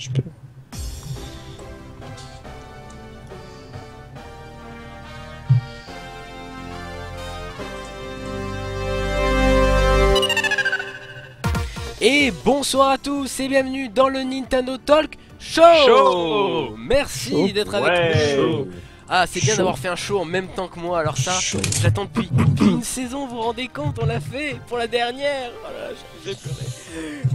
Je peux... Et bonsoir à tous et bienvenue dans le Nintendo Talk Merci d'être avec nous. Ah, c'est bien d'avoir fait un show en même temps que moi, alors ça, j'attends depuis une saison, vous vous rendez compte, on l'a fait pour la dernière. Voilà, j'ai pleuré.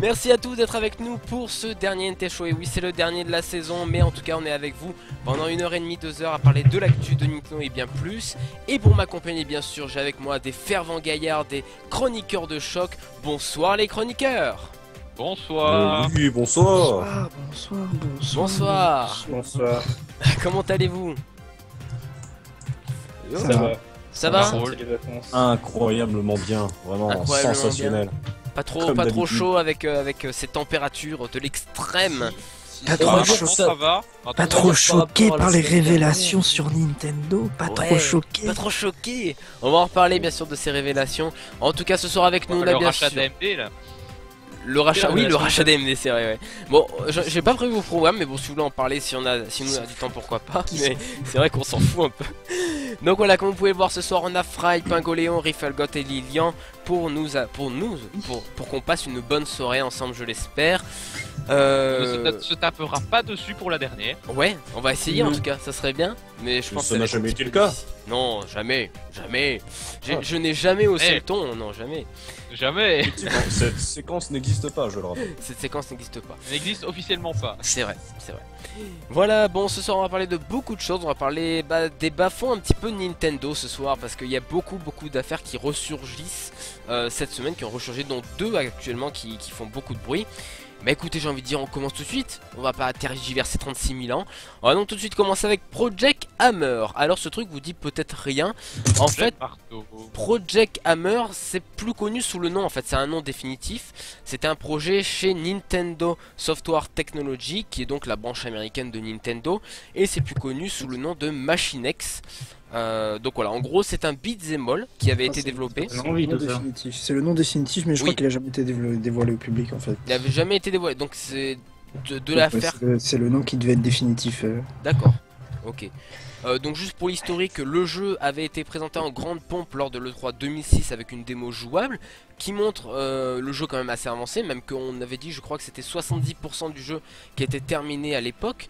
Merci à tous d'être avec nous pour ce dernier NT Show. Et oui, c'est le dernier de la saison, mais en tout cas, on est avec vous pendant 1h30, 2 heures à parler de l'actu de Nintendo et bien plus. Et pour m'accompagner, bien sûr, j'ai avec moi des fervents gaillards, des chroniqueurs de choc. Bonsoir les chroniqueurs. Bonsoir. Oui, bonsoir. Bonsoir. Bonsoir. Comment allez-vous? Ça va. Ça va? Incroyablement bien, vraiment Incroyablement sensationnel. Pas trop d'habitude. chaud avec ces températures de l'extrême. Pas trop chaud. Ça va. Pas trop choqué par les révélations sur Nintendo. Pas trop choqué. Pas trop choqué. On va en reparler bien sûr de ces révélations. En tout cas, ce soir avec nous, on a Le bien rachat sûr d'AMD là. le rachat. Oui, le rachat d'AMD, c'est vrai. Ouais. Bon, j'ai pas prévu au programme, mais bon, si vous voulez en parler, si on a du temps, pourquoi pas. Mais c'est vrai qu'on s'en fout un peu. Donc voilà, comme vous pouvez le voir ce soir, on a Fry, Pingoléon, Rifflegot et Lilian pour qu'on passe une bonne soirée ensemble, je l'espère. On ne se tapera pas dessus pour la dernière. Ouais, on va essayer en tout cas, ça serait bien. Mais je pense Ça que n'a va être un jamais petit été le peu cas. difficile. Non, jamais. Je n'ai jamais haussé le ton, non, jamais. Jamais. Effectivement, cette séquence n'existe pas, je le rappelle. Cette séquence n'existe pas. Ça n'existe officiellement pas. C'est vrai. Voilà, bon, ce soir on va parler de beaucoup de choses. On va parler des bas-fonds un petit peu Nintendo ce soir, parce qu'il y a beaucoup d'affaires qui ressurgissent cette semaine, qui ont ressurgi, dont deux actuellement qui font beaucoup de bruit. Bah écoutez, j'ai envie de dire, on commence tout de suite. On va pas tergiverser 36 000 ans. On va donc tout de suite commencer avec Project Hammer. Alors ce truc vous dit peut-être rien. En fait, Project Hammer, c'est plus connu sous le nom, en fait, c'est un nom définitif. C'était un projet chez Nintendo Software Technology, qui est donc la branche américaine de Nintendo, et c'est plus connu sous le nom de Machine X. Donc voilà, en gros, c'est un beat'em all qui avait été développé. C'est le nom définitif, mais je crois Oui. qu'il a jamais été dévoilé au public en fait. Il n'avait jamais été dévoilé, donc c'est de l'affaire. C'est le nom qui devait être définitif. D'accord, ok. Donc juste pour l'historique, le jeu avait été présenté en grande pompe lors de l'E3 2006 avec une démo jouable qui montre le jeu quand même assez avancé, même qu'on avait dit, je crois que c'était 70% du jeu qui était terminé à l'époque,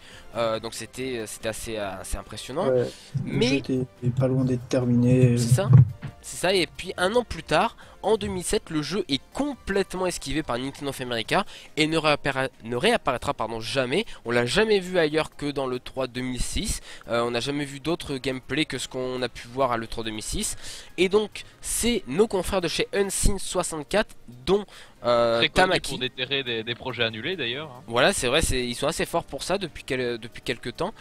donc c'était assez impressionnant. Ouais, Mais j'étais pas loin d'être terminé. c'est ça, et puis un an plus tard, en 2007, le jeu est complètement esquivé par Nintendo of America et ne réapparaîtra jamais. On l'a jamais vu ailleurs que dans le 3 2006. On n'a jamais vu d'autres gameplay que ce qu'on a pu voir à l'E3 2006. Et donc, c'est nos confrères de chez Unseen 64, dont Très connu Tamaki. pour déterrer des projets annulés d'ailleurs. Voilà, c'est vrai, ils sont assez forts pour ça depuis quelques temps.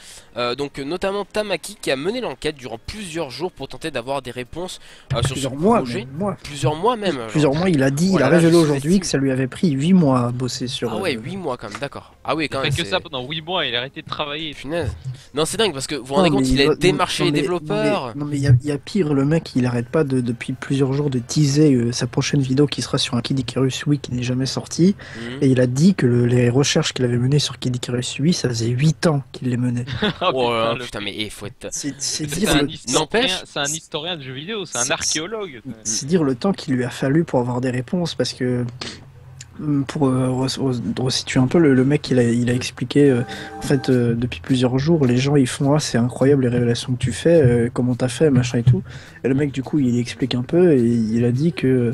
Donc notamment Tamaki qui a mené l'enquête durant plusieurs jours pour tenter d'avoir des réponses sur ce Plusieurs mois, projet. même, Plusieurs mois même. Plusieurs mois, il a dit, Oh il là a là, révélé je aujourd'hui sous-estime. que ça lui avait pris 8 mois à bosser sur. Ah ouais, 8 mois quand même, d'accord. Ah oui, Il quand a même. fait que c'est- ça pendant 8 mois, il a arrêté de travailler. Punaise. Non, c'est dingue parce que vous vous rendez compte, il a démarché les développeurs. Non mais il y a pire, le mec il arrête pas depuis plusieurs jours de teaser sa prochaine vidéo qui sera sur un Kid Icarus Wii qui n'est jamais sorti. Mhm. Et il a dit que les recherches qu'il avait menées sur Kid Icarus Wii, ça faisait 8 ans qu'il les menait. Oh là là, le- putain, mais faut être. C'est C'est dire, un le- N'empêche- c'est un historien de jeux vidéo, c'est un c'est- archéologue. c'est dire le temps qu'il lui a fallu pour avoir des réponses parce que. Pour resituer un peu, le mec il a expliqué en fait depuis plusieurs jours les gens ils font c'est incroyable les révélations que tu fais, comment t'as fait machin et tout, et le mec du coup il explique un peu et il a dit que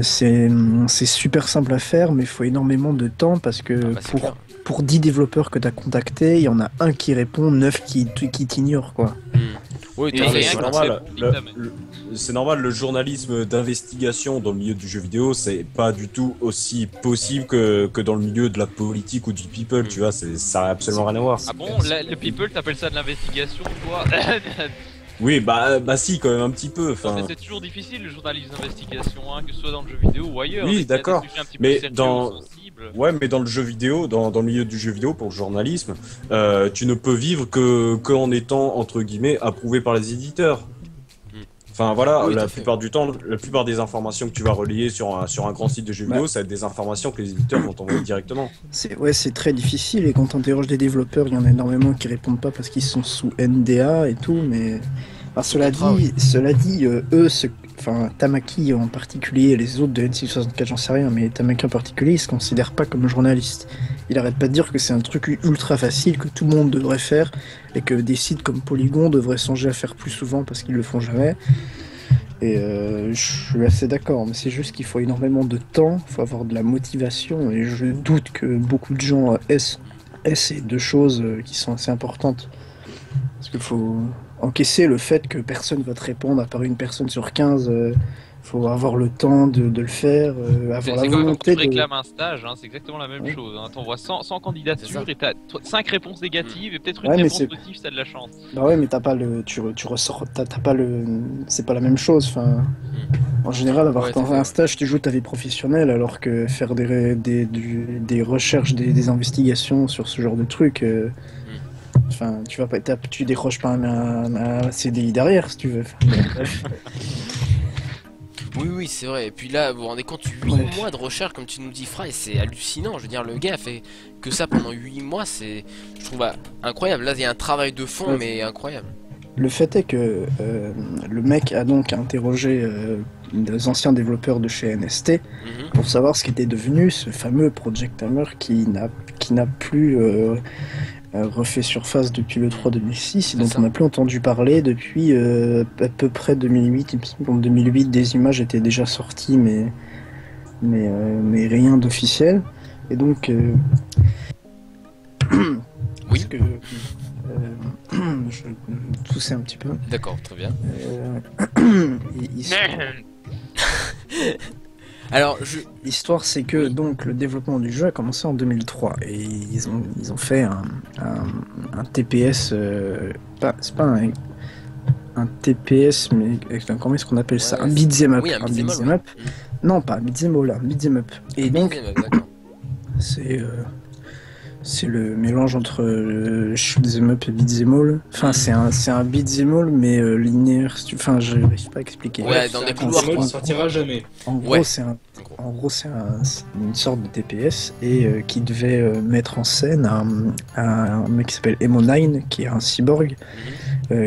c'est super simple à faire mais il faut énormément de temps parce que Ah bah, c'est clair. pour 10 développeurs que t'as contactés il y en a un qui répond, 9 qui t'ignorent quoi. Oui, Et t'as rien raison. C'est que normal, c'est dictamen. c'est normal, le journalisme d'investigation dans le milieu du jeu vidéo, c'est pas du tout aussi possible que dans le milieu de la politique ou du people, tu vois, ça a absolument rien à voir. Ah bon, le people t'appelles ça de l'investigation, toi? Oui, bah si, quand même un petit peu, Non, enfin... mais c'est toujours difficile le journalisme d'investigation, hein, que ce soit dans le jeu vidéo ou ailleurs. Oui, dès qu'il y a des d'accord. sujets un petit peu Mais sérieux dans- ou sensibles. Ouais, mais dans le jeu vidéo, dans le milieu du jeu vidéo, pour le journalisme, tu ne peux vivre que en étant, entre guillemets, approuvé par les éditeurs. Mm. Enfin voilà, Oui, tout la à fait. plupart du temps, la plupart des informations que tu vas relayer sur un grand site de jeux vidéo, ça va être des informations que les éditeurs vont t'envoyer directement. C'est très difficile et quand on interroge des développeurs, il y en a énormément qui répondent pas parce qu'ils sont sous NDA et tout, mais enfin, Contrat, oui. cela dit, enfin Tamaki en particulier et les autres de N664, j'en sais rien, mais Tamaki en particulier, il se considère pas comme journaliste. Il arrête pas de dire que c'est un truc ultra facile que tout le monde devrait faire et que des sites comme Polygon devraient songer à faire plus souvent parce qu'ils le font jamais. Et je suis assez d'accord, mais c'est juste qu'il faut énormément de temps, il faut avoir de la motivation, et je doute que beaucoup de gens aient ces deux choses qui sont assez importantes. Parce qu'il faut encaisser le fait que personne va te répondre, à part une personne sur 15, faut avoir le temps de le faire, avoir la C'est comme quand tu volonté de... réclames un stage, hein, c'est exactement la même Ouais. chose. Hein. T'envoies 100 C'est ça. candidatures et t'as 5 réponses négatives et peut-être une Ouais, mais réponse c'est... positive si t'as de la chance. Bah ouais, mais t'as pas le... Tu ressors... T'as pas le... C'est pas la même chose, enfin... En général, avoir Ouais, tout à fait, un ouais. stage, tu joues ta vie professionnelle, alors que faire des recherches, des investigations sur ce genre de trucs, enfin, tu vas pas, tu décroches pas un CDI derrière, si tu veux. Enfin, bref. Oui, oui, c'est vrai. Et puis là, vous vous rendez compte, 8 Ouais. mois de recherche, comme tu nous dis, Fry, c'est hallucinant. Je veux dire, le gars a fait que ça pendant 8 mois, c'est, je trouve, incroyable. Là, il y a un travail de fond, Ouais. mais incroyable. Le fait est que le mec a donc interrogé des anciens développeurs de chez NST Mhm. pour savoir ce qu'était devenu ce fameux Project Hammer qui n'a plus refait surface depuis le 3 2006 et dont C'est ça. on n'a plus entendu parler depuis à peu près 2008. Il me semble qu'en 2008 des images étaient déjà sorties mais rien d'officiel. Et donc Oui. parce que je toussais un petit peu. D'accord, très bien. Il- Alors, L'histoire, c'est que donc le développement du jeu a commencé en 2003 et ils ont fait un TPS, c'est pas un TPS, mais comment est-ce qu'on appelle ça? Ouais, Un beat'em up. oui, un Un beat'em beat'em up, up. Non, pas un beat'em all, un beat'em up. Et donc, d'accord. c'est le mélange entre shoot'em up et beat'em all. Enfin, c'est un beat'em all, mais linéaire. Enfin, je n'arrive pas à expliquer. Ouais, dans des couloirs, Il quoi. sortira jamais. En gros, Ouais. en gros, c'est une sorte de TPS et qui devait mettre en scène un mec qui s'appelle Emo9, qui est un cyborg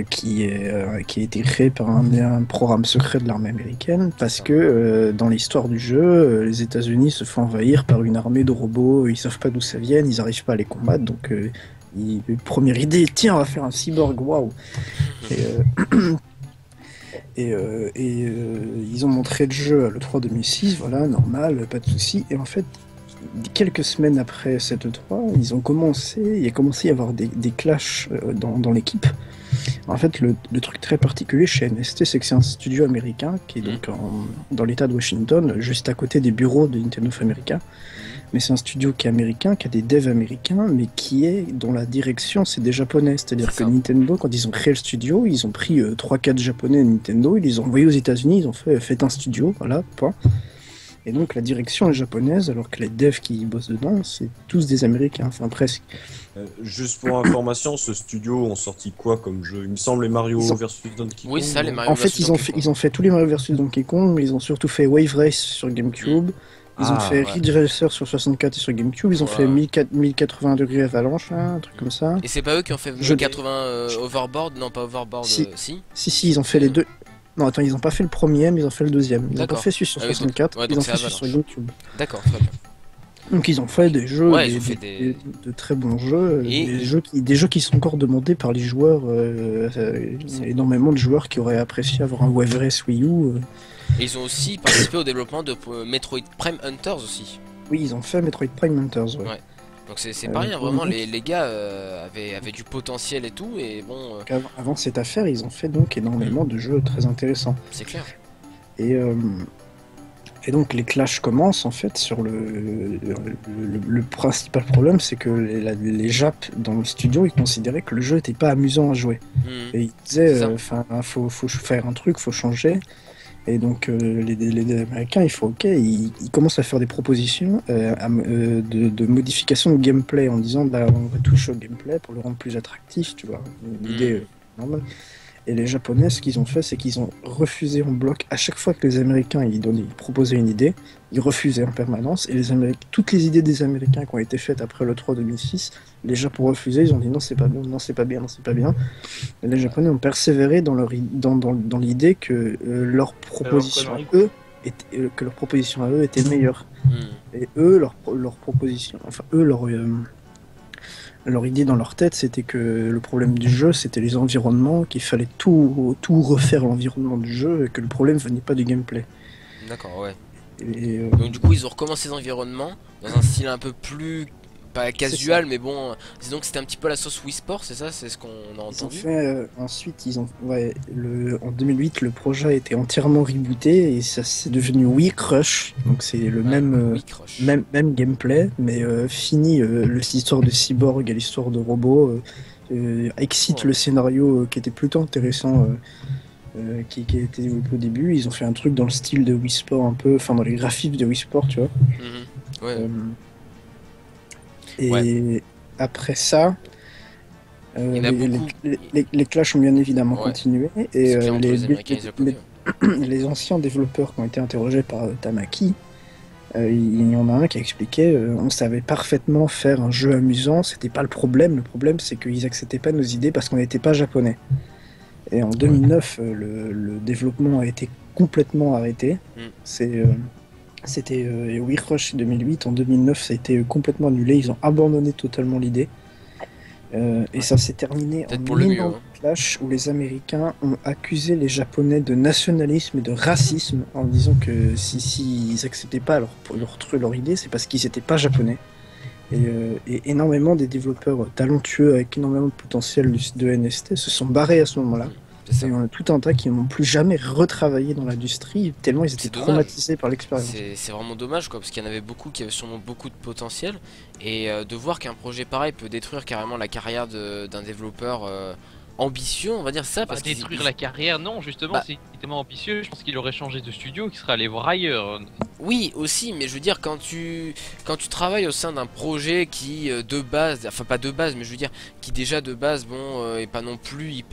qui a été créé par un programme secret de l'armée américaine parce que dans l'histoire du jeu, les États-Unis se font envahir par une armée de robots, ils savent pas d'où ça vient, ils arrivent pas à les combattre, donc première idée, tiens, on va faire un cyborg, waouh! Ils ont montré le jeu à l'E3 2006, voilà, normal, pas de souci. Et en fait, quelques semaines après cette E3, il a commencé à y avoir des clashs dans l'équipe. En fait, le truc très particulier chez NST, c'est que c'est un studio américain qui est donc dans l'état de Washington, juste à côté des bureaux de Nintendo of America. Mais c'est un studio qui est américain, qui a des devs américains, mais dont la direction c'est des japonais. C'est-à-dire C'est que ça. Nintendo, quand ils ont créé le studio, ils ont pris 3-4 japonais de Nintendo, ils les ont envoyés aux États-Unis, ils ont fait faites un studio, voilà, point. Et donc la direction est japonaise, alors que les devs qui bossent dedans, c'est tous des américains, enfin presque. Juste pour information, ce studio ont sorti quoi comme jeu? Il me semble les Mario Ils ont- versus Donkey Kong. Oui, ça, les non Mario En fait, versus Donkey Kong. ils ont fait tous les Mario vs Donkey Kong, mais ils ont surtout fait Wave Race sur GameCube. Ils ont fait ouais. Ridge Racer sur 64 et sur GameCube. Ils ont fait Ouais. 1080 degrés Avalanche, là, un truc comme ça. Et c'est pas eux qui ont fait Je- 80 Overboard? Non, pas Overboard, Si. si. Si, ils ont fait les deux. Non, attends, ils ont pas fait le premier, mais ils ont fait le deuxième. Ils ont D'accord. pas fait celui sur Ah oui, donc- 64, ouais, ils donc ont c'est fait celui sur Avalanche. GameCube. D'accord, très bien. Donc ils ont fait des jeux, Ouais, ils ont fait de très bons jeux, Et- des jeux qui sont encore demandés par les joueurs. Il y a énormément de joueurs qui auraient apprécié avoir un Wave Race Wii U. Et ils ont aussi participé au développement de Metroid Prime Hunters aussi. Oui, ils ont fait Metroid Prime Hunters. Ouais. Ouais. Donc c'est pas rien, vraiment, donc- les gars avaient du potentiel et tout, et bon, Donc, avant cette affaire, ils ont fait donc énormément de jeux très intéressants. c'est clair. Et donc les clashs commencent en fait sur le principal problème, c'est que les Japs dans le studio, ils considéraient que le jeu était pas amusant à jouer. Mhm. Et ils disaient, C'est ça. enfin, faut faire un truc, faut changer. Et donc les Américains, ils commencent à faire des propositions de modification de gameplay en disant, bah, on va toucher au gameplay pour le rendre plus attractif, tu vois, une idée normale. Et les Japonais, ce qu'ils ont fait, c'est qu'ils ont refusé en bloc. À chaque fois que les Américains ils proposaient une idée, ils refusaient en permanence. Et toutes les idées des Américains qui ont été faites après le 3 2006, les Japonais refusaient. Ils ont dit non, c'est pas bien, non, c'est pas bien, non, c'est pas bien. Et les Japonais ont persévéré dans l'idée que leur proposition à eux était meilleure. Et eux, leur proposition, enfin eux, leur idée dans leur tête, c'était que le problème du jeu, c'était les environnements, qu'il fallait tout refaire l'environnement du jeu, et que le problème venait pas du gameplay. D'accord, ouais. Et, donc du coup, ils ont recommencé les environnements dans un style un peu plus, pas casual, mais bon, disons que c'était un petit peu la sauce Wii Sport, c'est ça, c'est ce qu'on a entendu. Ensuite, en 2008, le projet a été entièrement rebooté et ça c'est devenu Wii Crush. Donc c'est le même gameplay, mais fini l'histoire de cyborg et l'histoire de robot. Excite le scénario qui était plutôt intéressant, qui a été développé au début. Ils ont fait un truc dans le style de Wii Sport un peu, enfin dans les graphismes de Wii Sport, tu vois. Et après ça, les clashs ont bien évidemment continué. Et les anciens développeurs qui ont été interrogés par Tamaki, il y en a un qui a expliqué on savait parfaitement faire un jeu amusant, c'était pas le problème. Le problème, c'est qu'ils acceptaient pas nos idées parce qu'on n'était pas japonais. Et en 2009, le développement a été complètement arrêté. C'était Wii Rush 2008, en 2009 ça a été complètement annulé, ils ont abandonné totalement l'idée. Et ça s'est terminé en énorme clash où les Américains ont accusé les Japonais de nationalisme et de racisme en disant que si ils acceptaient pas leur idée, c'est parce qu'ils n'étaient pas japonais. Et énormément des développeurs talentueux avec énormément de potentiel de NST se sont barrés à ce moment-là. Il y en a tout un tas qui n'ont plus jamais retravaillé dans l'industrie tellement ils étaient traumatisés par l'expérience. C'est vraiment dommage quoi, parce qu'il y en avait beaucoup qui avaient sûrement beaucoup de potentiel et de voir qu'un projet pareil peut détruire carrément la carrière d'un développeur ambitieux, on va dire ça. Parce détruire la carrière, non, justement, s'il était tellement ambitieux, je pense qu'il aurait changé de studio, qu'il serait allé voir ailleurs. Oui, aussi, mais je veux dire, quand tu travailles au sein d'un projet qui de base, enfin pas de base, mais je veux dire, qui déjà de base, bon, est pas non plus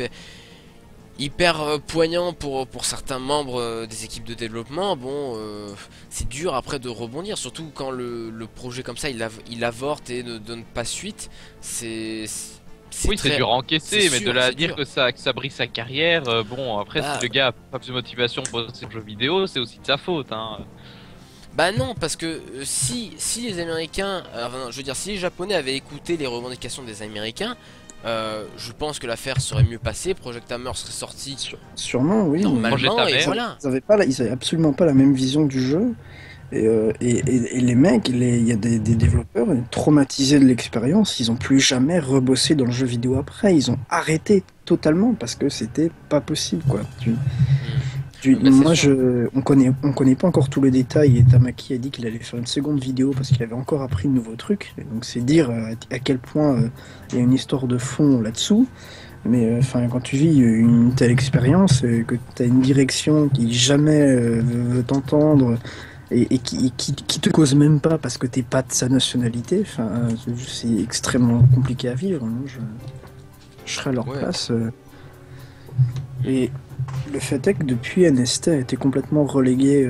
hyper poignant pour certains membres des équipes de développement, bon, c'est dur après de rebondir, surtout quand le projet comme ça il avorte et ne donne pas suite. Oui, c'est dur à encaisser, mais de là à dire que ça brise sa carrière, bon, après, si le gars a pas plus de motivation pour ces jeux vidéo, c'est aussi de sa faute, hein. Bah non, parce que si les Américains, je veux dire, si les Japonais avaient écouté les revendications des Américains, je pense que l'affaire serait mieux passée, Project Hammer serait sorti. Sûrement, oui. Normalement, et voilà. Ils avaient absolument pas la même vision du jeu. Et les mecs, il y a des développeurs traumatisés de l'expérience, ils ont plus jamais rebossé dans le jeu vidéo après. Ils ont arrêté totalement parce que c'était pas possible, quoi. On connaît pas encore tous les détails et Tamaki a dit qu'il allait faire une seconde vidéo parce qu'il avait encore appris de nouveaux trucs. Et donc c'est dire à quel point il y a une histoire de fond là-dessous. Mais quand tu vis une telle expérience, que tu as une direction qui jamais veut t'entendre et qui te cause même pas parce que t'es pas de sa nationalité, c'est extrêmement compliqué à vivre. Moi, je serais à leur place. Et le fait est que depuis, NST a été complètement relégué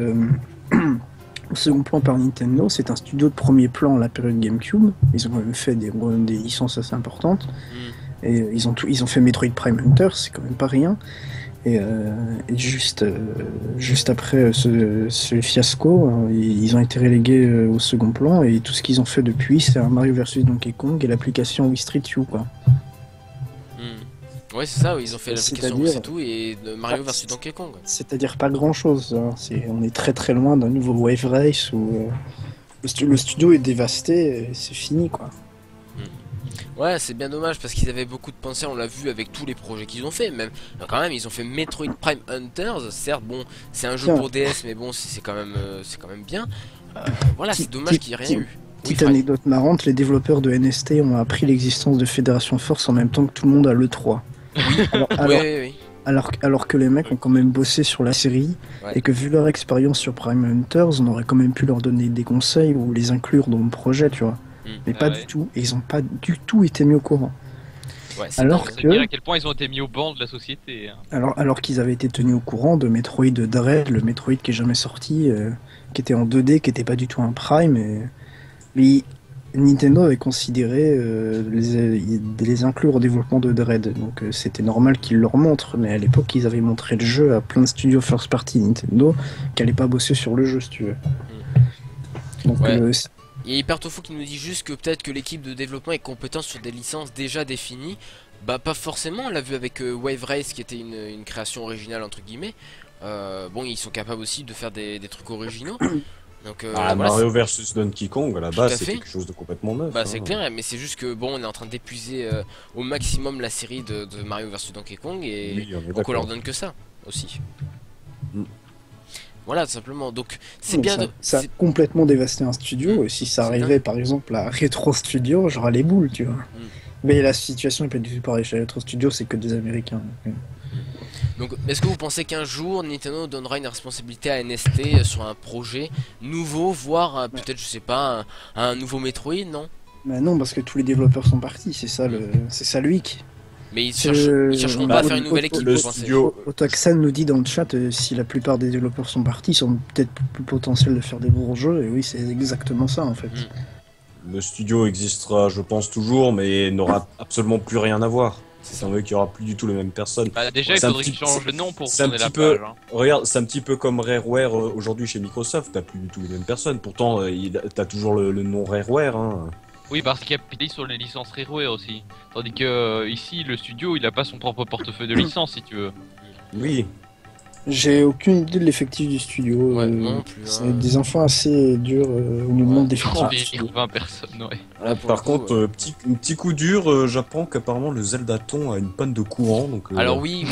au second plan par Nintendo. C'est un studio de premier plan à la période GameCube. Ils ont quand même fait des licences assez importantes. Et ils ont fait Metroid Prime Hunter, c'est quand même pas rien. Et juste après ce fiasco, ils ont été relégués au second plan. Et tout ce qu'ils ont fait depuis, c'est un Mario vs Donkey Kong et l'application Wii Street U, quoi. Ouais, c'est ça, ils ont fait l'application c'est tout et Mario vs Donkey Kong. C'est-à-dire pas grand-chose. Hein. On est très très loin d'un nouveau Wave Race où le studio est dévasté et c'est fini, quoi. Ouais, c'est bien dommage parce qu'ils avaient beaucoup de pensées, on l'a vu avec tous les projets qu'ils ont fait. Même quand même, ils ont fait Metroid Prime Hunters. Certes, bon, c'est un jeu pour DS, mais bon, c'est quand même bien. Voilà, c'est dommage qu'il n'y ait rien eu. Petite anecdote marrante, les développeurs de NST ont appris l'existence de Fédération Force en même temps que tout le monde à l'E3. Alors que les mecs ont quand même bossé sur la série et que vu leur expérience sur Prime Hunters, on aurait quand même pu leur donner des conseils ou les inclure dans le projet, tu vois. Mais pas du tout, et ils ont pas du tout été mis au courant. Ouais, alors c'est dire à quel point ils ont été mis au banc de la société. Hein. Alors qu'ils avaient été tenus au courant de Metroid Dread, le Metroid qui est jamais sorti, qui était en 2D, qui était pas du tout un Prime, mais Nintendo avait considéré les inclure au développement de Dread, donc c'était normal qu'ils leur montrent, mais à l'époque ils avaient montré le jeu à plein de studios first party Nintendo qui allaient pas bosser sur le jeu si tu veux. Donc ouais. Il y a Hypertofo qui nous dit juste que peut-être que l'équipe de développement est compétente sur des licences déjà définies. Bah pas forcément, on l'a vu avec Wave Race qui était une création originale entre guillemets. Bon, ils sont capables aussi de faire des trucs originaux. Donc, voilà, Mario versus Donkey Kong, à la base, c'est quelque chose de complètement neuf. Bah, c'est clair, mais c'est juste que bon, on est en train d'épuiser au maximum la série de Mario versus Donkey Kong et oui, donc on leur donne que ça aussi. Voilà, tout simplement. Donc, c'est bien. Ça a complètement dévasté un studio, et si ça arrivait par exemple à Retro Studio, j'aurais les boules, tu vois. Mais la situation est pas du tout pareille. Chez Retro Studio, c'est que des Américains. Donc, est-ce que vous pensez qu'un jour Nintendo donnera une responsabilité à NST sur un projet nouveau, voire peut-être, je sais pas, un nouveau Metroid, non? Bah non, parce que tous les développeurs sont partis, c'est ça le hic. Mais ils chercheront pas à faire une nouvelle équipe. Le studio Otaxan nous dit dans le chat si la plupart des développeurs sont partis, ils sont peut-être plus potentiels de faire des bons jeux, et oui, c'est exactement ça en fait. Le studio existera, je pense, toujours, mais n'aura absolument plus rien à voir. C'est vrai qu'il n'y aura plus du tout les mêmes personnes. Bah déjà, il faudrait qu'ils changent le nom pour tourner la page. Regarde, c'est un petit peu comme Rareware aujourd'hui chez Microsoft. T'as plus du tout les mêmes personnes. Pourtant, t'as toujours le nom Rareware. Hein. Oui, parce qu'il capitalise sur les licences Rareware aussi. Tandis que ici, le studio, il a pas son propre portefeuille de licences, si tu veux. Oui. J'ai aucune idée de l'effectif du studio. Ouais, non plus. C'est des enfants assez durs au niveau d'effectif. 20 personnes, ouais. Par contre, petit coup dur, j'apprends qu'apparemment le Zeldaton a une panne de courant. Donc, alors oui.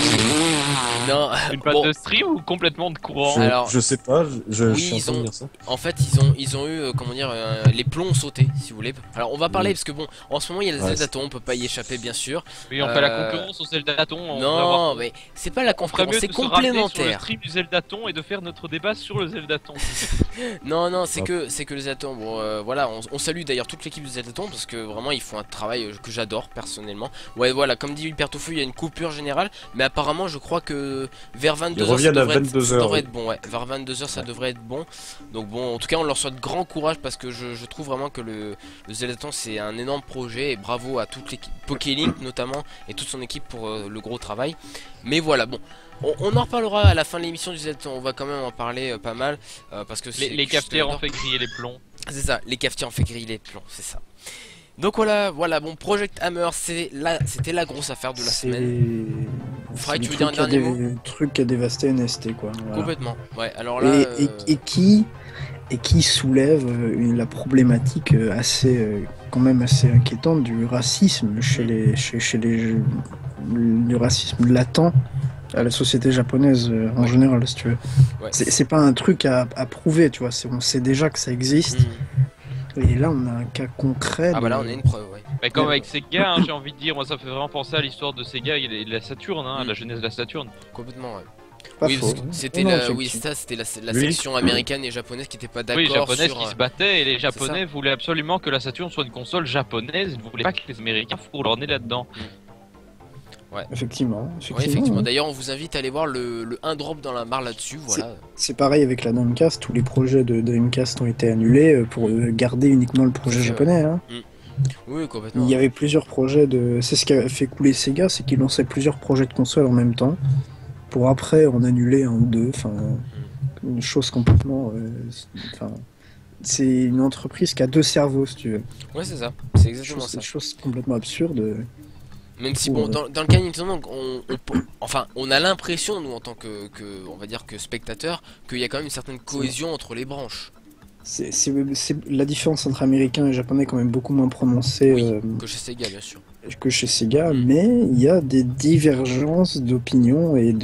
Non. Une panne de stream ou complètement de courant? Je sais pas. Je oui, suis en train de dire ça. En fait, ils ont eu comment dire les plombs ont sauté, si vous voulez. Alors on va parler parce que bon, en ce moment il y a le Zeldaton, on peut pas y échapper bien sûr. Oui, on fait la concurrence au Zeldaton. Non, mais c'est pas la concurrence, c'est complémentaire. Sur le stream du Zeldaton et de faire notre débat sur le Zeldaton. non, c'est que le Zeldaton. Bon, voilà, on salue d'ailleurs toute l'équipe du Zeldaton parce que vraiment ils font un travail que j'adore personnellement. Ouais, voilà, comme dit Hypertofeu, il y a une coupure générale, mais apparemment je crois que vers 22h ça devrait être bon. Ouais, vers 22h ça devrait être bon. Donc bon, en tout cas, on leur souhaite grand courage parce que je trouve vraiment que le Zeldaton c'est un énorme projet et bravo à toute l'équipe, Pokélink notamment et toute son équipe pour le gros travail. Mais voilà, bon. On en reparlera à la fin de l'émission du Zeldaton, on va quand même en parler pas mal parce que les cafetières ont fait griller les plombs. C'est ça, les cafetières ont fait griller les plombs, c'est ça. Donc voilà, bon, Project Hammer, c'était la grosse affaire de la semaine. Faudrait que tu veux dire un dernier mot. Le truc qui a dévasté NST, quoi. Voilà. Complètement, ouais, alors là... Et qui soulève la problématique quand même assez inquiétante du racisme chez les du racisme latent à la société japonaise en général, si tu veux. Ouais. C'est pas un truc à prouver, tu vois, on sait déjà que ça existe. Et là, on a un cas concret. Ah bah là, on a une preuve, ouais. Mais comme avec Sega, hein, j'ai envie de dire, moi ça me fait vraiment penser à l'histoire de Sega et de la Saturn, hein, la genèse de la Saturn. Complètement, ouais. Pas oui, faux. C'était la section américaine et japonaise qui était pas d'accord. Oui, les japonaises qui se battaient et les japonais voulaient absolument que la Saturn soit une console japonaise. Ils ne voulaient pas que les américains fourrent leur nez là-dedans. Ouais. Effectivement. Ouais, effectivement. D'ailleurs, on vous invite à aller voir le 1 drop dans la mare là-dessus. Voilà. C'est pareil avec la Dreamcast. Tous les projets de Dreamcast ont été annulés pour garder uniquement le projet japonais. Hein. Oui, complètement. Il y avait plusieurs projets c'est ce qui a fait couler Sega, c'est qu'ils lançaient plusieurs projets de console en même temps. Pour après en annuler un ou deux. Enfin, une chose complètement. C'est une entreprise qui a deux cerveaux, si tu veux. Ouais, c'est ça. C'est exactement ça. C'est une chose complètement absurde. Même si bon, dans le cas de Nintendo, on a l'impression, nous en tant que on va dire que spectateur, qu'il y a quand même une certaine cohésion entre les branches. La différence entre américain et japonais est quand même beaucoup moins prononcée que chez Sega, bien sûr. Que chez Sega, mais il y a des divergences d'opinion et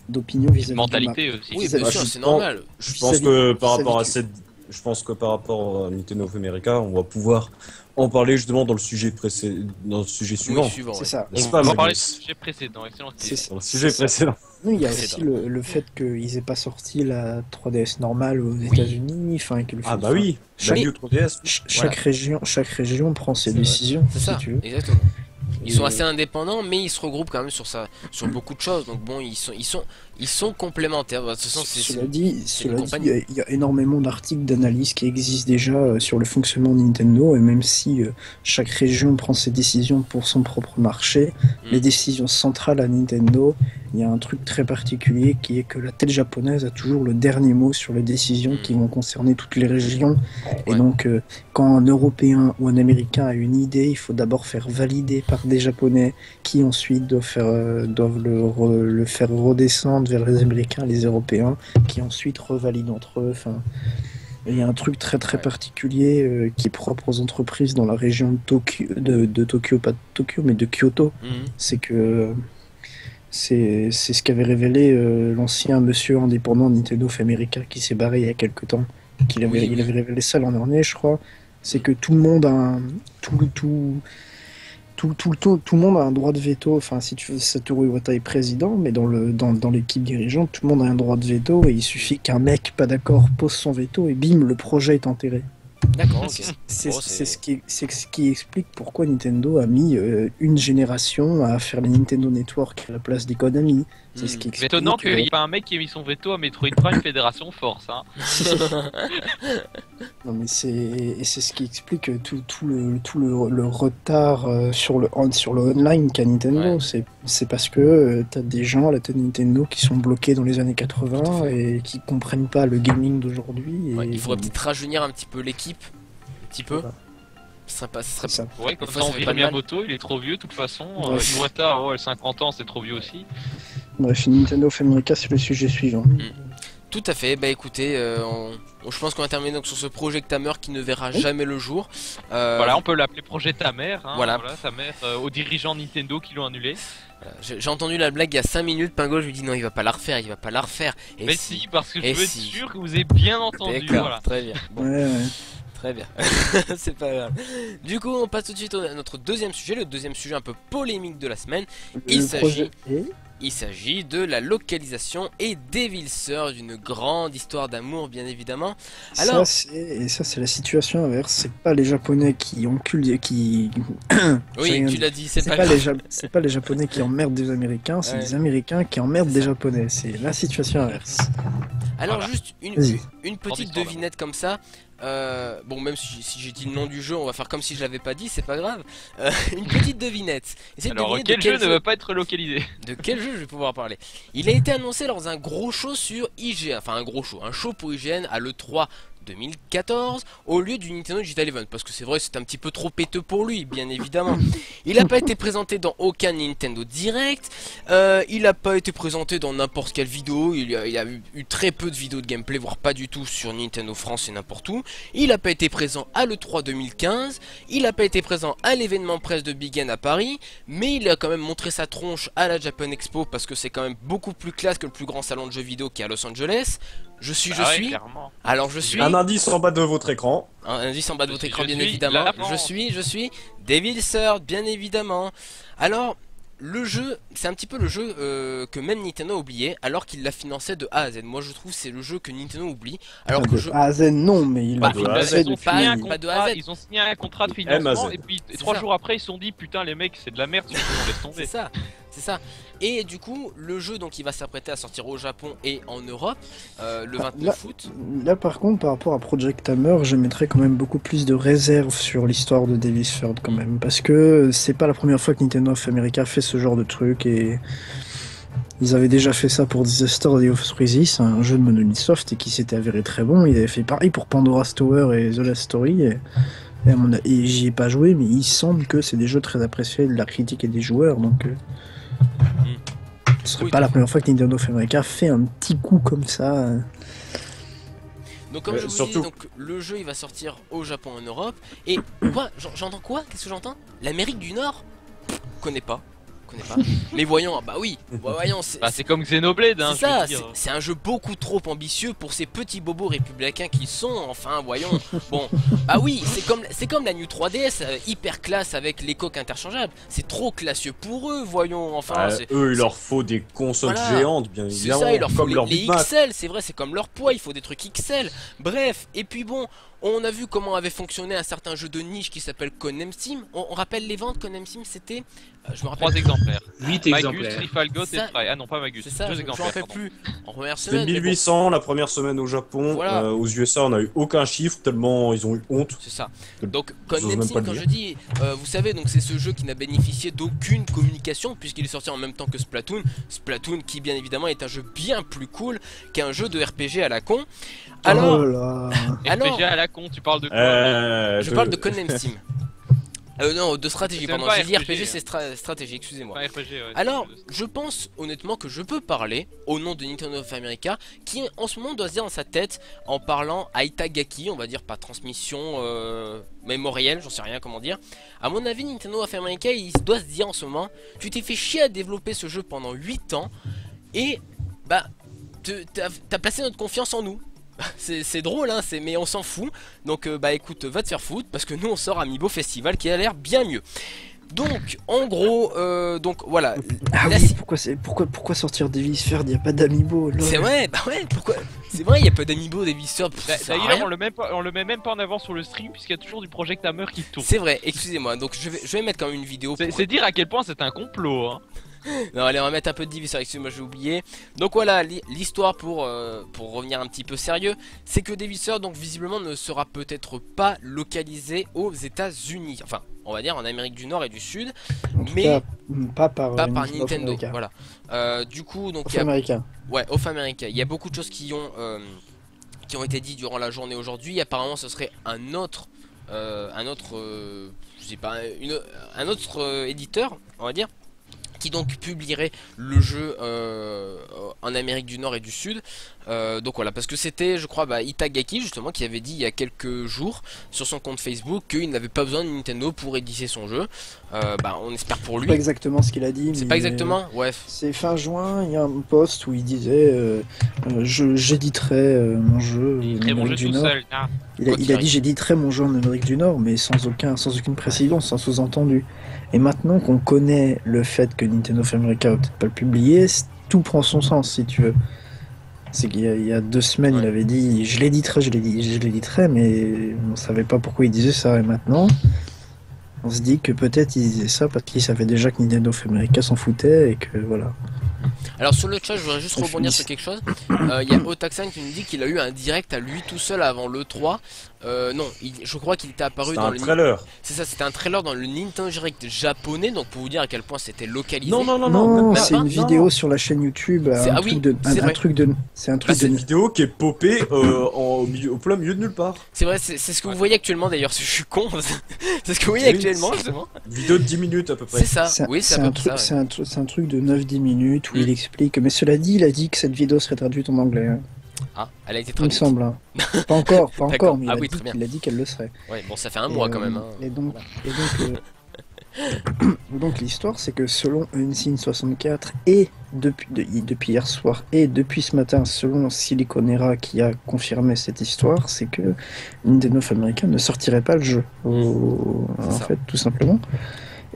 d'opinion vis-à-vis mentalité aussi. Oui, bien sûr, c'est normal. Je pense que par rapport à je pense que par rapport à Nintendo of America, on va pouvoir en parler justement dans le sujet dans le sujet suivant. C'est ça. On va parler du sujet précédent, excellent. Dans le sujet précédent. Il y a aussi le fait qu'ils aient pas sorti la 3DS normale aux États-Unis, enfin que Ah bah oui, la New 3DS. Chaque région prend ses décisions. C'est ça, exactement. Ils sont assez indépendants, mais ils se regroupent quand même sur beaucoup de choses. Donc bon, ils sont complémentaires. De toute façon, cela dit, il y a énormément d'articles d'analyse qui existent déjà sur le fonctionnement de Nintendo, et même si chaque région prend ses décisions pour son propre marché, les décisions centrales à Nintendo, il y a un truc très particulier qui est que la tête japonaise a toujours le dernier mot sur les décisions qui vont concerner toutes les régions. Et donc, quand un Européen ou un Américain a une idée, il faut d'abord faire valider par des Japonais qui ensuite doivent le faire redescendre vers les Américains, les Européens, qui ensuite revalident entre eux. Enfin, il y a un truc très très particulier qui est propre aux entreprises dans la région de Tokyo, pas de Tokyo, mais de Kyoto. C'est que c'est ce qu'avait révélé l'ancien monsieur indépendant Nintendo of America qui s'est barré il y a quelques temps. Il avait révélé ça l'an dernier, je crois. C'est que tout le monde a tout le monde a un droit de veto. Enfin, si tu veux, Satoru Iwata est président, mais dans l'équipe dirigeante, tout le monde a un droit de veto, et il suffit qu'un mec pas d'accord pose son veto et bim, le projet est enterré. D'accord, ok. C'est ce qui explique pourquoi Nintendo a mis une génération à faire les Nintendo Network à la place des Konami. C'est ce qui explique. Étonnant qu'il n'y ait pas un mec qui ait mis son veto à Metroid Prime Fédération Force. Hein. Non, mais c'est ce qui explique tout le retard sur le online qu'a Nintendo. C'est parce que t'as des gens à la tête de Nintendo qui sont bloqués dans les années 80 et qui comprennent pas le gaming d'aujourd'hui. Il faudrait peut-être rajeunir un petit peu l'équipe. Un petit peu. Ça serait ça. Ouais, comme ça on vire Miyamoto, il est trop vieux de toute façon. Iwata, 50 ans, c'est trop vieux aussi. Bref, Nintendo of America, c'est le sujet suivant. Tout à fait, bah écoutez, je pense qu'on va terminer donc sur ce projet Tamer qui ne verra jamais le jour. Voilà, on peut l'appeler projet Tamer, hein, voilà Tamer, aux dirigeants Nintendo qui l'ont annulé. J'ai entendu la blague il y a 5 minutes, Pingo, je lui dis non, il va pas la refaire. Et mais si, parce que je veux être sûr que vous avez bien entendu. Voilà. Très bien. Bon. Ouais. Très bien, c'est pas grave. Du coup, on passe tout de suite à notre deuxième sujet, le deuxième sujet un peu polémique de la semaine. Il s'agit de la localisation et Devil Sur, d'une grande histoire d'amour, bien évidemment. Alors, ça c'est la situation inverse. C'est pas les Japonais qui enculent, qui. Oui, tu l'as dit. C'est pas les Japonais qui emmerdent des Américains, c'est les Américains qui emmerdent des Japonais. C'est la situation inverse. Alors juste une petite devinette comme ça. Bon, même si j'ai dit le nom du jeu, on va faire comme si je l'avais pas dit, c'est pas grave. Une petite devinette. Alors, quel jeu ne veut pas être localisé? De quel jeu je vais pouvoir parler? Il a été annoncé lors d'un gros show sur IGN, enfin un show pour IGN à l'E3 2014 au lieu du Nintendo Digital Event, parce que c'est vrai c'est un petit peu trop péteux pour lui, bien évidemment. Il n'a pas été présenté dans aucun Nintendo Direct, il n'a pas été présenté dans n'importe quelle vidéo, il y a eu très peu de vidéos de gameplay, voire pas du tout sur Nintendo France et n'importe où. Il n'a pas été présent à l'E3 2015, il n'a pas été présent à l'événement presse de Big N à Paris, mais il a quand même montré sa tronche à la Japan Expo, parce que c'est quand même beaucoup plus classe que le plus grand salon de jeux vidéo qui est à Los Angeles. Je suis. Alors je suis. Un indice en bas de votre écran. Un indice en bas de votre écran, bien évidemment. Je suis Devil Third, bien évidemment. Alors, le jeu, c'est un petit peu le jeu que même Nintendo a oublié, alors qu'il l'a financé de A à Z. Moi, je trouve que c'est le jeu que Nintendo oublie. Alors que de A à Z, non, mais il a de A à Z. Ils ont signé un contrat de financement et puis 3 jours après, ils se sont dit putain, les mecs, c'est de la merde, on laisse tomber. C'est ça. Et du coup, le jeu donc il va s'apprêter à sortir au Japon et en Europe le 29 août. Là par contre, par rapport à Project Hammer, je mettrais quand même beaucoup plus de réserve sur l'histoire de Devil's Third quand même, parce que c'est pas la première fois que Nintendo of America fait ce genre de truc, et ils avaient déjà fait ça pour Disaster of Crisis, un jeu de Monolith Soft, et qui s'était avéré très bon. Ils avaient fait pareil pour Pandora's Tower et The Last Story, et j'y ai pas joué, mais il semble que c'est des jeux très appréciés de la critique et des joueurs, donc ce serait pas la première fois que Nintendo of America fait un petit coup comme ça. Donc comme je vous dis, donc, le jeu il va sortir au Japon et en Europe. Et quoi? J'entends quoi? Qu'est-ce que j'entends? L'Amérique du Nord? Connais pas. connais pas. Mais voyons, bah oui, voyons, c'est comme Xenoblade, hein. C'est ça, c'est un jeu beaucoup trop ambitieux pour ces petits bobos républicains qui sont, enfin, voyons. Bon, bah oui, c'est comme la New 3DS, hyper classe avec les coques interchangeables. C'est trop classieux pour eux, voyons, enfin. Eux, il leur faut des consoles géantes, bien évidemment. C'est ça, il leur faut comme les XL, c'est vrai, c'est comme leur poids, il faut des trucs XL. Bref, et puis bon, on a vu comment avait fonctionné un certain jeu de niche qui s'appelle Conem Sim. On rappelle les ventes, Conem Sim, c'était... je me rappelle. 3 exemplaires. 8 Magus, exemplaires. Trifalgot et Stray. Ah non, pas Magus. C'est ça, 2 je exemplaires. m'en fais plus en première C'était semaine. 1800 la première semaine au Japon. Voilà. Aux USA, on n'a eu aucun chiffre tellement ils ont eu honte. C'est ça. Donc Conem même Sim, pas le quand dire. je dis, vous savez, donc c'est ce jeu qui n'a bénéficié d'aucune communication puisqu'il est sorti en même temps que Splatoon. Splatoon qui bien évidemment est un jeu bien plus cool qu'un jeu de RPG à la con. Alors, Oh là. alors RPG à la con, tu parles de quoi je parle de Conem Sim. Non, de stratégie, C'est pardon. pas J'ai dit RPG, RPG, c'est stratégie, excusez-moi. Pas RPG, ouais. Alors, je pense honnêtement que je peux parler au nom de Nintendo of America qui en ce moment doit se dire dans sa tête en parlant à Itagaki, on va dire par transmission mémorielle, j'en sais rien comment dire. À mon avis, Nintendo of America, il doit se dire en ce moment, tu t'es fait chier à développer ce jeu pendant 8 ans et bah t'as placé notre confiance en nous. C'est drôle hein, mais on s'en fout. Donc bah écoute, va te faire foutre parce que nous on sort Amiibo Festival qui a l'air bien mieux. Donc en gros, donc voilà. Ah La- oui, pourquoi sortir des Visferd, il n'y a pas d'amiibo. C'est vrai, bah ouais, pourquoi? C'est vrai, il y a pas d'Amiibo, des visseurs. D'ailleurs, on le met même pas en avant sur le stream puisqu'il y a toujours du Project Hammer qui tourne. C'est vrai, excusez-moi. Donc je vais mettre quand même une vidéo. C'est dire à quel point c'est un complot, hein. Non, allez, on va mettre un peu de diviseur, excusez-moi, j'ai oublié. Donc voilà, l'histoire pour revenir un petit peu sérieux, c'est que Devisor, donc visiblement, ne sera peut-être pas localisé aux États-Unis. Enfin, on va dire en Amérique du Nord et du Sud, En tout mais cas, pas par Nintendo. America. Voilà. Du coup, donc Off America. ouais, Off America. Il y a beaucoup de choses qui ont été dites durant la journée aujourd'hui. Apparemment, ce serait un autre, je sais pas, un autre éditeur, on va dire, qui donc publierait le jeu en Amérique du Nord et du Sud. Donc voilà, parce que c'était, je crois, Itagaki justement qui avait dit il y a quelques jours sur son compte Facebook qu'il n'avait pas besoin de Nintendo pour éditer son jeu. On espère pour lui. C'est pas exactement ce qu'il a dit. C'est mais pas exactement, ouais. C'est fin juin, il y a un post où il disait j'éditerai mon jeu Très en bon jeu Amérique du tout Nord. seul. Ah. Il a dit j'éditerai mon jeu en Amérique du Nord, mais sans aucune précision, sans sous-entendu. Et maintenant qu'on connaît le fait que Nintendo of America va peut-être pas le publier, tout prend son sens si tu veux. C'est qu'il y a 2 semaines, Ouais. il avait dit je l'éditerai, mais on savait pas pourquoi il disait ça. Et maintenant, on se dit que peut-être il disait ça parce qu'il savait déjà que Nintendo of America s'en foutait et que voilà. Alors sur le chat, je voudrais juste rebondir sur quelque chose. Il y a Otaxan qui nous dit qu'il a eu un direct à lui tout seul avant l'E3. Non, je crois qu'il était apparu C'est dans un le... trailer. C'est ça, c'était un trailer dans le Nintendo Direct japonais, donc pour vous dire à quel point c'était localisé. Non, même c'est pas. une vidéo sur la chaîne YouTube. C'est- Un ah oui, truc de, c'est un vrai. truc de, c'est un truc C'est de. une vidéo qui est popée au plein milieu de nulle part. C'est vrai, c'est ce que vous voyez actuellement d'ailleurs, je suis con. C'est ce que vous voyez Oui, actuellement justement. Une vidéo de 10 minutes à peu près. C'est ça, C'est oui, c'est à peu près ça. c'est un truc de 9-10 minutes où Mm. il explique. Mais cela dit, il a dit que cette vidéo serait traduite en anglais. Hein. Ah, elle a été Il me traduite. semble. Hein. Pas encore, D'accord. mais Ah oui, très bien. il a dit qu'elle le serait. Ouais, bon, ça fait un mois quand même. Hein. Et donc, donc l'histoire, c'est que selon Unseen 64 et depuis hier soir et depuis ce matin, selon Siliconera qui a confirmé cette histoire, c'est que Nintendo of America ne sortirait pas le jeu. En ça. fait, tout simplement.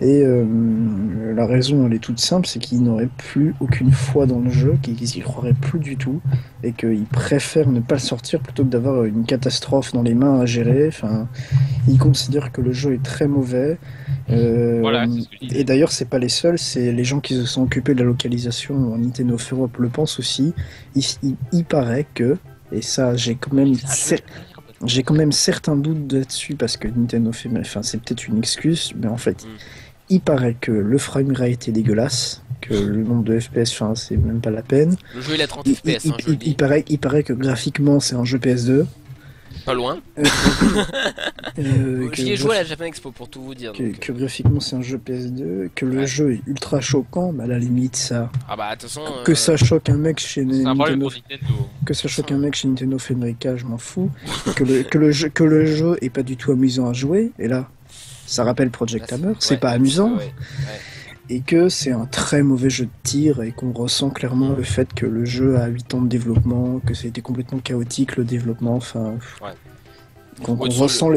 Et la raison, elle est toute simple, c'est qu'ils n'auraient plus aucune foi dans le jeu, qu'ils y croiraient plus du tout, et qu'ils préfèrent ne pas le sortir plutôt que d'avoir une catastrophe dans les mains à gérer. Enfin, ils considèrent que le jeu est très mauvais. Voilà, c'est ce que je disais. Et d'ailleurs, c'est pas les seuls, c'est les gens qui se sont occupés de la localisation en Nintendo of Europe le pensent aussi. Il paraît que, et ça, j'ai quand même certains doutes là-dessus parce que Nintendo fait, enfin, c'est peut-être une excuse, mais en fait, il paraît que le framerate est dégueulasse, que le nombre de FPS, enfin, c'est même pas la peine. Le jeu il a 30 FPS, hein, je le dis. Il paraît que graphiquement, c'est un jeu PS2. Pas loin. Que J'y ai joué à la Japan Expo pour tout vous dire. donc, que graphiquement c'est un jeu PS2, que le jeu est ultra choquant, bah à la limite ça. Ah bah de toute façon. Que ça choque un mec chez C'est un problème Nintendo, pour Nintendo. que ça choque un mec chez Nintendo of America, je m'en fous. que le jeu est pas du tout amusant à jouer, et là, ça rappelle Project Hammer, c'est pas amusant. ouais. et que c'est un très mauvais jeu de tir et qu'on ressent clairement le fait que le jeu a 8 ans de développement, que ça a été complètement chaotique le développement, enfin... Ouais. Qu'on ressent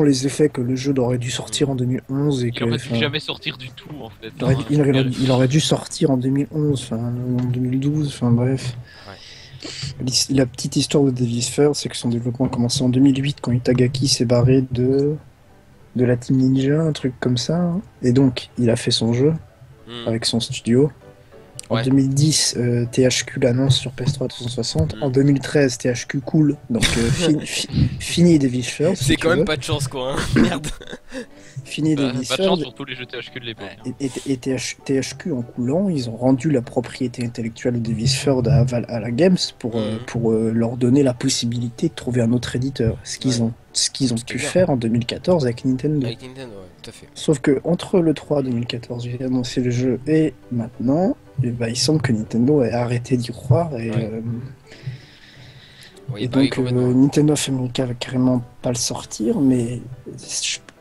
les effets que le jeu aurait dû sortir en 2011 et Il que... aurait dû jamais sortir du tout en fait. Il aurait dû sortir en 2011, enfin en 2012, enfin bref. Ouais. La petite histoire de Davis Fair, c'est que son développement a commencé en 2008 quand Itagaki s'est barré de la Team Ninja, un truc comme ça. Hein. Et donc, il a fait son jeu avec son studio. En 2010, THQ l'annonce sur PS3 360. En 2013, THQ cool. Donc, fini Davis Fair. C'est quand même pas de chance, quoi. Hein. Merde. Fini Davis Fair. Pas de chance sur tous les jeux THQ de l'époque. Et THQ, en coulant, ils ont rendu la propriété intellectuelle de Davis Fair à la Games pour leur donner la possibilité de trouver un autre éditeur. Ce qu'ils ont pu faire en 2014 avec Nintendo. Avec Nintendo, ouais, tout à fait. Sauf que entre le 3 2014, j'ai annoncé le jeu, et maintenant, il semble que Nintendo ait arrêté d'y croire. Et donc, Nintendo of America va carrément pas le sortir, mais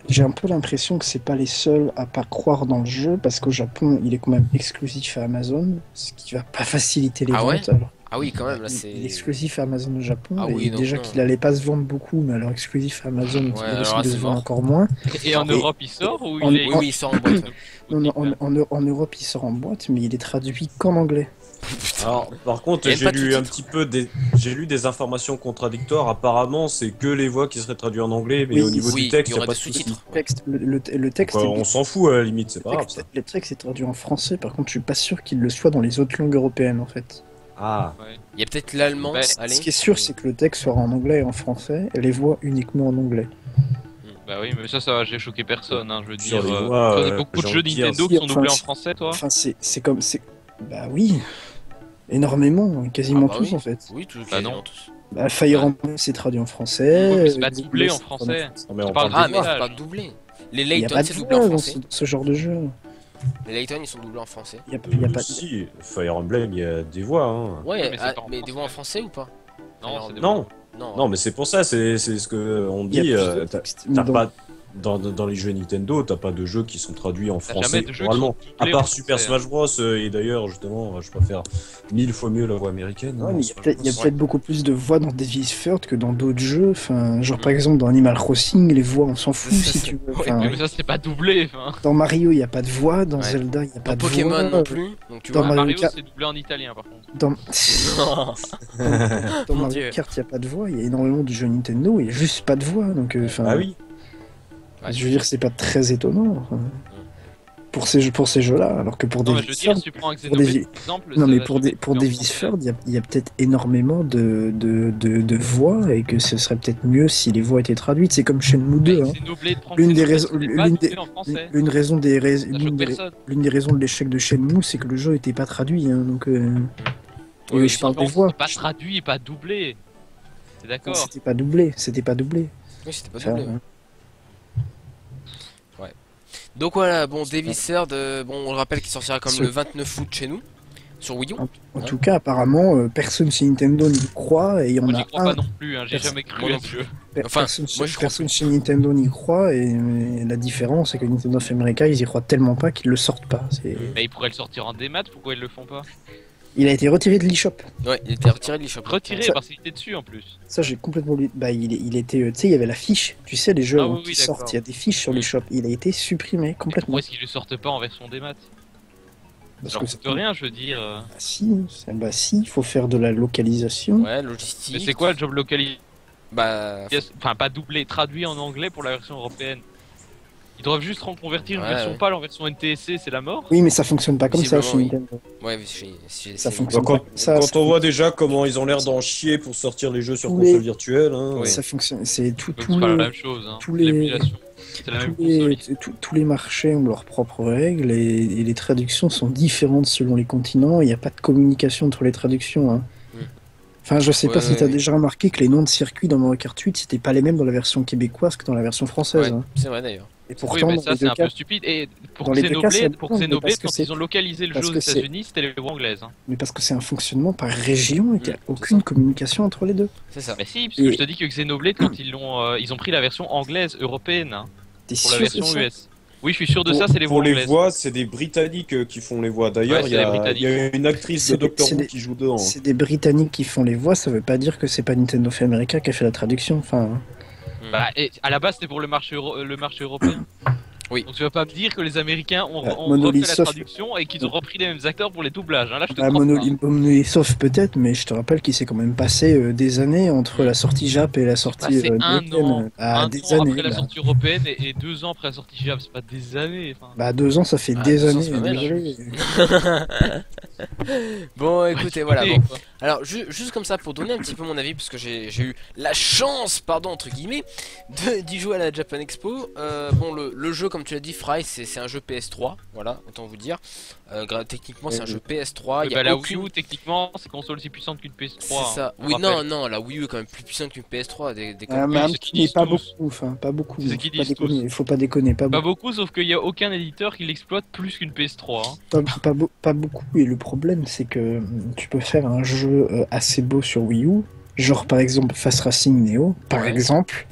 j'ai un peu l'impression que c'est pas les seuls à pas croire dans le jeu, parce qu'au Japon, il est quand même exclusif à Amazon, ce qui va pas faciliter les ventes. Alors. Ah oui, quand même, là c'est... Il est exclusif à Amazon au Japon, déjà qu'il allait pas se vendre beaucoup, mais alors exclusif à Amazon, il risque de se vendre encore moins. Et en Europe, il sort ou Oui, il sort en boîte. Non, en Europe, il sort en boîte, mais il est traduit qu'en anglais. Alors, par contre, j'ai lu des informations contradictoires. Apparemment, c'est que les voix qui seraient traduites en anglais, mais au niveau du texte, il n'y a pas de sous-titres. Le texte on s'en fout à la limite, c'est pas grave ça. Le texte est traduit en français, par contre, je suis pas sûr qu'il le soit dans les autres langues européennes en fait. Ah. Il y a peut-être l'allemand. Ce qui est sûr, c'est que le texte sera en anglais et en français, et les voix uniquement en anglais. Bah oui, mais ça va j'ai choqué personne, hein, je veux dire. Tu as beaucoup de jeux Nintendo qui sont doublés en français, toi. Enfin, c'est comme. Bah oui. Énormément, quasiment tous en fait. Oui, tous. Non. Tous. Bah, Fire Emblem c'est traduit en français. C'est pas doublé en français. Mais c'est pas doublé. Les Layton c'est doublé en français. Ce genre de jeu. Les Layton ils sont doublés en français. Il y a pas si, Fire Emblem, il y a des voix. Hein. Ouais, mais des voix en français ou pas? Non, mais c'est pour ça, c'est ce que on dit. T'as pas dans les jeux Nintendo, t'as pas de jeux qui sont traduits en français normalement. À part Super Smash Bros. Et d'ailleurs, justement, je préfère 1000 fois mieux la voix américaine. Ouais, mais il y a peut-être beaucoup plus de voix dans Davis Fair que dans d'autres jeux. Enfin, genre par exemple dans Animal Crossing, les voix on s'en fout si tu veux. Enfin, mais ça c'est pas doublé. Dans Mario, il y a pas de voix. Dans Zelda, il y a pas de voix. Dans Pokémon non plus. Donc tu vois. Mario, c'est doublé en italien par contre. Dans Mario Kart, il y a pas de voix. Il y a énormément de jeux Nintendo, il y a juste pas de voix. Donc, ah oui. Je veux dire, c'est pas très étonnant pour ces jeux-là, alors que pour Davis Fair, pour Davis Fair, il y a peut-être énormément de voix et que ce serait peut-être mieux si les voix étaient traduites. C'est comme Shenmue 2. Hein. L'une des raisons de l'échec de Shenmue, c'est que le jeu était pas traduit. Hein, donc, oui, je parle des voix. Pas traduit et pas doublé. C'est d'accord. C'était pas doublé. Oui, c'était pas doublé. Donc voilà, bon, Davis Third, on le rappelle qu'il sortira comme le 29 août chez nous, sur Wii U. En tout cas, apparemment, personne chez Nintendo n'y croit, et il y en a j'y crois pas non plus, j'ai jamais cru à ce jeu. Personne chez Nintendo n'y croit, et la différence, c'est que Nintendo of America, ils y croient tellement pas qu'ils le sortent pas. Mais ils pourraient le sortir en démat, pourquoi ils le font pas? Il a été retiré de l'eShop. Ouais, il a été retiré de l'eShop. Retiré parce qu'il était dessus en plus. Ça, j'ai complètement lu. Bah, il était. Tu sais, il y avait la fiche. Tu sais, les jeux qui sortent, il y a des fiches sur l'eShop. Il a été supprimé complètement. Pourquoi est-ce qu'ils le sortent pas en version démat? Parce que ça rien, je veux dire. Bah si, il faut faire de la localisation. Ouais, logistique. Mais c'est quoi le job localisé? Enfin, pas doublé, traduit en anglais pour la version européenne. Ils doivent juste reconvertir une version PAL en version NTSC, c'est la mort. Oui, mais ça fonctionne pas comme ça chez Nintendo. Ouais, ça fonctionne pas comme ça. Quand on voit déjà comment ils ont l'air d'en chier pour sortir les jeux sur console virtuelle, hein. Ça fonctionne. C'est pas la même chose. Hein. Tous les marchés ont leurs propres règles et les traductions sont différentes selon les continents. Il n'y a pas de communication entre les traductions. Hein. Enfin, je sais pas si t'as déjà remarqué que les noms de circuits dans Mario Kart 8 c'était pas les mêmes dans la version québécoise que dans la version française. Hein. C'est vrai d'ailleurs. Et pourtant, mais ça c'est un peu stupide. Et pour Xenoblade, quand ils ont localisé le jeu aux États-Unis, c'était les voix anglaises. Mais parce que c'est un fonctionnement par région et qu'il n'y a aucune communication entre les deux. C'est ça. Mais si, parce que je te dis que Xenoblade, quand ils ont pris la version anglaise européenne pour la version US. Oui, je suis sûr de ça, c'est les voix anglaises. Pour les voix, c'est des Britanniques qui font les voix. D'ailleurs, il y a une actrice de Doctor Who qui joue dedans. C'est des Britanniques qui font les voix, ça veut pas dire que c'est pas Nintendo of America qui a fait la traduction. Enfin. Bah, et à la base, c'était pour le marché européen. Oui. Donc tu vas pas me dire que les Américains ont refait la traduction et qu'ils ont repris les mêmes acteurs pour les doublages. Hein. Là, je te Monolith Soft peut-être, mais je te rappelle qu'il s'est quand même passé des années entre la sortie Jap et la sortie un an après la sortie européenne et 2 ans après la sortie Jap. C'est pas des années. Enfin... Bah 2 ans, ça fait des années. Bon, écoutez, voilà. Bon. Alors, juste comme ça, pour donner un petit peu mon avis, parce que j'ai eu la chance, pardon, entre guillemets, d'y jouer à la Japan Expo. Bon, le jeu, comme tu l'as dit, Fry, c'est un jeu PS3, voilà, autant vous dire. Techniquement, c'est un jeu PS3. Oui, la Wii U, techniquement, c'est console aussi puissante qu'une PS3. C'est ça. Oui, non, la Wii U est quand même plus puissante qu'une PS3. Mais pas beaucoup, enfin, pas beaucoup. Il faut pas déconner. Pas beaucoup, sauf qu'il n'y a aucun éditeur qui l'exploite plus qu'une PS3. Hein. Pas beaucoup, et le problème, c'est que tu peux faire un jeu assez beau sur Wii U. Genre par exemple Fast Racing Neo, par exemple,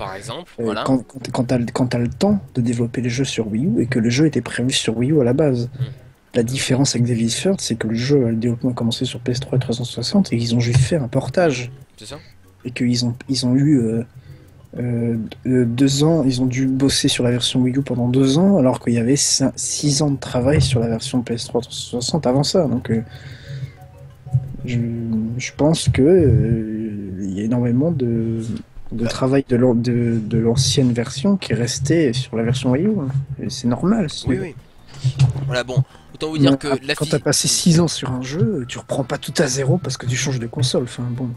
voilà. Quand t'as le temps de développer les jeux sur Wii U et que le jeu était prévu sur Wii U à la base. La différence avec Devil's Third, c'est que le jeu, le développement a commencé sur PS3 et 360 et ils ont juste fait un portage. C'est ça. Et qu'ils ont eu 2 ans, ils ont dû bosser sur la version Wii U pendant 2 ans alors qu'il y avait 6 ans de travail sur la version PS3 360 avant ça. Donc je pense que il y a énormément de travail de l'ancienne version qui est resté sur la version Wii U. Et c'est normal. Oui. Voilà, bon, autant vous dire que quand t'as passé 6 ans sur un jeu, tu reprends pas tout à zéro parce que tu changes de console. Enfin bon.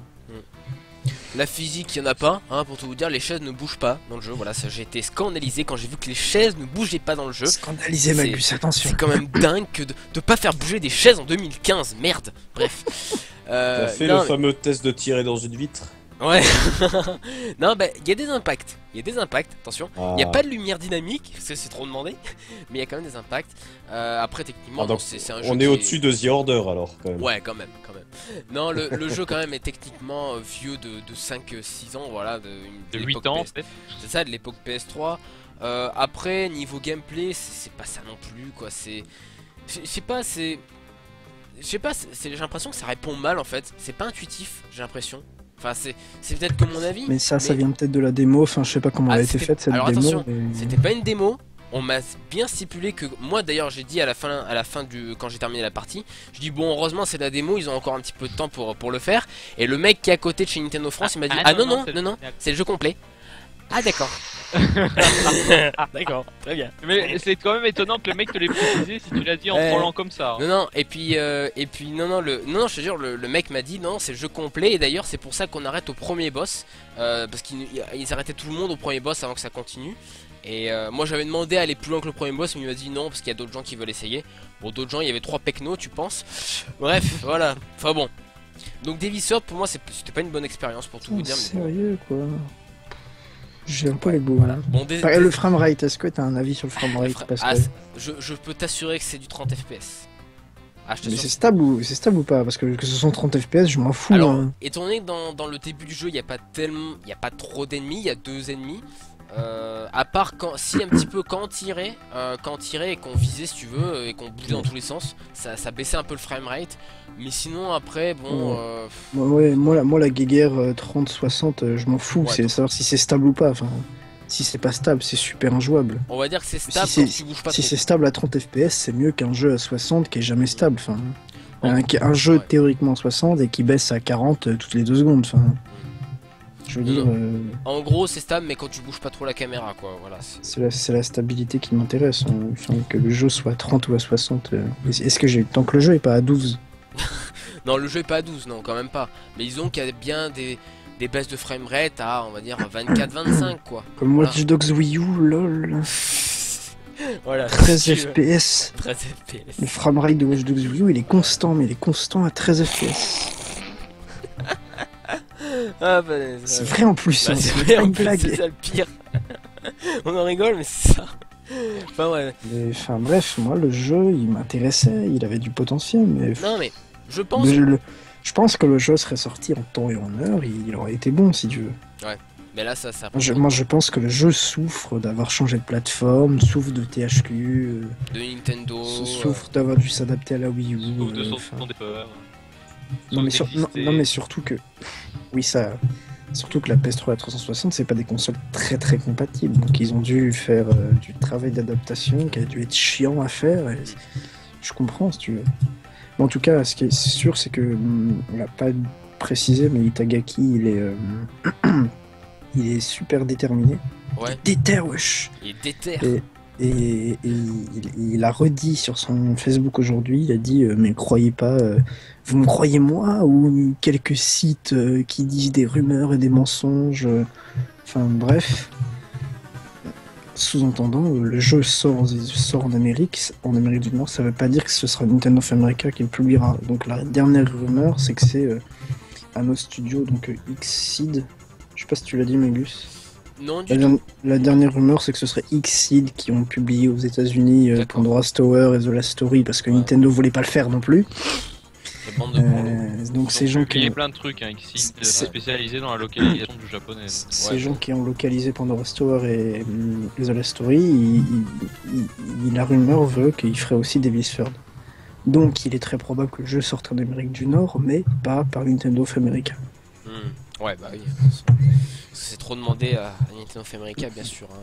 La physique, il y en a pas, hein, pour tout vous dire, les chaises ne bougent pas dans le jeu. Voilà, j'ai été scandalisé quand j'ai vu que les chaises ne bougeaient pas dans le jeu. Scandalisé, Magus, attention. C'est quand même dingue que de pas faire bouger des chaises en 2015, merde. Bref. T'as fait le fameux test de tirer dans une vitre? Ouais. Non, bah, il y a des impacts. Attention. Il n'y a pas de lumière dynamique, c'est trop demandé. Mais il y a quand même des impacts. Après, techniquement, c'est un jeu. On est au-dessus de The Order alors, quand même. Ouais, quand même. Non, le jeu, quand même, est techniquement vieux de 5-6 ans, voilà. De 8 ans, peut-être. C'est ça, de l'époque PS3. Après, niveau gameplay, c'est pas ça non plus, quoi. Je sais pas, j'ai l'impression que ça répond mal, en fait. C'est pas intuitif, j'ai l'impression. Enfin, c'est peut-être que mon avis. Mais ça vient peut-être de la démo. Enfin, je sais pas comment elle a été faite cette démo. Alors attention, c'était pas une démo. On m'a bien stipulé que moi d'ailleurs j'ai dit à la fin quand j'ai terminé la partie, je dis bon heureusement c'est la démo, ils ont encore un petit peu de temps pour le faire. Et le mec qui est à côté de chez Nintendo France il m'a dit non, c'est le jeu complet. Ah d'accord. D'accord, très bien. Mais c'est quand même étonnant que le mec te l'ait précisé si tu l'as dit en trollant comme ça. Hein. Non, et puis non, je te jure, le mec m'a dit non, c'est le jeu complet et d'ailleurs c'est pour ça qu'on arrête au premier boss parce qu'ils arrêtaient tout le monde au premier boss avant que ça continue. Et moi j'avais demandé à aller plus loin que le premier boss, mais il m'a dit non parce qu'il y a d'autres gens qui veulent essayer. Bon, d'autres gens, il y avait 3 pecnos, tu penses. Bref, voilà. Enfin bon. Donc Devil's Third pour moi c'était pas une bonne expérience pour tout vous dire. Sérieux quoi. J'ai un peu les bouts. Voilà. Bon, le framerate, est-ce que t'as un avis sur le framerate je peux t'assurer que c'est du 30 FPS. Mais c'est stable ou pas? Parce que ce sont 30 FPS, je m'en fous. Alors, étant donné que dans le début du jeu, il n'y a pas trop d'ennemis, il y a 2 ennemis. À part si un petit peu quand on tirait et qu'on visait si tu veux et qu'on bougeait dans tous les sens, ça baissait un peu le framerate. Mais sinon après bon moi la guéguerre 30-60 je m'en fous, c'est savoir si c'est stable ou pas. Enfin, si c'est pas stable c'est super injouable. On va dire que c'est stable quand tu bouges pas si c'est stable à 30 FPS c'est mieux qu'un jeu à 60 qui est jamais stable. Enfin, un jeu théoriquement 60 et qui baisse à 40 toutes les 2 secondes. Enfin, je veux dire, en gros c'est stable mais quand tu bouges pas trop la caméra quoi, voilà. C'est la stabilité qui m'intéresse, enfin, que le jeu soit à 30 ou à 60. Est-ce que tant que le jeu est pas à 12. Non, le jeu est pas à 12, non quand même pas. Mais disons qu'il y a bien des baisses de framerate à on va dire 24-25 quoi. Comme Watch Dogs Wii U, lol. Voilà, 13 FPS. 13 FPS. Le framerate de Watch Dogs Wii U il est constant, mais il est constant à 13 FPS. Ah bah, c'est vrai en plus, bah, c'est vrai en plus, c'est ça le pire. On en rigole mais c'est ça. Enfin ouais. Enfin bref, moi le jeu il m'intéressait, il avait du potentiel mais... Non mais je pense... Je pense que le jeu serait sorti en temps et en heure, il aurait été bon si tu veux. Ouais. Mais là, ça. Moi, je pense que le jeu souffre d'avoir changé de plateforme, souffre de THQ, de Nintendo, souffre d'avoir dû s'adapter à la Wii U. Souffre de son départ. Non, mais surtout que. Oui, ça. Surtout que la PS3 et la 360, c'est pas des consoles très très compatibles. Donc, ils ont dû faire du travail d'adaptation qui a dû être chiant à faire. Et je comprends, si tu veux. Mais en tout cas, ce qui est sûr, c'est que. On l'a pas précisé, mais Itagaki, il est super déterminé. Ouais. Il est déter, wesh. Il est déter. Et il a redit sur son Facebook aujourd'hui, il a dit mais croyez pas, vous me croyez moi ou quelques sites qui disent des rumeurs et des mensonges, enfin bref. Sous-entendant, le jeu sort en Amérique du Nord, ça veut pas dire que ce sera Nintendo of America qui le publiera. Donc la dernière rumeur, c'est que c'est un autre studio, donc Xseed. Je sais pas si tu l'as dit, Magus. Non, du tout. La dernière rumeur, c'est que ce serait Xseed qui ont publié aux États-Unis Pandora's Tower et The Last Story parce que Nintendo voulait pas le faire non plus. Donc ces gens qui ont plein de trucs, hein, Xseed spécialisés dans la localisation du japonais. Ces gens qui ont localisé Pandora's Tower et The Last Story, la rumeur veut qu'il ferait aussi Devil's Third. Donc il est très probable que le jeu sorte en Amérique du Nord, mais pas par Nintendo of America. Ouais, bah oui. C'est trop demandé à Nintendo of America, bien sûr. Hein.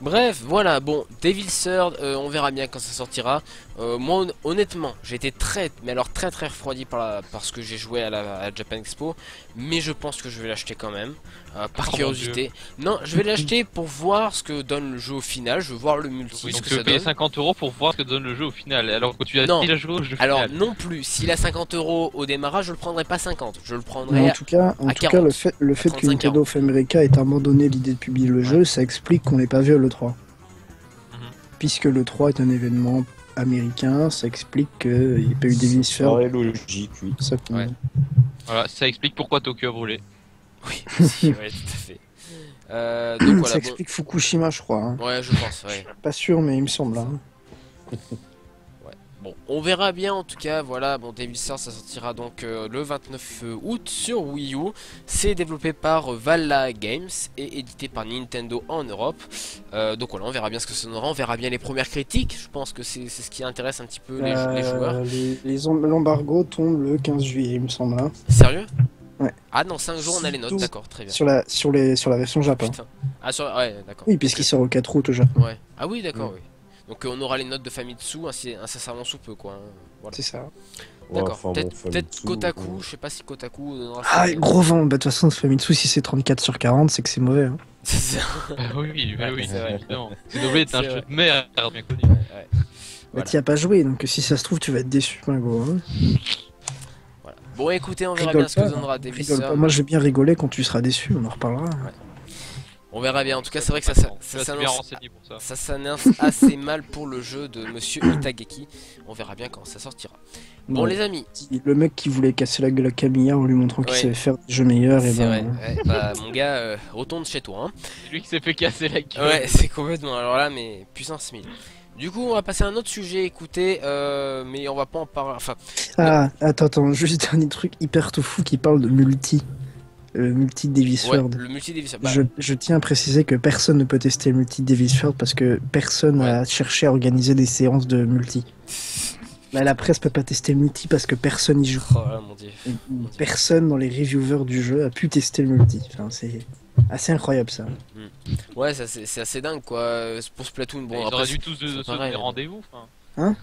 Bref, voilà, bon, Devil's Third, on verra bien quand ça sortira. Moi, honnêtement, j'ai été très refroidi par ce que j'ai joué à la Japan Expo. Mais je pense que je vais l'acheter quand même, par curiosité. Non, je vais l'acheter pour voir ce que donne le jeu au final. Je veux voir le multi, ce que ça donne. Payer 50 € pour voir ce que donne le jeu au final. Alors que tu as déjà joué au jeu final. Alors, non plus. S'il a 50 € au démarrage, je le prendrai pas 50. Je le prendrai mais en tout cas, le fait que Nintendo of America ait abandonné l'idée de publier le jeu, ça explique qu'on l'ait pas vu à l'E3. Puisque l'E3 est un événement américain, ça explique qu'il n'y a pas eu Devil's Third. Ouais, logique, oui. Voilà, ça explique pourquoi Tokyo a brûlé. Oui, ouais, tout à fait. Donc, voilà, ça explique Fukushima, je crois. Hein. Ouais, je pense, ouais. Je suis pas sûr, mais il me semble. Hein. Bon, on verra bien en tout cas, voilà, bon, Devil's Third ça sortira donc le 29 août sur Wii U. C'est développé par Valhalla Games et édité par Nintendo en Europe. Donc voilà, on verra bien ce que ça donnera, on verra bien les premières critiques. Je pense que c'est ce qui intéresse un petit peu les joueurs. L'embargo tombe le 15 juillet, il me semble. Hein. Sérieux? Ouais. Ah non, 5 jours on a les notes, d'accord, très bien. Sur la version Japon. Putain. Ah, ouais, d'accord. Oui, puisqu'il sort au 4 août au Japon. Ouais. Ah oui, d'accord, oui. Donc on aura les notes de Famitsu incessamment sous peu, quoi. Voilà. C'est ça. D'accord, peut-être Kotaku, je sais pas si Kotaku... gros vent, bah de toute façon Famitsu, si c'est 34 sur 40, c'est que c'est mauvais. Hein. C'est ça. Oui, c'est vrai, évidemment. C'est doublé d'être un jeu de merde bien connu. Bah t'y as pas joué, donc si ça se trouve tu vas être déçu, gros. Hein. Voilà. Bon écoutez, on verra bien ce que donnera Devil's Third. Moi je vais bien rigoler quand tu seras déçu, on en reparlera. Ouais. On verra bien, en tout cas c'est vrai que ça s'annonce assez mal pour le jeu de Monsieur Itagaki. On verra bien quand ça sortira. Bon les amis, le mec qui voulait casser la gueule à Camilla en lui montrant qu'il savait faire des jeux meilleurs, et c'est vrai. Ouais, bah mon gars, retourne chez toi. Hein. C'est lui qui s'est fait casser la gueule. Ouais, c'est complètement, alors là, mais puissance 1000. Du coup, on va passer à un autre sujet, écoutez, mais on va pas en parler, enfin... Attends, juste un dernier truc hyper tofu qui parle de multi. Le multi Devil's Third. Le multi Devil's Third. Bah... Je tiens à préciser que personne ne peut tester le multi Devil's Third parce que personne n'a cherché à organiser des séances de multi. Là, la presse peut pas tester le multi parce que personne y joue. Oh là, mon Dieu. Personne dans les reviewers du jeu a pu tester le multi. Enfin, c'est assez incroyable ça. Ouais, c'est assez dingue quoi. Pour Splatoon, bon. Ils auraient dû tous se donner rendez-vous. Hein?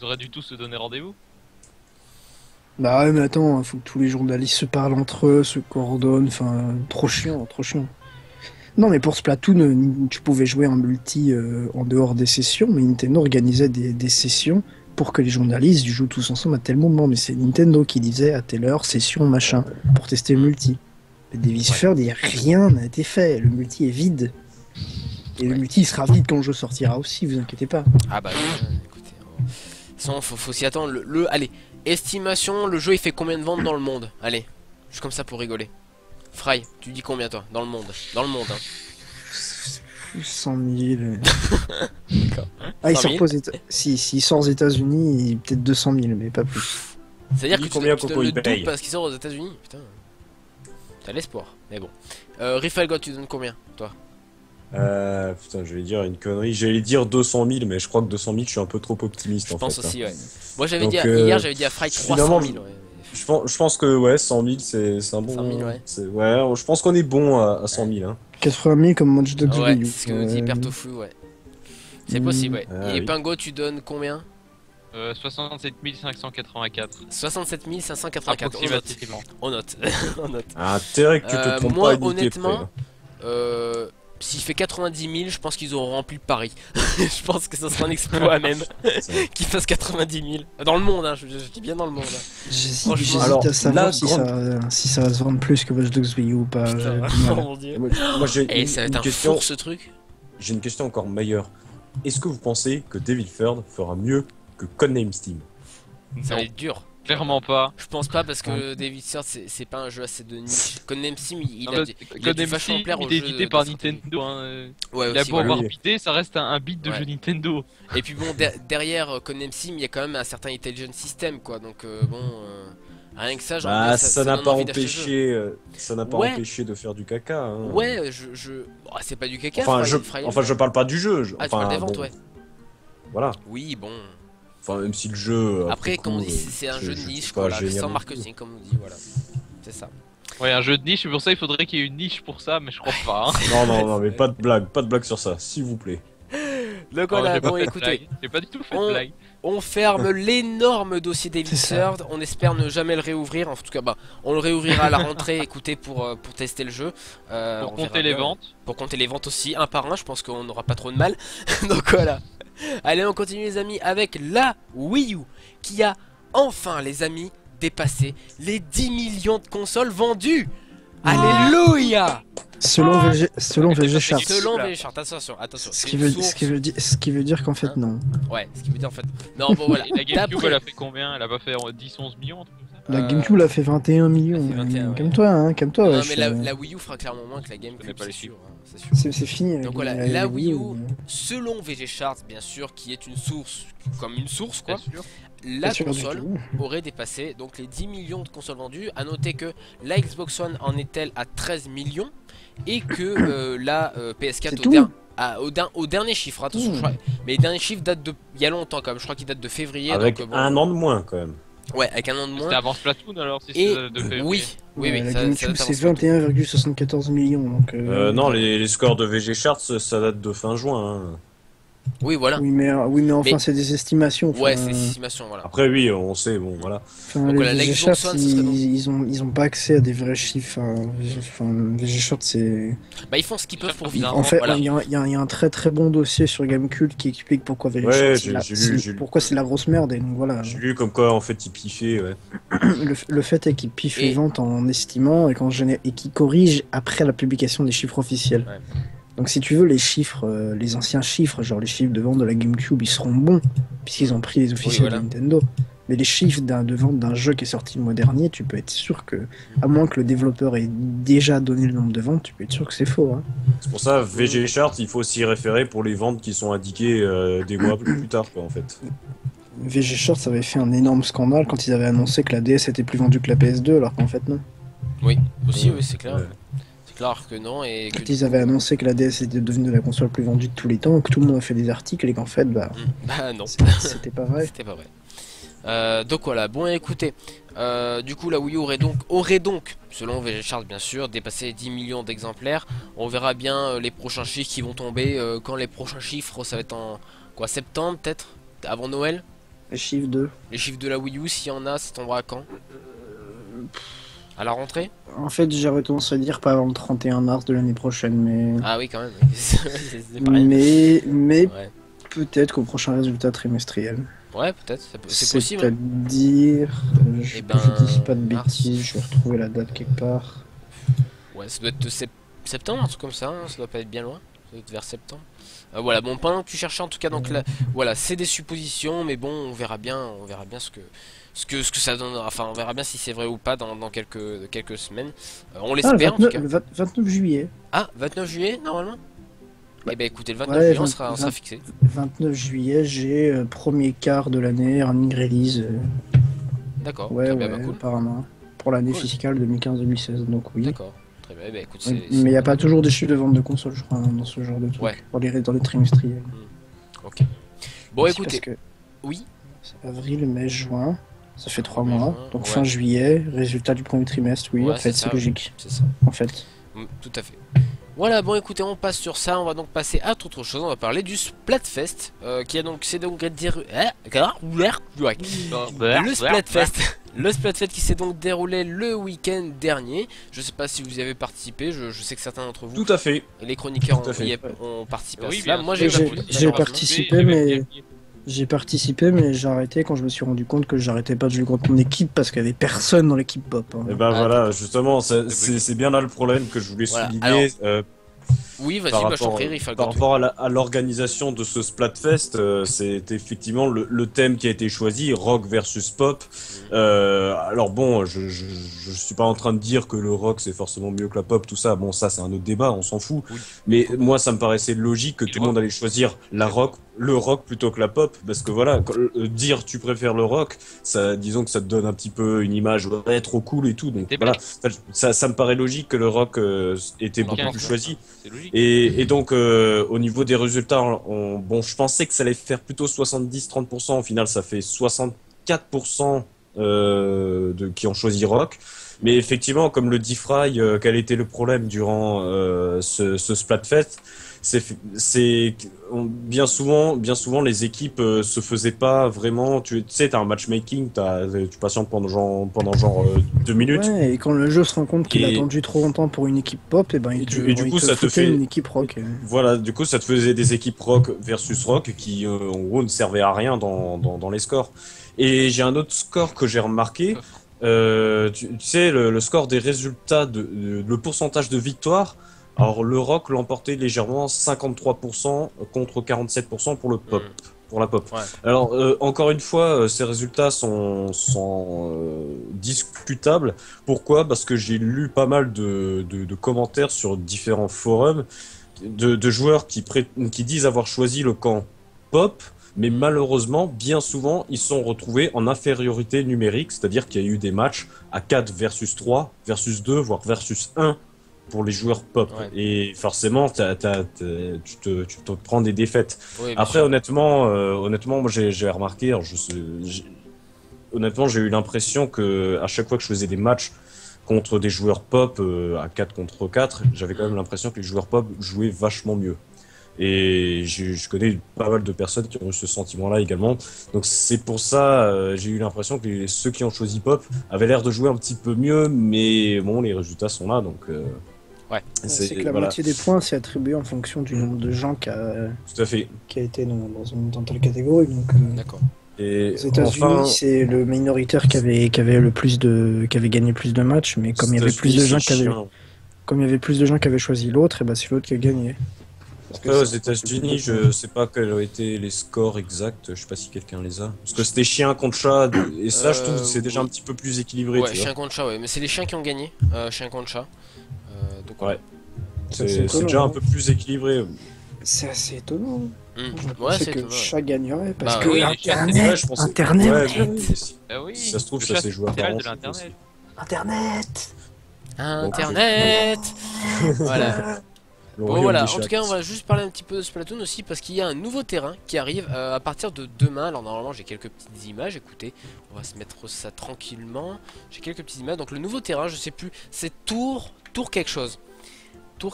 Ils auraient dû tous se donner rendez-vous. Bah ouais, mais attends, faut que tous les journalistes se parlent entre eux, se coordonnent, enfin, trop chiant. Non, mais pour Splatoon, tu pouvais jouer en multi en dehors des sessions, mais Nintendo organisait des sessions pour que les journalistes jouent tous ensemble à tel moment. Mais c'est Nintendo qui disait à telle heure, session, machin, pour tester le multi. Mais Devil's Third, rien n'a été fait, le multi est vide. Et le multi il sera vide quand le jeu sortira aussi, vous inquiétez pas. Ah bah écoutez, sans faut s'y attendre. Allez, estimation, le jeu il fait combien de ventes dans le monde? Allez, juste comme ça pour rigoler. Fry, tu dis combien toi? Dans le monde hein. 100 000. D'accord. Ah, il sort pas s'il sort aux États-Unis, peut-être 200 000, mais pas plus. C'est-à-dire que tu donnes le double parce qu'il sort aux États-Unis, putain. T'as l'espoir, mais bon. Rifalgot, tu donnes combien, toi? Putain, je vais dire une connerie. J'allais dire 200 000, mais je crois que 200 000, je suis un peu trop optimiste en fait. Je pense aussi, hein. ouais. Moi, j'avais dit, Donc, hier, j'avais dit à Fry 300 000. Ouais. Je pense que ouais, 100 000, c'est un bon. 100 000, ouais. Ouais, je pense qu'on est bon à 100 000. Hein. 80 000 comme Watch Dogs Ouais, Wii U. c'est ce que dit Pertofu, ouais. C'est possible, ouais. Et oui. Pingo, tu donnes combien? 67 584. 67 584. Approximativement. On note. On note. Intérêt que tu te trompes moi, pas à unité près, honnêtement, hein. s'il fait 90 000, je pense qu'ils auront rempli Paris. Je pense que ça sera un exploit même. Qu'ils fassent 90 000. Dans le monde, hein, je dis bien dans le monde. Hein. J'hésite alors, à savoir la si ça va se vendre plus que Watch Dogs Wii U ou pas. Putain, j'ai du oh mal. mon dieu. Moi, j'ai Et ça va être un question. four ce truc. J'ai une question encore meilleure. Est-ce que vous pensez que Devil Third fera mieux que Codename Steam? Ça va être dur. Clairement pas. Je pense pas parce que David Third c'est pas un jeu assez de niche. Codename Sim il a Codename dû vachement Steam, plaire aux il est jeux édité de par sortie. Nintendo. Hein. Ouais, Il a aussi, beau voilà. avoir bidé, ça reste un bit de Ouais. jeu Nintendo. Et puis bon derrière Codename Sim il y a quand même un certain intelligent system quoi donc rien que ça genre Bah, ça n'a donne pas envie d'acheter le jeu. empêché, empêché de faire du caca. Hein. Ouais oh, c'est pas du caca. Enfin, Fry- je parle pas du jeu. Ah tu parles des ventes bon, ouais. Voilà. Oui bon. Enfin, même si le jeu. Après comme on dit coup, c'est un jeu de je niche suis quoi, pas voilà, génial sans non marketing comme on dit voilà. C'est ça. Ouais, un jeu de niche, et pour ça il faudrait qu'il y ait une niche pour ça, mais je crois pas. Hein. Non, mais pas de blague sur ça, s'il vous plaît. Donc Non, voilà j'ai pas bon fait de écoutez. blague. J'ai pas du tout fait de blague. On ferme l'énorme dossier David C'est ça. Third. On espère ne jamais le réouvrir. En tout cas, bah, on le réouvrira à la rentrée. Écoutez, pour tester le jeu. Pour On compter verra les bien. ventes. Pour compter les ventes aussi, un par un. Je pense qu'on n'aura pas trop de mal. Donc voilà. Allez, on continue les amis avec la Wii U qui a enfin, les amis, dépassé les 10 millions de consoles vendues. Alléluia. Selon VG Chart. Selon les charts, attention. Ce c'est qui une veut, source. ce qui veut dire qu'en fait, Hein non. Ouais, ce qui veut dire en fait. Non, bon voilà. Et la GameCube, D'après- elle a fait combien? Elle a pas fait 10-11 millions, un truc comme ça? La GameCube l'a fait 21 millions. elle fait 21, ouais. Calme-toi, hein, calme-toi. Non, wesh. mais la Wii U fera clairement moins que la Je connais GameCube, pas les c'est chiffres. sûr, hein, c'est sûr. C'est fini. avec Donc voilà, la la Wii U, selon VG Charts, bien sûr, qui est une source, comme une source quoi, Bien sûr. la Pas sûr du console tout. aurait dépassé donc les 10 millions de consoles vendues. À noter que la Xbox One en est-elle à 13 millions et que la PS4 C'est tout. au dernier chiffre, attention, Mmh. je crois, mais les derniers chiffres datent de il y a longtemps quand même, je crois qu'ils datent de février. Avec donc, bon, un an de moins quand même. Ouais, avec un an de moins. C'était avant Splatoon alors, si Et c'est de février. oui, La ça GameCube, date avant c'est Splatoon. 21,74 millions. Donc, Non, les scores de VG Charts, ça date de fin juin. Hein. Oui, voilà. Oui, mais enfin, Mais- c'est des estimations. Ouais, enfin, c'est des estimations, voilà. Après, oui, on sait, bon, voilà. Enfin, Donc les voilà, la VG Xbox Charts, One, ce serait donc- ils ont pas accès à des vrais chiffres. Enfin, VG Charts, c'est. Bah ils font ce qu'ils peuvent pour vivre. En En fait, voilà. il y a un très très bon dossier sur Gamecube qui explique pourquoi VG Ouais, Charts, j'ai lu. pourquoi c'est la grosse merde. Et donc voilà. J'ai lu comme quoi, en fait, il piffait, ouais. Le fait est qu'il piffe Et- les ventes en estimant et qu'il corrige après la publication des chiffres officiels. Ouais. Donc si tu veux, les chiffres, les anciens chiffres, genre les chiffres de vente de la GameCube, ils seront bons, puisqu'ils ont pris les officiels voilà. de Nintendo. Mais les chiffres de vente d'un jeu qui est sorti le mois dernier, tu peux être sûr que, à moins que le développeur ait déjà donné le nombre de ventes, tu peux être sûr que c'est faux. Hein. C'est pour ça, VG Charts, il faut s'y référer pour les ventes qui sont indiquées des mois plus tard, quoi, en fait. VG Shorts avait fait un énorme scandale quand ils avaient annoncé que la DS était plus vendue que la PS2, alors qu'en fait non. Oui, aussi, oui, c'est clair. Ouais. C'est clair que non. Et que Quand ils avaient annoncé que la DS était devenue la console plus vendue de tous les temps, que tout le monde a fait des articles et qu'en fait, bah, Bah non, c'était pas vrai. c'était pas vrai. Donc voilà, bon écoutez, du coup la Wii U aurait donc, selon VG Charts bien sûr, dépassé 10 millions d'exemplaires. On verra bien les prochains chiffres qui vont tomber, quand les prochains chiffres, ça va être en quoi, septembre peut-être, avant Noël. Les chiffres de... Les chiffres de la Wii U, s'il y en a, ça tombera quand? À la rentrée? En fait, j'aurais tendance à dire pas avant le 31 mars de l'année prochaine, mais... Ah oui quand même, c'est pas rien. Mais Ouais, peut-être qu'au prochain résultat trimestriel. ouais peut-être, c'est possible. Hein. C'est-à-dire... Eh ben, je dis pas de mars. bêtises, je vais retrouver la date quelque part. Ouais, ça doit être septembre, un truc comme ça, hein, ça doit pas être bien loin, ça doit être vers septembre. Voilà, bon, pendant que tu cherches en tout cas, donc là, voilà, c'est des suppositions, mais bon, on verra bien ce que ça donnera, enfin, on verra bien si c'est vrai ou pas dans quelques semaines. On Ah, l'espère en tout cas. le 29 juillet. Ah, 29 juillet, normalement? Eh ben écoutez, le 29 Ouais, juillet, on 20 sera fixé. 29 juillet, j'ai premier quart de l'année, earning release. D'accord, Ouais, très bien, ouais, bah, cool. apparemment. pour l'année fiscale 2015-2016, donc oui. D'accord. Très bien, bah, écoute, mais il n'y a pas toujours des chiffres de vente de consoles, je crois, dans ce genre de trucs, dans les trimestriels. Ok. Bon, écoutez. Oui. Avril, mai, juin, ça fait 3 mois. Donc fin juillet, résultat du premier trimestre, oui, en fait, c'est logique. C'est ça. En fait. Tout à fait. Voilà, bon écoutez, on passe sur ça, on va donc passer à autre chose, on va parler du Splatfest, qui a donc, c'est donc dire... Le Splatfest qui s'est donc déroulé le week-end dernier. Je sais pas si vous y avez participé, je sais que certains d'entre vous... Tout à fait. Et les chroniqueurs ont participé à cela. Moi j'ai participé, mais... J'ai participé, mais j'ai arrêté quand je me suis rendu compte que j'arrêtais pas de jouer contre mon équipe parce qu'il y avait personne dans l'équipe pop. Et ben voilà, justement, c'est bien là le problème que je voulais souligner. Oui, vas-y, je t'en prie, Riff. Par rapport à l'organisation de ce Splatfest, c'est effectivement le thème qui a été choisi, rock versus pop. Alors bon, je suis pas en train de dire que le rock c'est forcément mieux que la pop, tout ça. Bon, ça c'est un autre débat, on s'en fout. Oui. Mais moi, ça me paraissait logique que tout le monde allait choisir le rock plutôt que la pop, parce que voilà, dire tu préfères le rock, ça, disons que ça te donne un petit peu une image trop cool et tout. Donc voilà, ça me paraît logique que le rock était beaucoup plus choisi. Et donc au niveau des résultats, bon, je pensais que ça allait faire plutôt 70-30%. Au final, ça fait 64% qui ont choisi rock. Mais effectivement, comme le dit Fry, quel était le problème durant ce Splatfest? C'est bien souvent les équipes se faisaient pas vraiment. Tu sais, t'as un matchmaking, tu patientes pendant genre 2 minutes. Ouais, et quand le jeu se rend compte qu'il a attendu trop longtemps pour une équipe pop, et du coup ça te fait une équipe rock. Voilà, du coup ça te faisait des équipes rock versus rock qui en gros ne servaient à rien dans les scores. Et j'ai un autre score que j'ai remarqué. Tu sais, le score des résultats, le pourcentage de victoire. Alors le rock l'emportait légèrement, 53% contre 47% pour le pop, pour la pop. Ouais. Alors encore une fois, ces résultats sont discutables. Pourquoi? Parce que j'ai lu pas mal de commentaires sur différents forums de joueurs qui disent avoir choisi le camp pop. Mais malheureusement, bien souvent, ils sont retrouvés en infériorité numérique, c'est-à-dire qu'il y a eu des matchs à 4 versus 3, versus 2, voire versus 1 pour les joueurs pop. Ouais. Et forcément, tu te prends des défaites. Oui, après, honnêtement, moi j'ai remarqué, honnêtement, j'ai eu l'impression que à chaque fois que je faisais des matchs contre des joueurs pop à 4 contre 4, j'avais quand même l'impression que les joueurs pop jouaient vachement mieux. Et je connais pas mal de personnes qui ont eu ce sentiment-là également. Donc c'est pour ça, j'ai eu l'impression que ceux qui ont choisi pop avaient l'air de jouer un petit peu mieux, mais bon, les résultats sont là, donc... ouais. C'est que la moitié des points c'est attribué en fonction du nombre de gens qui a été dans telle catégorie. Donc, d'accord. Et aux États-Unis, c'est le minoritaire qui avait gagné plus de matchs, mais comme il y avait plus de gens qui avaient choisi l'autre, et c'est l'autre qui a gagné. Après, aux États-Unis, je sais pas quels ont été les scores exacts, je sais pas si quelqu'un les a. Parce que c'était chien contre chat, et ça, je trouve que c'est déjà un petit peu plus équilibré. Ouais, chien contre chat, ouais, mais c'est les chiens qui ont gagné, chien contre chat. Donc, ouais. C'est déjà un peu plus équilibré. C'est assez étonnant. Ouais, c'est que étonnant. Chat gagnerait parce que oui, Internet. Ça se trouve, ça s'est joué à Internet. Voilà. Bon voilà, en tout cas on va juste parler un petit peu de Splatoon aussi parce qu'il y a un nouveau terrain qui arrive à partir de demain. Alors normalement j'ai quelques petites images, écoutez, on va se mettre ça tranquillement. J'ai quelques petites images, donc le nouveau terrain je sais plus, c'est Tour quelque chose. Il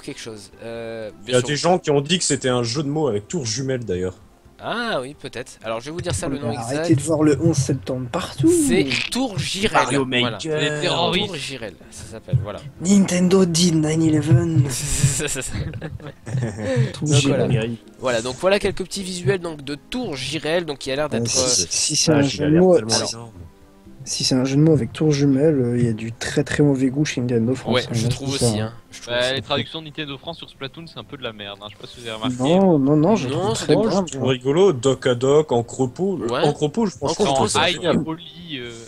y a des gens qui ont dit que c'était un jeu de mots avec tour jumelle d'ailleurs. Ah oui, peut-être. Alors je vais vous dire ça, le nom exact. Arrêtez de voir le 11 septembre partout. C'est Tour Girel. Voilà. Tour Girel, ça s'appelle, voilà. Nintendo did 9/11. Voilà, donc voilà quelques petits visuels donc de Tour Girel, donc qui a l'air d'être. Si c'est un jeu de mots. Si c'est un jeu de mots avec tour jumelle, il y a du très très mauvais goût chez Nintendo France. Ouais, je trouve aussi. Hein. Les traductions de Nintendo France sur Splatoon, c'est un peu de la merde, hein. Je sais pas si vous avez remarqué. Non, je trouve très bien. C'est rigolo, doc à doc, en cropo. En cropo, je pense que c'est génial.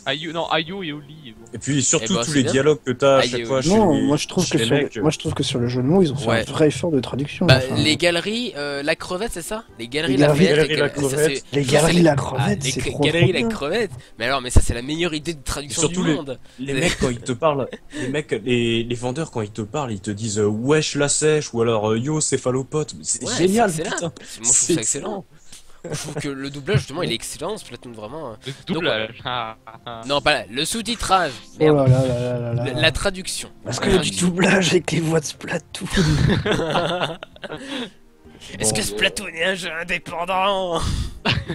Ayo et Oli. Et puis surtout tous les dialogues que t'as à chaque fois. Moi je trouve que sur le jeu de mots, ils ont fait un vrai effort de traduction. Les galeries, la crevette, c'est ça? Les galeries, la crevette. Les galeries, la crevette, c'est trop bien. Les galeries, la crevette. Mais alors, ça c'est la meilleure idée de traduction du monde. Les mecs quand ils te parlent, les vendeurs quand ils te parlent, ils te disent wesh la sèche ou alors yo céphalopote. C'est génial, putain. Moi je trouve ça excellent. Je trouve que le doublage justement il est excellent, Splatoon vraiment. Le doublage. Non, pas là, le sous-titrage. La traduction. Parce qu'il y a du doublage avec les voix de Splatoon. Est-ce que Splatoon est un jeu indépendant?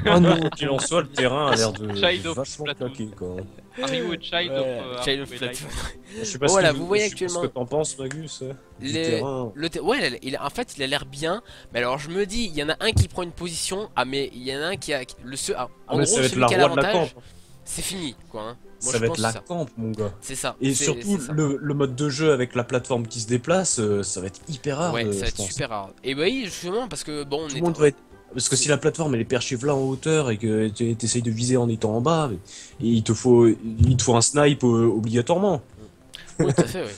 Oh non, qu'il en soit, le terrain a l'air de vachement claqué quoi. Mario et Child of Splatoon. Je sais pas vous voyez actuellement. ce que t'en penses, Magus. En fait, il a l'air bien. Mais alors, je me dis, il y en a un qui prend une position. Ah, mais il y en a un qui a en gros, celui qui a l'avantage, c'est fini, quoi. Hein. Moi, ça va être la camp, mon gars. C'est ça. Et surtout, le mode de jeu avec la plateforme qui se déplace, ça va être hyper rare. Ouais, ça va être super rare. Et bah oui, justement, parce que bon, tout le monde va être. Parce que si la plateforme elle est perchée là en hauteur et que tu essayes de viser en étant en bas, il te faut un snipe obligatoirement. Oui, tout à fait, oui.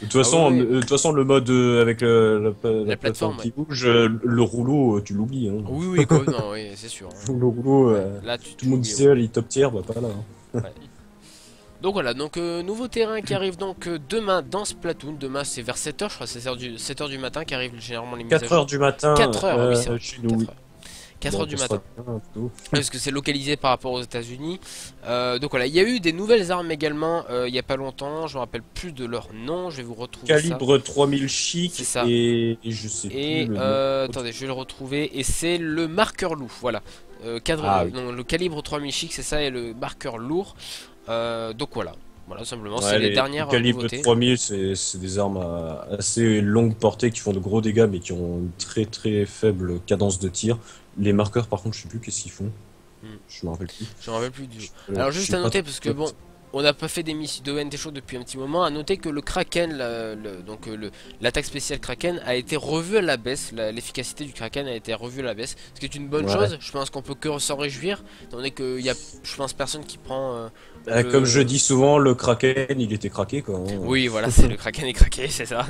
De toute façon, le mode avec la plateforme qui bouge, le rouleau, tu l'oublies. Hein. Oui, non, oui, c'est sûr. Hein. Le rouleau, là, tout le monde disait, il top tier, bah pas là. Ouais. Donc voilà, nouveau terrain qui arrive donc demain dans Splatoon. Demain c'est vers 7h, je crois, c'est 7h du matin qui arrive généralement les mises à jour. 4h du matin. 4h, oui, c'est vrai. 4h du matin. Plutôt. Parce que c'est localisé par rapport aux États-Unis. Donc voilà, il y a eu des nouvelles armes également il y a pas longtemps. Je me rappelle plus de leur nom. Je vais vous retrouver Calibre 3000 chic. C'est ça. Et je sais plus. Attendez, je vais le retrouver. Et c'est le marqueur loup. Voilà. Le calibre 3000 chic, c'est ça, et le marqueur lourd. Donc voilà, simplement, c'est les dernières calibre nouveautés. 3000, c'est des armes à assez longue portée qui font de gros dégâts mais qui ont une très très faible cadence de tir. Les marqueurs par contre je sais plus qu'est-ce qu'ils font. Je me rappelle plus. Je me rappelle plus du tout. Alors juste à noter parce que bon, on n'a pas fait des missions de NT Show depuis un petit moment. À noter que le Kraken, l'attaque spéciale Kraken a été revue à la baisse. L'efficacité du Kraken a été revue à la baisse, ce qui est une bonne chose. Je pense qu'on peut que s'en réjouir, étant donné qu'il y a, je pense, personne qui prend. Comme je dis souvent, le Kraken il était craqué quoi. Oui, voilà, c'est le Kraken est craqué, c'est ça.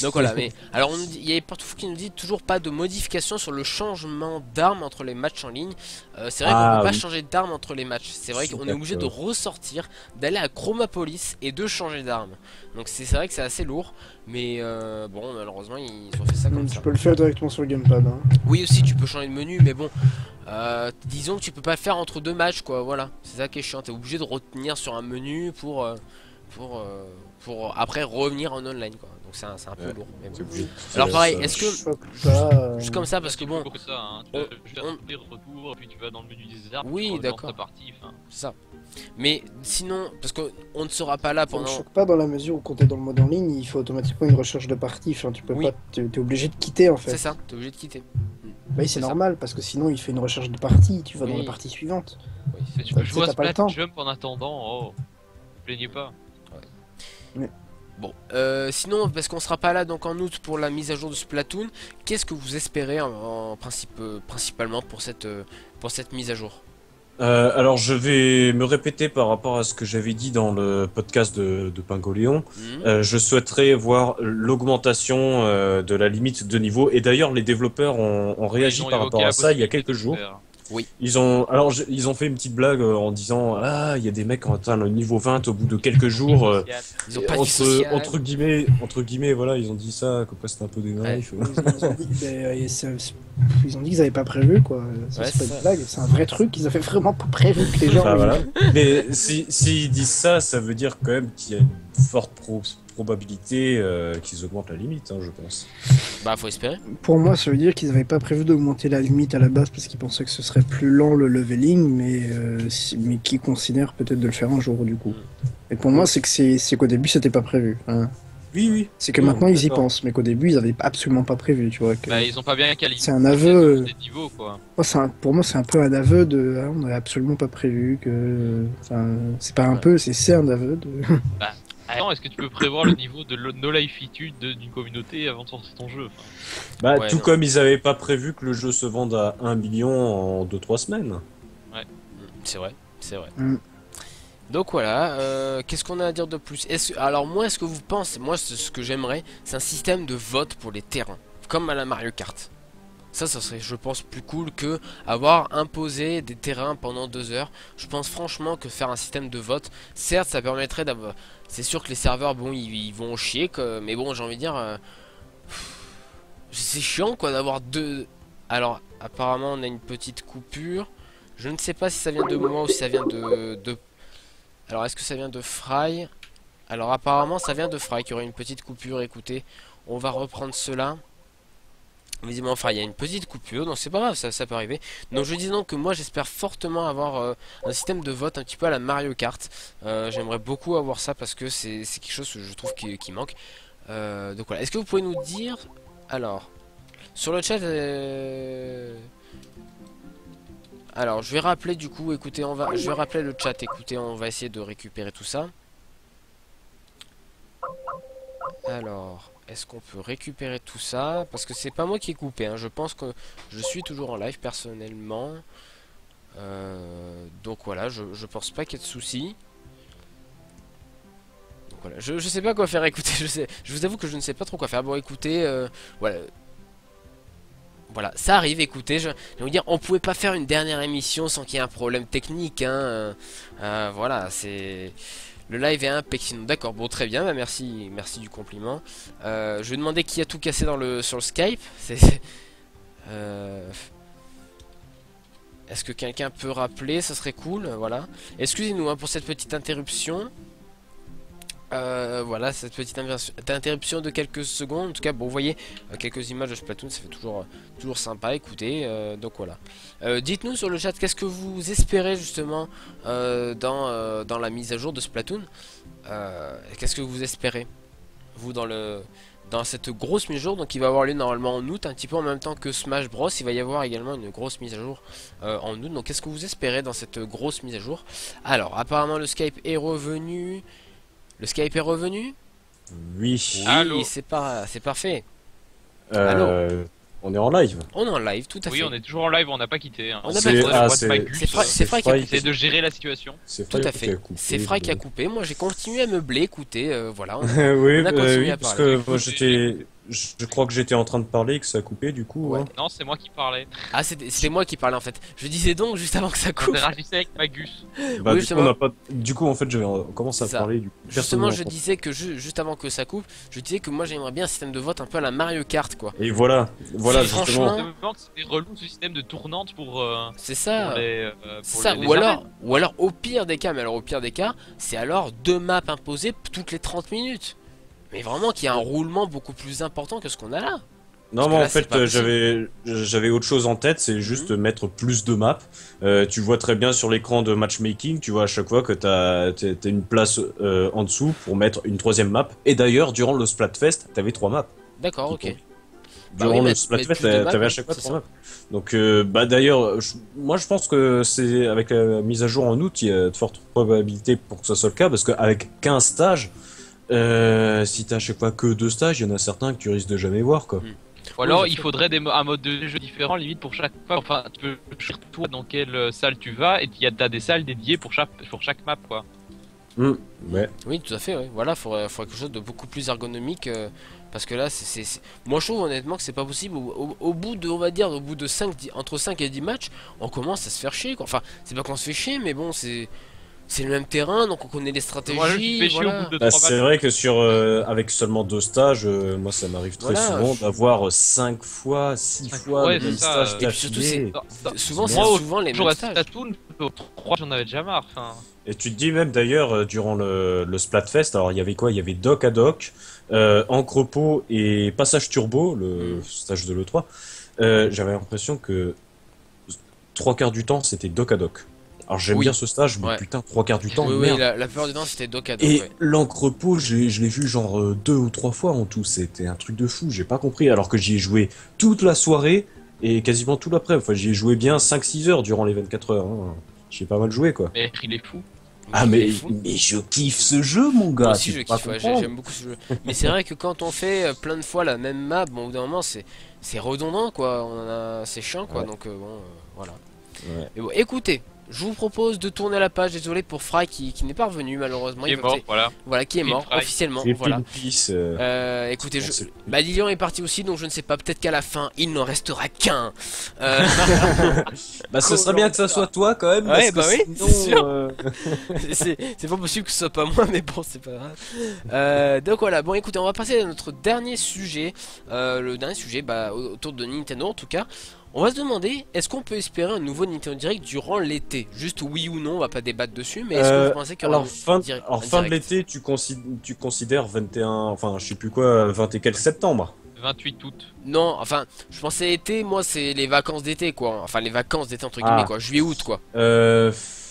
Donc voilà, mais alors il y a Partoufou qui nous dit toujours pas de modification sur le changement d'armes entre les matchs en ligne. C'est vrai qu'on peut pas changer d'arme entre les matchs. C'est vrai qu'on est obligé de ressortir, d'aller à Chromapolis et de changer d'arme. Donc c'est vrai que c'est assez lourd, mais bon, malheureusement ils ont fait ça comme ça. Tu peux le faire directement sur le gamepad. Hein. Oui aussi, tu peux changer de menu, mais bon. Disons que tu peux pas le faire entre deux matchs quoi, voilà, c'est ça qui est chiant, t'es obligé de retenir sur un menu pour après revenir en online quoi, donc c'est un peu lourd. Mais bon. Alors pareil, est-ce que juste comme ça parce que bon, ça, hein. Tu fais retour, puis tu vas dans le menu des armes, oui d'accord, c'est ça. Mais sinon, parce qu'on ne sera pas là pendant. Ça ne choque pas dans la mesure où quand t'es dans le mode en ligne, il faut automatiquement une recherche de partie. Enfin, tu peux pas, t'es obligé de quitter en fait. C'est ça, t'es obligé de quitter. Oui, c'est normal parce que sinon il fait une recherche de partie. Tu vas dans la partie suivante. Oui, tu peux jouer à Splat Jump en attendant. Oh, ne plaignez pas. Ouais. Bon, sinon, parce qu'on sera pas là donc en août pour la mise à jour de Splatoon, qu'est-ce que vous espérez principalement pour cette mise à jour? Alors je vais me répéter par rapport à ce que j'avais dit dans le podcast de Pingoléon. Je souhaiterais voir l'augmentation de la limite de niveau. Et d'ailleurs les développeurs ont réagi par rapport à ça il y a quelques jours. Oui. Ils ont fait une petite blague en disant il y a des mecs qui ont atteint le niveau 20 au bout de quelques jours. Ils ont pas entre guillemets voilà, ils ont dit ça, que c'était un peu des naïfs. Ils ont dit qu'ils avaient pas prévu quoi. C'est pas une blague, c'est un vrai truc, ils avaient vraiment pas prévu que les gens. Voilà. Mais s'ils disent ça, ça veut dire quand même qu'il y a une forte probabilité qu'ils augmentent la limite, hein, je pense. Bah faut espérer. Pour moi ça veut dire qu'ils avaient pas prévu d'augmenter la limite à la base parce qu'ils pensaient que ce serait plus lent le leveling, mais qu'ils considèrent peut-être de le faire un jour du coup. Et pour moi c'est qu'au début c'était pas prévu. Hein. Oui. C'est que maintenant ils y pensent, mais qu'au début ils avaient absolument pas prévu, tu vois. Bah ils ont pas bien qualifié. C'est un aveu. Des niveaux, quoi. Pour moi c'est un peu un aveu de. On n'avait absolument pas prévu que. Enfin, c'est pas un peu, c'est un aveu de. Bah, Attends, est-ce que tu peux prévoir le niveau de no-life-itude d'une communauté avant de sortir ton jeu? Bah, ouais, tout comme ils avaient pas prévu que le jeu se vende à 1 million en 2-3 semaines. Ouais, c'est vrai, c'est vrai. Donc voilà, qu'est-ce qu'on a à dire de plus? Alors moi, est-ce que vous pensez, moi ce que j'aimerais, c'est un système de vote pour les terrains, comme à la Mario Kart. Ça serait, je pense, plus cool que avoir imposé des terrains pendant 2 heures. Je pense franchement que faire un système de vote, certes, ça permettrait d'avoir... C'est sûr que les serveurs, bon, ils vont chier, mais bon, j'ai envie de dire... c'est chiant, quoi, d'avoir deux... Alors, apparemment, on a une petite coupure. Je ne sais pas si ça vient de moi ou si ça vient de... Alors, est-ce que ça vient de Fry? Alors, apparemment, ça vient de Fry, qui aurait une petite coupure. Écoutez, on va reprendre cela. Visiblement, enfin, il y a une petite coupure, donc c'est pas grave, ça peut arriver. Donc je dis donc que moi j'espère fortement avoir un système de vote un petit peu à la Mario Kart. J'aimerais beaucoup avoir ça parce que c'est quelque chose que je trouve qui manque. Donc voilà, est-ce que vous pouvez nous dire... Alors, sur le chat... Alors, je vais rappeler du coup, écoutez, je vais rappeler le chat, écoutez, on va essayer de récupérer tout ça. Alors... Est-ce qu'on peut récupérer tout ça? Parce que c'est pas moi qui ai coupé, hein. Je pense que je suis toujours en live personnellement. Donc voilà, je pense pas qu'il y ait de soucis. Donc voilà, je sais pas quoi faire, écoutez, je vous avoue que je ne sais pas trop quoi faire. Bon écoutez, voilà. Voilà, ça arrive, écoutez, je vais vous dire, on pouvait pas faire une dernière émission sans qu'il y ait un problème technique, hein. Voilà, c'est... Le live est impeccable. D'accord, bon très bien, bah, merci du compliment. Je vais demander qui a tout cassé sur le Skype. Est-ce que quelqu'un peut rappeler? Ça serait cool, voilà. Excusez-nous hein, pour cette petite interruption. Voilà, cette petite interruption de quelques secondes. En tout cas, bon, vous voyez, quelques images de Splatoon, ça fait toujours sympa, écoutez. Donc voilà. Dites-nous sur le chat, qu'est-ce que vous espérez justement dans la mise à jour de Splatoon? Qu'est-ce que vous espérez, vous, dans cette grosse mise à jour, donc il va avoir lieu normalement en août, un petit peu en même temps que Smash Bros. Il va y avoir également une grosse mise à jour en août. Donc qu'est-ce que vous espérez dans cette grosse mise à jour? Alors, apparemment le Skype est revenu. Le Skype est revenu? Oui. Oui, c'est parfait. Allô? On est en live. On est en live, tout à fait. Oui, on est toujours en live, on n'a pas quitté. Hein. C'est Fry qui a coupé. De gérer la situation. Tout à fait. C'est Fry qui a coupé. Moi, j'ai continué à meubler. Écoutez, voilà. Oui, parce que moi, je crois que j'étais en train de parler et que ça a coupé du coup. Ouais. Hein. Non, c'est moi qui parlais. Ah, c'était moi qui parlais en fait. Je disais donc juste avant que ça coupe. J'interagissais avec Magus. Bah, oui, du coup, en fait, j'avais commencé à parler. Justement, je disais que juste avant que ça coupe, je disais que moi j'aimerais bien un système de vote un peu à la Mario Kart quoi. Et voilà justement. C'était relou ce système de tournante pour. C'est ça. Pour ça. Ou alors au pire des cas, mais alors au pire des cas, c'est alors 2 maps imposées toutes les 30 minutes. Mais vraiment qu'il y a un roulement beaucoup plus important que ce qu'on a là. Non, mais en fait, j'avais autre chose en tête, c'est juste mettre plus de maps. Tu vois très bien sur l'écran de matchmaking, tu vois à chaque fois que t'as une place en dessous pour mettre une 3e map. Et d'ailleurs, durant le Splatfest, t'avais 3 maps. D'accord, ok. Durant le Splatfest, t'avais à chaque fois 3 maps. Donc, bah d'ailleurs, moi je pense que c'est avec la mise à jour en août, il y a de fortes probabilités pour que ça soit le cas, parce qu'avec 15 stages, si t'as à chaque fois que 2 stages, il y en a certains que tu risques de jamais voir quoi. Ou alors il faudrait un mode de jeu différent limite pour chaque fois. Enfin, tu peux choisir toi dans quelle salle tu vas et t'as des salles dédiées pour chaque map quoi. Ouais. Oui, tout à fait. Ouais. Voilà, faudrait quelque chose de beaucoup plus ergonomique parce que là, moi je trouve honnêtement que c'est pas possible. Au bout de, on va dire, entre 5 et 10 matchs, on commence à se faire chier quoi. Enfin, c'est pas qu'on se fait chier, mais bon, c'est le même terrain, donc on connaît les stratégies. Voilà. C'est vrai que avec seulement 2 stages, moi ça m'arrive très souvent d'avoir 5 fois, 6 fois les stages d'affilée. Souvent les mêmes stages. 3 j'en avais déjà marre. Enfin... Et tu te dis même d'ailleurs durant le Splatfest, alors il y avait quoi? Il y avait Doc à Doc, Encre Repos et Passage Turbo, le stage de l'E3. J'avais l'impression que 3/4 du temps c'était Doc à Doc. Alors j'aime bien ce stage, mais putain, 3/4 du temps, merde. Oui, la plupart du temps c'était Doc à Doc. Et l'Encre Repos, je l'ai vu genre 2 ou 3 fois en tout, c'était un truc de fou, j'ai pas compris, alors que j'y ai joué toute la soirée et quasiment tout l'après. Enfin, j'y ai joué bien 5-6 heures durant les 24 heures. Hein. J'ai pas mal joué quoi. Mais il est fou. Ah mais je kiffe ce jeu mon gars. Moi aussi je kiffe, ouais, j'aime beaucoup ce jeu. Mais c'est vrai que quand on fait plein de fois la même map, bon au bout d'un moment c'est redondant quoi, c'est chiant quoi, donc bon voilà. Ouais. Mais bon, écoutez, je vous propose de tourner la page, désolé pour Fry qui n'est pas revenu malheureusement. Qui est mort, voilà. Voilà, qui est mort officiellement, voilà. Écoutez, bah Lilian est parti aussi, donc je ne sais pas, peut-être qu'à la fin il n'en restera qu'un. Bah ce serait bien que ça soit toi quand même. Ouais, bah oui, sinon, c'est sûr. C'est pas possible que ce soit pas moi, mais bon, c'est pas grave. Donc voilà, bon écoutez, on va passer à notre dernier sujet. Le dernier sujet, bah autour de Nintendo en tout cas. On va se demander, est-ce qu'on peut espérer un nouveau Nintendo Direct durant l'été? Juste oui ou non, on va pas débattre dessus, mais est-ce que vous pensez qu'il y aura fin de l'été, tu considères 21, enfin je sais plus quoi, 20 et quel septembre? 28 août. Non, enfin, je pensais été, moi c'est les vacances d'été quoi, enfin les vacances d'été entre guillemets quoi, juillet-août quoi.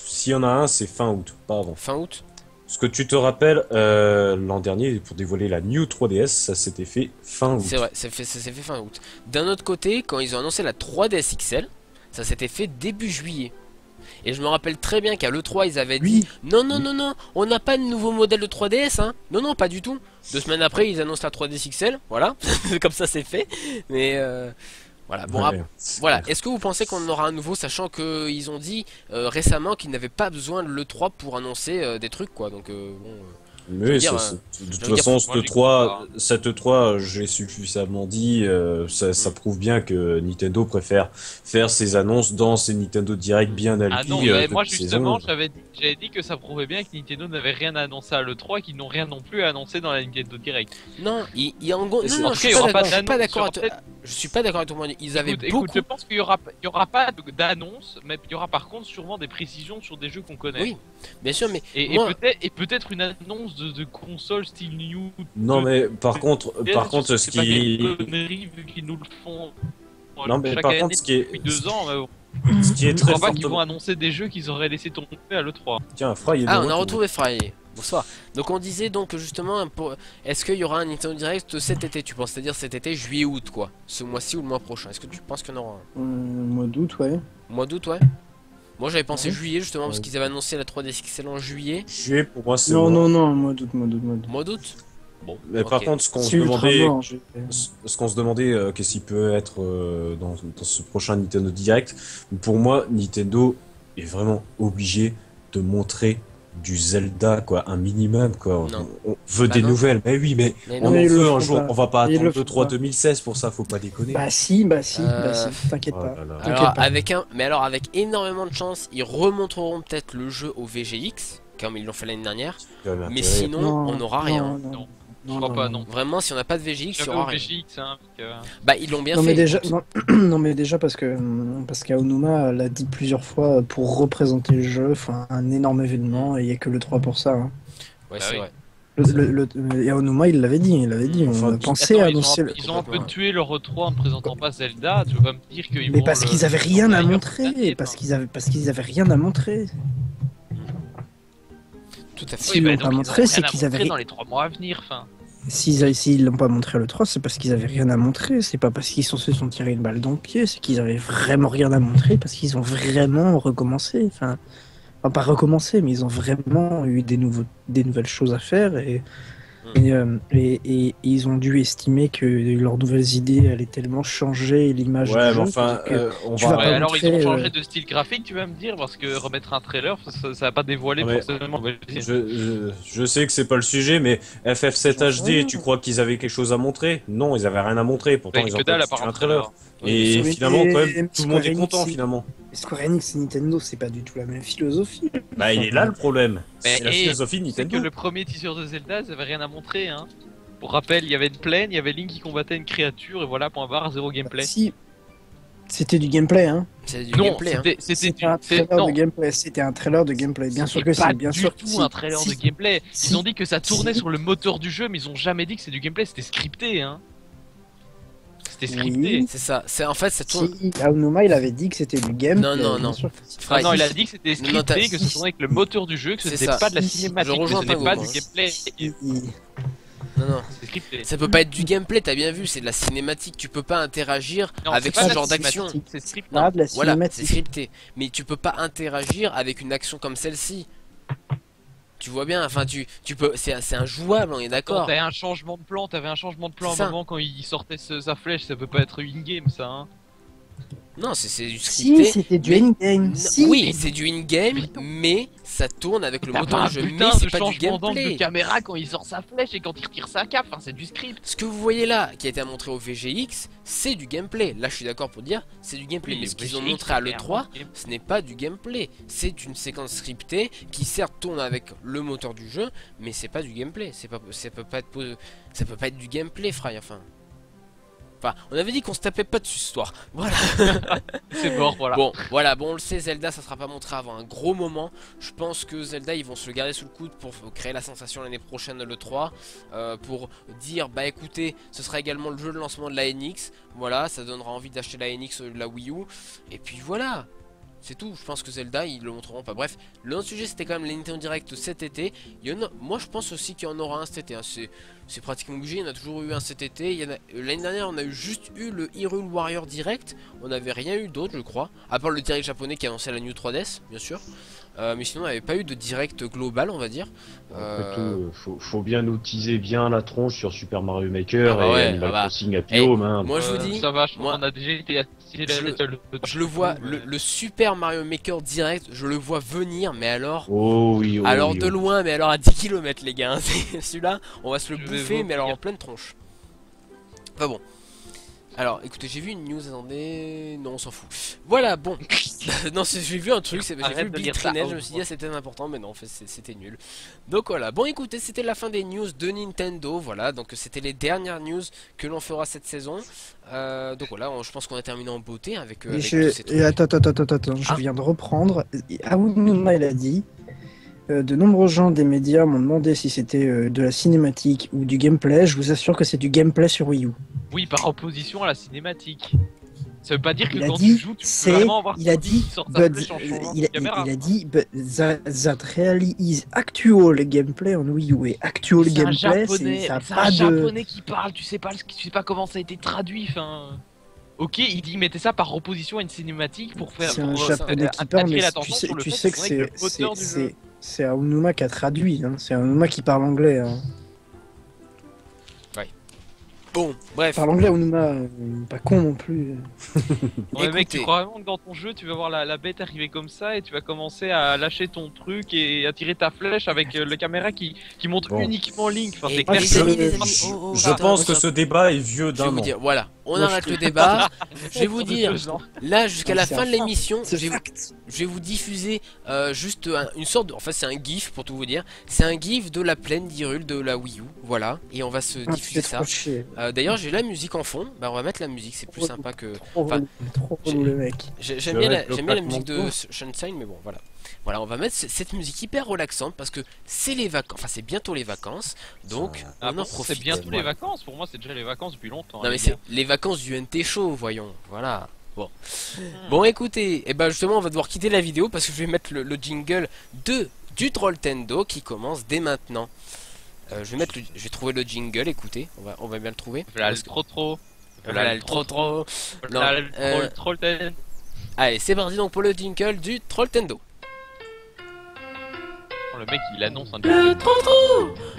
S'il y en a un, c'est fin août, pardon. Fin août? Ce que tu te rappelles, l'an dernier, pour dévoiler la New 3DS, ça s'était fait fin août. C'est vrai, ça s'est fait fin août. D'un autre côté, quand ils ont annoncé la 3DS XL, ça s'était fait début juillet. Et je me rappelle très bien qu'à l'E3, ils avaient dit non, on n'a pas de nouveau modèle de 3DS, hein. Non, pas du tout. 2 semaines après, ils annoncent la 3DS XL, voilà. Comme ça, c'est fait. Mais voilà, bon, voilà. Est-ce que vous pensez qu'on en aura un nouveau, sachant qu'ils ont dit récemment qu'ils n'avaient pas besoin de l'E3 pour annoncer des trucs, quoi. Donc, bon. Mais de toute façon, cette E3, j'ai suffisamment dit, ça prouve bien que Nintendo préfère faire ses annonces dans ses Nintendo Direct bien à lui. Ah non, mais moi justement, j'avais dit que ça prouvait bien que Nintendo n'avait rien annoncé à l'E3 et qu'ils n'ont rien non plus à annoncer dans la Nintendo Direct. Non, il y a en gros. Non, je suis pas d'accord avec toi. Ils avaient beaucoup. Écoute, je pense qu'il y aura pas d'annonce, mais il y aura par contre sûrement des précisions sur des jeux qu'on connaît. Oui, bien sûr, mais et peut-être une annonce de console style New. Non, mais par contre, ce qui nous le font. Non, mais par contre, ce qui est. Depuis 2 ans, ce qui est très je crois pas qu'ils vont annoncer des jeux qu'ils auraient laissé tomber à l'E3. Tiens, Fry. Ah, on a retrouvé Fry. Bonsoir. Donc on disait donc justement, est-ce qu'il y aura un Nintendo Direct cet été? Tu penses, c'est-à-dire cet été, juillet-août quoi, ce mois-ci ou le mois prochain? Est-ce que tu penses qu'il y en aura un? Mois d'août, ouais. Mois d'août, ouais. Moi j'avais pensé juillet justement parce qu'ils avaient annoncé la 3DS XL en juillet. Juillet pour moi c'est. Non, mois d'août. Mois d'août. Bon, mais par contre, ce qu'on se demandait, qu'est-ce qu'il peut être dans ce prochain Nintendo Direct, pour moi, Nintendo est vraiment obligé de montrer du Zelda, quoi, un minimum, quoi. On veut des nouvelles, mais oui, mais on en veut un jour, on va pas attendre le 3 2016 pour ça, faut pas déconner. Bah si, t'inquiète pas. Alors, avec énormément de chance, ils remonteront peut-être le jeu au VGX, comme ils l'ont fait l'année dernière, mais sinon, on n'aura rien. Je crois pas, non. Vraiment, si on n'a pas de VGX, il y aura rien. VGX, hein, bah, ils l'ont bien fait. Mais déjà, non, mais déjà parce qu'Aonuma l'a dit plusieurs fois, pour représenter le jeu, un énorme événement, et il n'y a que le 3 pour ça. Hein. Ouais, c'est vrai. Aonuma, il l'avait dit, on pensait à annoncer. Ils ont un peu tué leur E3 en ne présentant pas Zelda, tu veux pas me dire qu'ils vont. Mais parce qu'ils avaient rien à montrer, parce qu'ils avaient rien à montrer. Tout à fait. S'ils l'ont pas montré, c'est qu'ils avaient dans les 3 mois à venir, enfin. S'ils l'ont pas montré le 3, c'est parce qu'ils avaient rien à montrer. C'est pas parce qu'ils se sont tirés une balle dans le pied, c'est qu'ils avaient vraiment rien à montrer, parce qu'ils ont vraiment recommencé. Enfin, pas recommencé, mais ils ont vraiment eu des nouvelles choses à faire et ils ont dû estimer que leurs nouvelles idées allaient tellement changer l'image du jeu. Ouais, mais enfin, alors ils ont changé de style graphique, tu vas me dire, parce que remettre un trailer, ça va pas dévoiler forcément. Je sais que c'est pas le sujet, mais FF7 HD, tu crois qu'ils avaient quelque chose à montrer? Non, ils avaient rien à montrer, pourtant ils ont pas un trailer. Et finalement, quand même, tout le monde est content finalement. Square Enix et Nintendo, c'est pas du tout la même philosophie. Bah, il est là le problème. C'est la philosophie de Nintendo. C'est que le premier teaser de Zelda, ils avaient rien à montrer, hein. Pour rappel, il y avait une plaine, il y avait Link qui combattait une créature, et voilà, point barre, zéro gameplay. Si, c'était du gameplay, hein. C'était du gameplay, hein. C'était un trailer de gameplay. C'était un trailer de gameplay. Bien sûr que c'est, bien sûr. Pas du tout un trailer de gameplay. Ils ont dit que ça tournait sur le moteur du jeu, mais ils ont jamais dit que c'est du gameplay. C'était scripté, hein. C'était scripté. Oui. C'est ça. C'est en fait ça tourne. Aonuma, il avait dit que c'était du gameplay. Non. Non, il a dit que c'était scripté, que ça tournait avec le moteur du jeu, que c'était pas de la cinématique, que ce n'est pas du gameplay. Non, c'est scripté. Ça peut pas être du gameplay, t'as bien vu, c'est de la cinématique. Tu peux pas interagir avec ce genre d'action. C'est scripté. Voilà, c'est scripté. Mais tu peux pas interagir avec une action comme celle-ci. Tu vois bien, enfin tu peux, c'est injouable, on est d'accord. T'avais un changement de plan, à un moment quand il sortait sa flèche, ça peut pas être in-game ça hein. Non, c'est du scripté. Si, c'était du in-game. Si. Oui, c'est du in-game, mais ça tourne avec le moteur de jeu. Mais c'est pas du gameplay. De caméra quand il sort sa flèche et quand il retire sa cape, enfin, c'est du script. Ce que vous voyez là, qui a été montré au VGX, c'est du gameplay. Là, je suis d'accord pour dire, c'est du gameplay. Oui, mais ce qu'ils ont VGX, montré à c'est l'E3, un ce n'est pas du gameplay. C'est une séquence scriptée qui certes tourne avec le moteur du jeu, mais c'est pas du gameplay. Ça peut pas être du gameplay, Fry. Enfin, on avait dit qu'on se tapait pas dessus ce soir. Voilà. C'est mort, voilà. Bon, voilà, bon, on le sait, Zelda, ça sera pas montré avant un gros moment. Je pense que Zelda, ils vont se le garder sous le coude pour créer la sensation l'année prochaine le 3. Pour dire, bah écoutez, ce sera également le jeu de lancement de la NX. Voilà, ça donnera envie d'acheter la NX, la Wii U. Et puis voilà. C'est tout, je pense que Zelda, ils le montreront pas. Bref, le sujet c'était quand même les Nintendo Direct cet été. Moi je pense aussi qu'il y en aura un cet été. Hein. C'est pratiquement obligé, il y en a toujours eu un cet été. L'année dernière, on a juste eu le Hyrule Warrior Direct. On n'avait rien eu d'autre, je crois. À part le Direct japonais qui annonçait la New 3DS, bien sûr. Mais sinon, on n'avait pas eu de Direct global, on va dire. Après tout, faut bien nous teaser bien la tronche sur Super Mario Maker et Animal Crossing Happy Home. Hein. Moi je vous dis, ça va, on a déjà été je le vois, le Super Mario Maker Direct, je le vois venir, mais alors de loin, mais alors à 10 km les gars, hein. Celui-là, on va se le bouffer, mais alors en pleine tronche. Enfin bon. Alors écoutez, j'ai vu une news, attendez, non on s'en fout. Voilà, bon. Non, j'ai vu un truc, j'ai vu Bill Trinet, je me suis dit c'était important, mais non, en fait c'était nul. Donc voilà, bon écoutez, c'était la fin des news de Nintendo, voilà, donc c'était les dernières news que l'on fera cette saison. Donc voilà, je pense qu'on a terminé en beauté avec, attends, je viens de reprendre. Aonuma il a dit, de nombreux gens des médias m'ont demandé si c'était de la cinématique ou du gameplay, je vous assure que c'est du gameplay sur Wii U. Oui, par opposition à la cinématique. Ça veut pas dire que quand tu joues, tu peux vraiment avoir il a dit, that really is actual gameplay en Wii U. Et actual gameplay, c'est un japonais qui parle, tu sais pas comment ça a été traduit, enfin... Ok, il dit mettez ça par opposition à une cinématique pour faire... C'est un japonais qui parle, mais tu sais que c'est Aonuma qui a traduit, hein. C'est Aonuma qui parle anglais. Hein. Bon, bref. Par l'anglais, Aonuma, pas con non plus. Ouais, mec, tu crois vraiment que dans ton jeu, tu vas voir la bête arriver comme ça et tu vas commencer à lâcher ton truc et à tirer ta flèche avec la caméra qui montre uniquement Link. Enfin, c'est clair. Je pense que ce débat est vieux d'un an. Voilà, on arrête le débat. Je vais vous dire, là, jusqu'à la fin de l'émission, je vais vous diffuser juste une sorte de... Enfin, c'est un gif pour tout vous dire. C'est un gif de la plaine d'Hyrule de la Wii U. Voilà, et on va se diffuser ça. D'ailleurs, j'ai la musique en fond. Bah, on va mettre la musique, c'est plus sympa que. Trop le mec. J'aime bien la musique de Sunshine, mais bon, voilà. Voilà, on va mettre cette musique hyper relaxante parce que c'est les vacances. Enfin, c'est bientôt les vacances, donc on en profite. C'est bientôt les vacances. Pour moi, c'est déjà les vacances depuis longtemps. Non, mais c'est les vacances du NT Show, voyons. Voilà. Bon. Bon, écoutez, et ben justement, on va devoir quitter la vidéo parce que je vais mettre le jingle du Trolltendo qui commence dès maintenant. Je vais trouver le jingle, écoutez, on va bien le trouver. Voilà le trop. Voilà le trop. Voilà le Trolltendo. Allez, c'est parti donc pour le jingle du Trolltendo. Oh, le mec il annonce un le trop,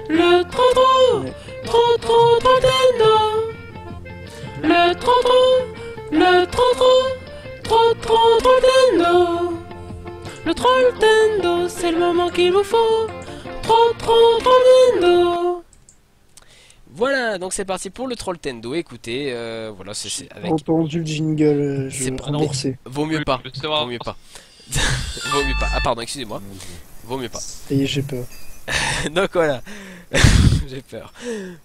le trop, Trolltendo. Le trop, Trolltendo. Le Trolltendo, c'est le moment qu'il vous faut. Trolltendo. Voilà, donc c'est parti pour le Trolltendo. Écoutez, voilà, c'est avec. Entendu le jingle, je vais rembourser. Vaut mieux pas. Vaut mieux pas. Vaut mieux pas. Ah pardon, excusez-moi. Vaut mieux pas. Ça y est, j'ai peur. Donc voilà. J'ai peur.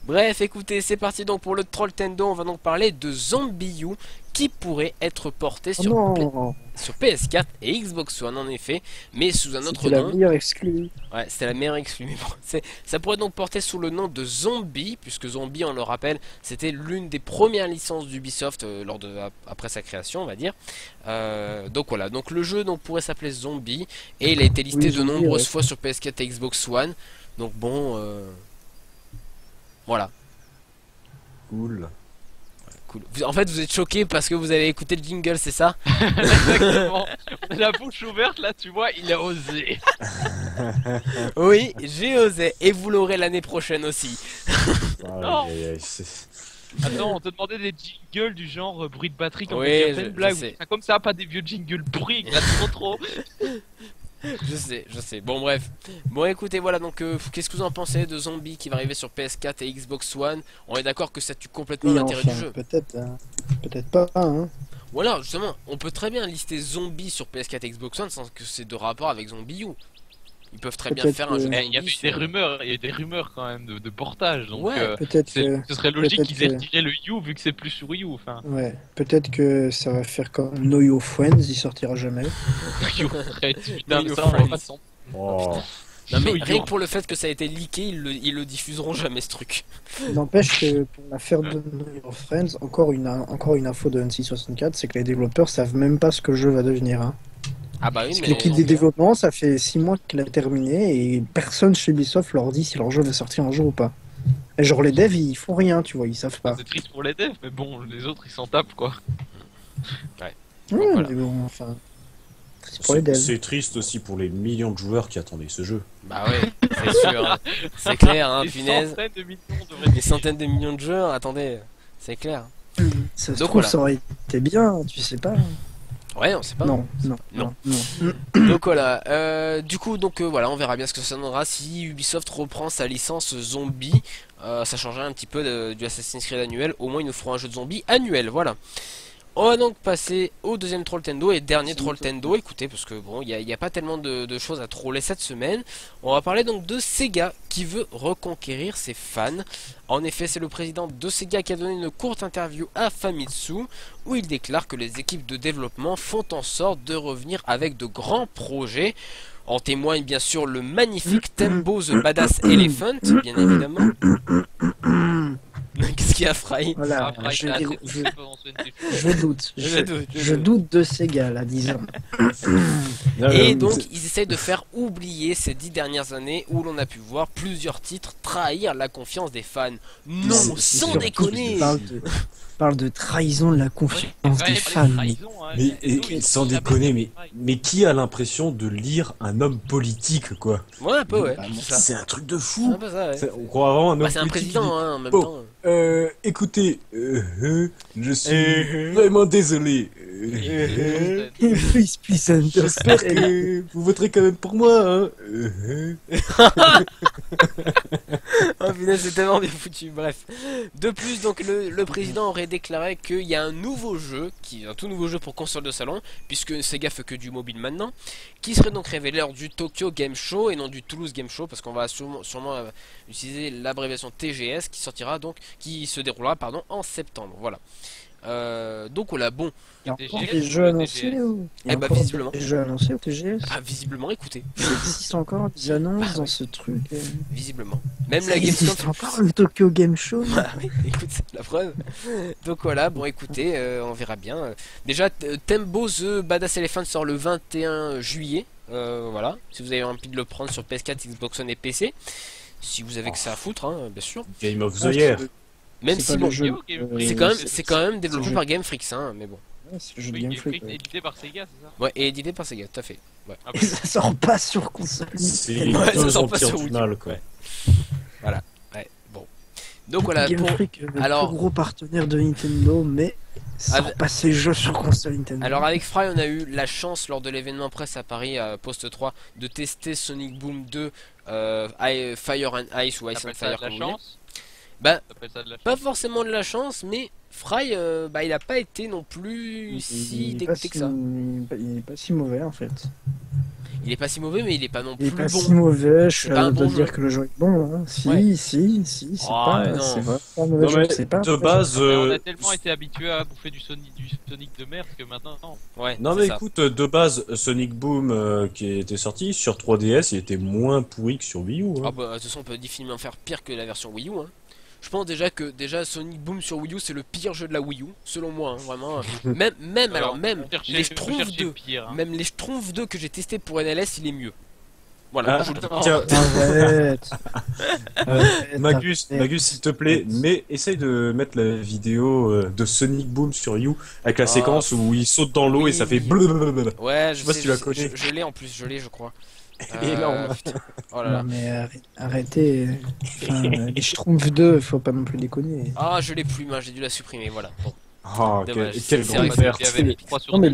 Bref, écoutez, c'est parti donc pour le Trolltendo. On va donc parler de Zombie U qui pourrait être porté sur PS4 et Xbox One en effet, mais sous un autre nom. C'est la meilleure exclue. Ouais, c'était la meilleure exclue. Mais bon, ça pourrait donc porter sous le nom de Zombie, puisque Zombie, on le rappelle, c'était l'une des premières licences d'Ubisoft après sa création, on va dire. Donc voilà, donc le jeu donc pourrait s'appeler Zombie et il a été listé de nombreuses fois sur PS4 et Xbox One. Donc bon, voilà. Cool. Cool. En fait, vous êtes choqué parce que vous avez écouté le jingle, c'est ça? Exactement. La bouche ouverte, là, tu vois, il a osé. Oui, j'ai osé, et vous l'aurez l'année prochaine aussi. Non. Attends, on te demandait des jingles du genre bruit de batterie comme oui, une blague. Comme ça, pas des vieux jingles pourris, là trop. Je sais. Bon bref. Bon écoutez, voilà donc qu'est-ce que vous en pensez de Zombie qui va arriver sur PS4 et Xbox One? On est d'accord que ça tue complètement l'intérêt du jeu. Peut-être pas, hein. Voilà, justement, on peut très bien lister Zombie sur PS4 et Xbox One sans que c'est de rapport avec Zombie U. Ils peuvent très bien faire un jeu. Il y a des rumeurs quand même de portage, donc ouais, ce serait logique qu'ils aient retiré le U vu que c'est plus sur Wii U. Enfin. Ouais, peut-être que ça va faire comme No Yo Friends, il sortira jamais. Non mais rien que pour le fait que ça a été leaké, ils le diffuseront jamais ce truc. N'empêche que pour l'affaire de No Yo Friends, encore une info de N664, c'est que les développeurs savent même pas ce que le jeu va devenir. Hein. Ah bah oui, parce que l'équipe des développements, ça fait 6 mois qu'il a terminé et personne chez Ubisoft leur dit si leur jeu va sortir un jour ou pas. Et genre les devs ils font rien, tu vois, ils savent pas. C'est triste pour les devs, mais bon, les autres ils s'en tapent quoi. Ouais. Ouais, mais bon, enfin. C'est triste aussi pour les millions de joueurs qui attendaient ce jeu. Bah ouais, c'est sûr, hein. C'est clair, hein, punaise. Des centaines de millions de joueurs, attendez, c'est clair. Ça se trouve, ça aurait été bien, tu sais pas. Ouais, on sait pas. Non. Donc voilà, du coup, voilà, on verra bien ce que ça donnera si Ubisoft reprend sa licence zombie. Ça changerait un petit peu du Assassin's Creed annuel. Au moins, ils nous feront un jeu de zombie annuel, voilà. On va donc passer au deuxième Trolltendo et dernier Trolltendo. Écoutez, parce que bon, il n'y a pas tellement de choses à troller cette semaine. On va parler donc de Sega qui veut reconquérir ses fans. En effet, c'est le président de Sega qui a donné une courte interview à Famitsu où il déclare que les équipes de développement font en sorte de revenir avec de grands projets. En témoigne bien sûr le magnifique Tembo the Badass Elephant, bien évidemment. Qu'est-ce qu'il y a, Fry? Voilà, je doute de Sega là, disons. Et donc ils essayent de faire oublier ces 10 dernières années où l'on a pu voir plusieurs titres trahir la confiance des fans. Non, sans déconner. Parle de trahison de la confiance des fans. Mais sans déconner, mais qui a l'impression de lire un homme politique, quoi? Ouais, un peu, ouais. C'est un truc de fou. Ça, ouais. On croit vraiment un homme c'est un président, hein, en même temps. Écoutez, je suis vraiment désolé. J'espère que vous voterez quand même pour moi, hein. Oh punaise, c'est tellement bien foutu. Bref. De plus, donc le président aurait déclaré qu'il y a un tout nouveau jeu pour console de salon, puisque Sega fait que du mobile maintenant, qui serait donc révélé lors du Tokyo Game Show et non du Toulouse Game Show, parce qu'on va sûrement utiliser l'abréviation TGS qui se déroulera en septembre. Voilà. Donc voilà, bon. Il y a encore des jeux annoncés ou... visiblement. Des jeux annoncés au TGS. Ah, visiblement, écoutez. Il existe encore des annonces dans ce truc. Visiblement. Même la Gamescom. Il encore le Tokyo Game Show. Ah oui, écoute, c'est la preuve. Donc voilà, bon écoutez, on verra bien. Déjà, Tembo the Badass Elephant sort le 21 juillet. Voilà, si vous avez envie de le prendre sur PS4, Xbox One et PC. Si vous avez que ça à foutre, hein, bien sûr. Game of the Year. Même si bon, c'est quand même développé par Game Freak, hein, mais bon. Ouais, c'est le jeu de Game Freak. Édité par Sega, c'est ça? Ouais, et édité par Sega, tout à fait. Ouais. Et ça sort pas sur console. C'est ça sort pas sur final, quoi. Ouais. Voilà. Ouais, bon. Donc voilà, Game Freak, le plus gros partenaire de Nintendo, mais sort pas ses jeux sur console Nintendo. Alors avec Fry, on a eu la chance lors de l'événement presse à Paris, Post 3, de tester Sonic Boom 2, Fire and Ice ou Ice and Fire comme vous voulez. Bah, pas forcément de la chance, mais Fry, il a pas été non plus si dégoûté que ça. Il est pas si mauvais en fait. Il est pas si mauvais, mais il est pas non plus bon. Il est pas si mauvais, je suis à de dire que le jeu est bon. Hein. Si, c'est pas mauvais jeu, c'est pas. De base, on a tellement été habitué à bouffer du Sonic de merde que maintenant, non. Ouais, non mais écoute, de base, Sonic Boom qui était sorti sur 3DS, il était moins pourri que sur Wii U. Hein. Ah bah, de toute façon, on peut difficilement faire pire que la version Wii U. Hein. Je pense déjà que Sonic Boom sur Wii U c'est le pire jeu de la Wii U selon moi, hein, vraiment. Même les Schtroumpfs 2, même les Schtroumpfs 2 que j'ai testé pour NLS, il est mieux. Voilà. Tiens, arrête. Magus, s'il te plaît, essaye de mettre la vidéo de Sonic Boom sur You avec la séquence où il saute dans l'eau et ça fait blablabla. Ouais, je sais pas si tu la connais. Je l'ai en plus, je crois. Énorme. Oh là là. Non mais arrêtez. Enfin, les Schtroumpfs 2, faut pas non plus déconner. Ah, je l'ai plus, j'ai dû la supprimer, voilà. Bon. Oh, quel grand perte. Non mais